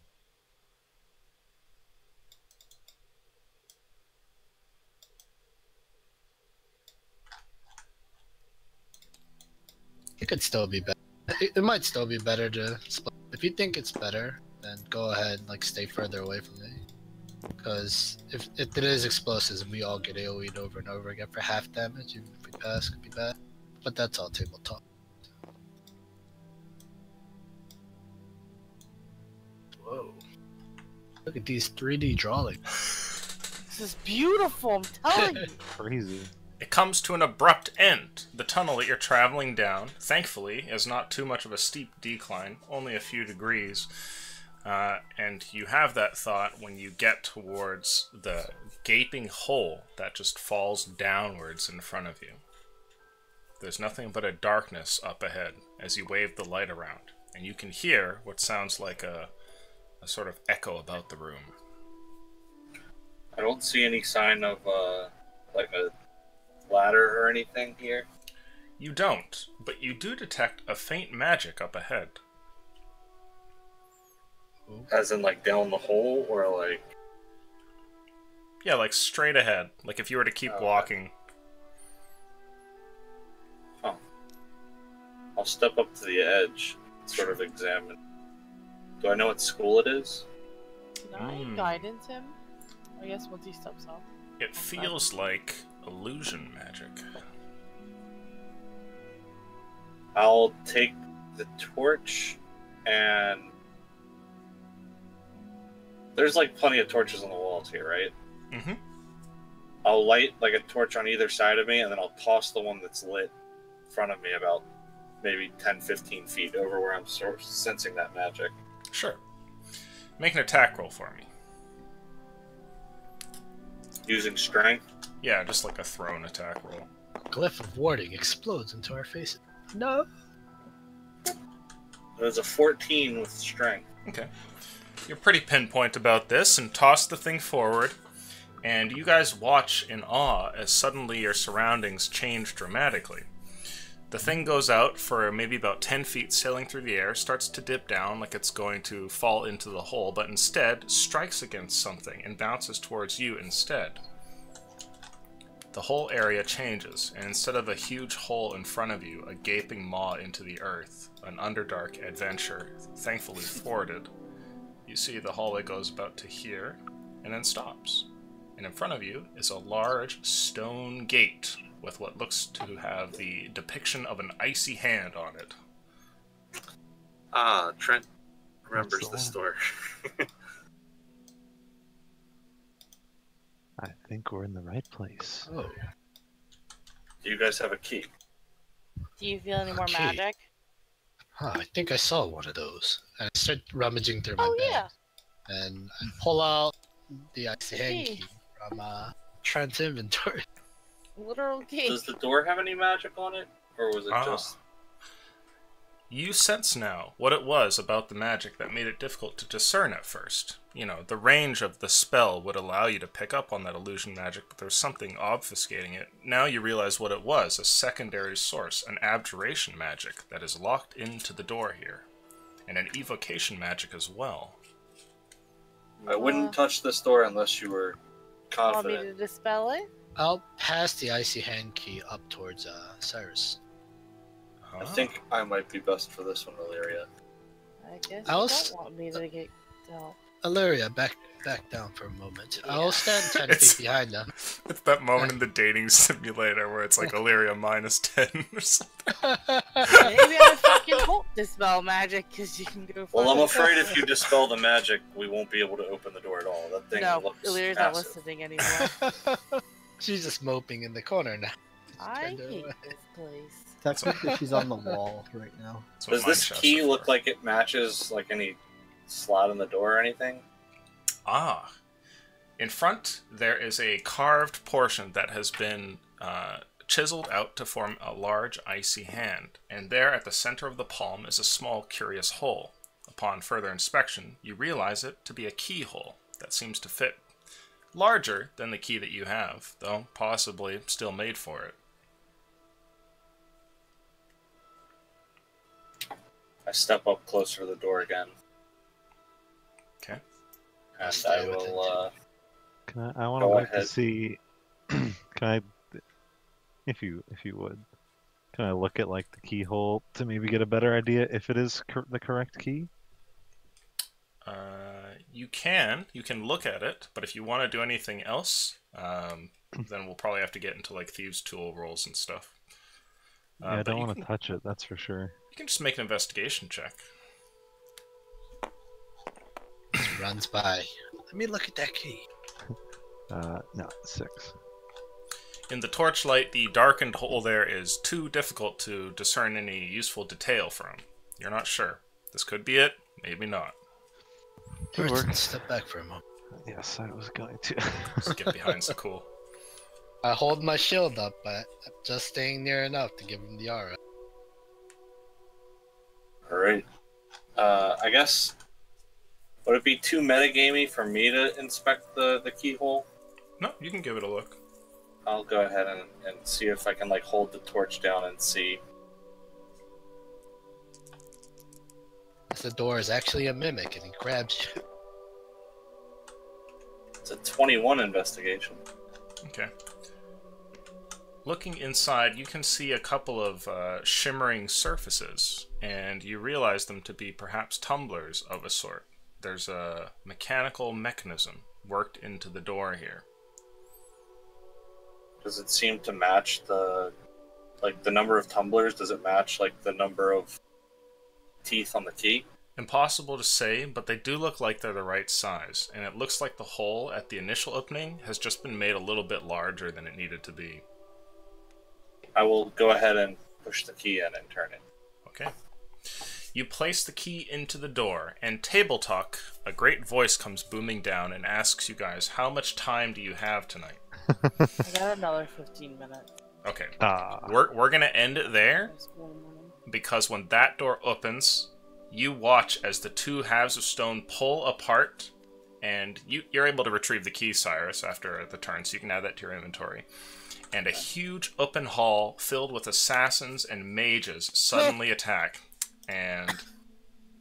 It could still be better. It might still be better to split. If you think it's better, then go ahead and like stay further away from me. Because if it is explosives and we all get AoE'd over and over again for half damage, even if we pass, could be bad. But that's all table talk. Whoa. Look at these 3D drawings. This is beautiful, I'm telling you. Crazy. It comes to an abrupt end. The tunnel that you're traveling down, thankfully, is not too much of a steep decline, only a few degrees. And you have that thought when you get towards the gaping hole that just falls downwards in front of you. There's nothing but a darkness up ahead as you wave the light around, and you can hear what sounds like a sort of echo about the room. I don't see any sign of like a ladder or anything here. You don't, but you do detect a faint magic up ahead. As in like down the hole, or like... Yeah, like straight ahead. Like if you were to keep walking. Huh. I'll step up to the edge, sort of examine. Do I know what school it is? Can I guidance him? I guess once he steps off. It feels like illusion magic. I'll take the torch and... There's like plenty of torches on the walls here, right? Mm-hmm. I'll light like a torch on either side of me, and then I'll toss the one that's lit in front of me about maybe 10-15 feet over where I'm sensing that magic. Sure. Make an attack roll for me. Using strength? Yeah, just like a thrown attack roll. Glyph of warding explodes into our faces. No. There's a 14 with strength. Okay. You're pretty pinpoint about this and toss the thing forward, and you guys watch in awe as suddenly your surroundings change dramatically. The thing goes out for maybe about 10 feet sailing through the air, starts to dip down like it's going to fall into the hole, but instead strikes against something and bounces towards you instead. The whole area changes, and instead of a huge hole in front of you, a gaping maw into the earth, an Underdark adventure, thankfully thwarted. You see the hallway goes about to here, and then stops. And in front of you is a large stone gate with what looks to have the depiction of an icy hand on it. Ah, Trent remembers this door. I think we're in the right place. Oh. Do you guys have a key? Do you feel any more Okay. magic? Huh, I think I saw one of those. And I start rummaging through my Oh, bag. yeah. And I pull out the icy hand Key. key from Trent's inventory. Literal key. Does the door have any magic on it? Or was it just... You sense now what it was about the magic that made it difficult to discern at first. You know, the range of the spell would allow you to pick up on that illusion magic, but there's something obfuscating it. Now you realize what it was, a secondary source, an abjuration magic that is locked into the door here. And an evocation magic as well. I wouldn't touch this door unless you were Want me to confident. dispel it? I'll pass the icy hand key up towards Cyrus. I think I might be best for this one, Illyria. I guess I'll you s- don't want me to get dealt. Illyria, back down for a moment. I'll stand 10 It's- feet behind them. It's that moment in the dating simulator where it's like Illyria minus 10 or something. Maybe I fucking won't dispel magic because you can go. Well, I'm fuck afraid yourself. if you dispel the magic, we won't be able to open the door at all. That thing No, looks Illyria's not massive. listening anymore. She's just moping in the corner now. I Kinda hate away. this place. Technically, she's on the wall right now. That's what Does mine this shows key so look far. like it matches like any slot in the door or anything? Ah. In front, there is a carved portion that has been chiseled out to form a large icy hand, and there at the center of the palm is a small curious hole. Upon further inspection, you realize it to be a keyhole that seems to fit. Larger than the key that you have, though possibly still made for it. step up closer to the door again. Okay. And Stay I with will. I want to Go look to ahead. see. Can I, if you would, can I look at like the keyhole to maybe get a better idea if it is the correct key? You can look at it, but if you want to do anything else, then we'll probably have to get into like thieves' tool rolls and stuff. Yeah, I but don't you want to touch it. That's for sure. You can just make an investigation check. Just runs by. Let me look at that key. No, 6. In the torchlight, the darkened hole there is too difficult to discern any useful detail from. You're not sure. This could be it, maybe not. Good work. Let's step back for a moment. Yes, I was going to. Just get behind Sakul. I hold my shield up, but I'm just staying near enough to give him the aura. Alright. I guess. Would it be too metagamey for me to inspect the keyhole? No, you can give it a look. I'll go ahead and see if I can like hold the torch down and see. The door is actually a mimic, and he grabs you. It's a 21 investigation. Okay. Looking inside, you can see a couple of shimmering surfaces, and you realize them to be perhaps tumblers of a sort. There's a mechanical mechanism worked into the door here. Does it seem to match the number of tumblers? Does it match like the number of teeth on the key? Impossible to say, but they do look like they're the right size, and it looks like the hole at the initial opening has just been made a little bit larger than it needed to be. I will go ahead and push the key in and turn it. Okay. You place the key into the door, and Table Talk, a great voice comes booming down and asks you guys, how much time do you have tonight? I got another 15 minutes. Okay. We're going to end it there, There's one more. because when that door opens, you watch as the two halves of stone pull apart, and you're able to retrieve the key, Cyrus, after the turn, so you can add that to your inventory. And a huge open hall filled with assassins and mages suddenly attack. And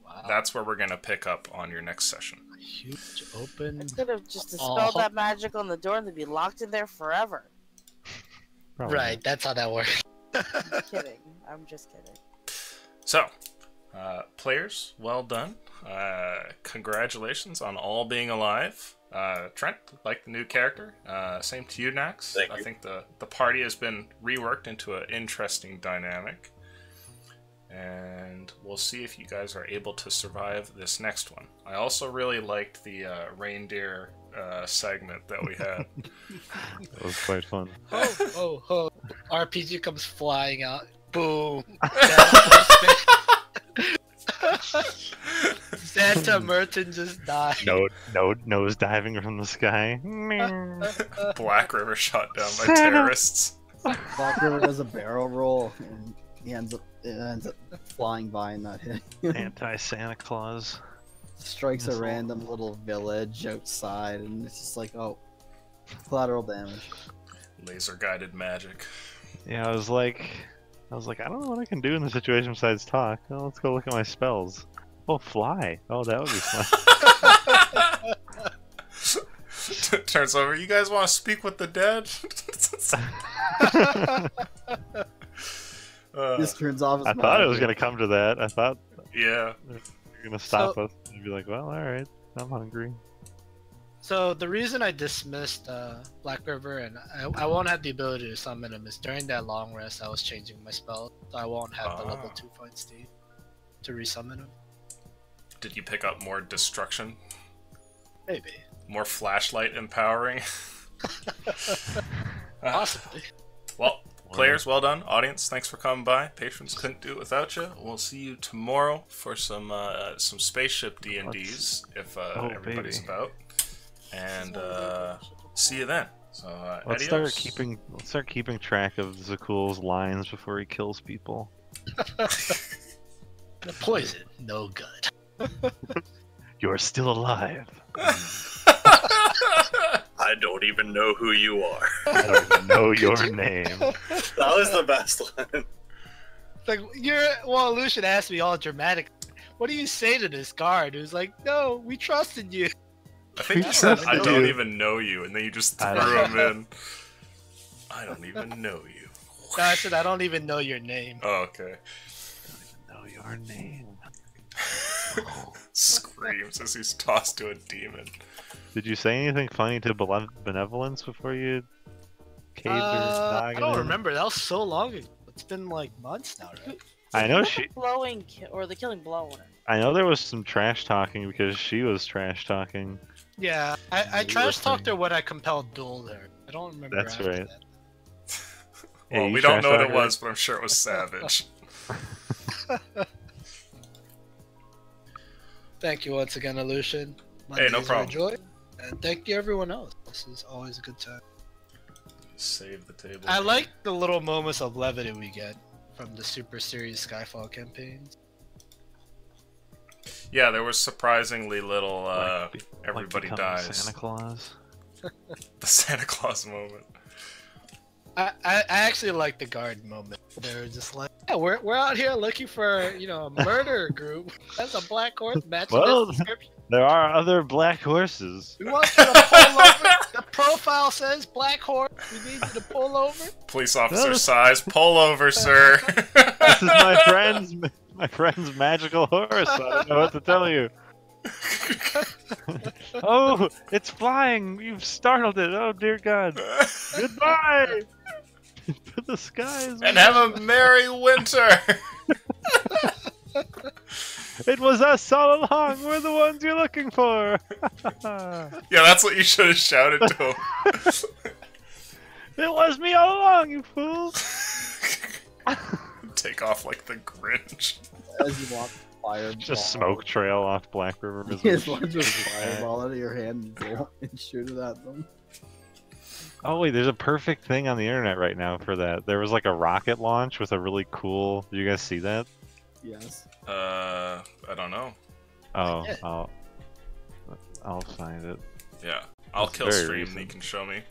Wow. that's where we're going to pick up on your next session. Huge open. I could have just dispelled that magic on the door and they'd be locked in there forever. Probably. Right, that's how that works. I'm kidding. I'm just kidding. So, players, well done. Congratulations on all being alive. Trent, like the new character. Same to you, Nax. Thank you. I think the party has been reworked into an interesting dynamic. And we'll see if you guys are able to survive this next one. I also really liked the reindeer segment that we had. That was quite fun. Oh. RPG comes flying out. Boom. Santa Merton just died. Nose diving from the sky. Black River shot down by terrorists. Black River does a barrel roll, and it ends up flying by and not hitting. Anti-Santa Claus. Strikes a random little village outside, and it's just like, oh, collateral damage. Laser guided magic. Yeah, I was like, I don't know what I can do in this situation besides talk. Oh, let's go look at my spells. Oh, fly. Oh, that would be fun. Turns over. You guys want to speak with the dead? This turns off his I thought it was gonna come to that. I thought Yeah. you're gonna stop us and be like, well, alright, I'm hungry. So the reason I dismissed Black River and I won't have the ability to summon him is during that long rest I was changing my spell, so I won't have the level 2 fight state to resummon him. Did you pick up more destruction? Maybe. More flashlight empowering? Possibly. Well, players, well done. Audience, thanks for coming by. Patrons, couldn't do it without you. We'll see you tomorrow for some spaceship D&Ds if everybody's baby. about. And see you then. So Let's adios. start keeping track of Zakul's lines before he kills people. The poison, no good. You're still alive. I don't even know who you are. I don't even know your name. That was the best one. Like Lucian asked me all dramatic. What do you say to this guard who's like, no, we trusted you? I think you said, I don't even know you, and then you just threw him in. I don't even know you. No, I said, I don't even know your name. Oh, okay. I don't even know your name. Screams as he's tossed to a demon. Did you say anything funny to Benevolence before you caved her I don't remember. That was so long ago. It's been like months now, right? I know The blowing or the killing blow on her. I know there was some trash talking because she was trash talking. Yeah, I trash talked her when I compelled dueled her. I don't remember. That's after right. that. Well, Yeah, we don't know what it was, but I'm sure it was savage. Thank you once again, Aleutian. Hey, no problem. Joy. And thank you everyone else. This is always a good time. Save the table. I like the little moments of levity we get from the super serious Skyfall campaigns. Yeah, there was surprisingly little, everybody becoming dies. Santa Claus. The Santa Claus moment. I actually like the guard moment. They're just like, yeah, we're out here looking for, a murder group. That's a black horse matching Well, this description. There are other black horses. We want you to pull over. The profile says black horse. We need you to pull over. Police officer size, pull over, sir. This is my friend's magical horse. I don't know what to tell you. Oh, it's flying! You've startled it. Oh dear God! Goodbye. To the skies. And have a merry winter. It was us all along. We're the ones you're looking for. Yeah, that's what you should have shouted to him. It was me all along, you fools. Take off like the Grinch. As you walk, fireball. Just smoke trail off Black River. You just launch a fireball out of your hand and shoot it at them. Oh wait, there's a perfect thing on the internet right now for that. There was like a rocket launch with a really cool. Did you guys see that? Yes. I don't know. Oh, I'll find it. Yeah, I'll It's kill very stream recent. and you can show me.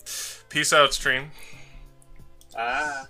Peace out, stream. Ah.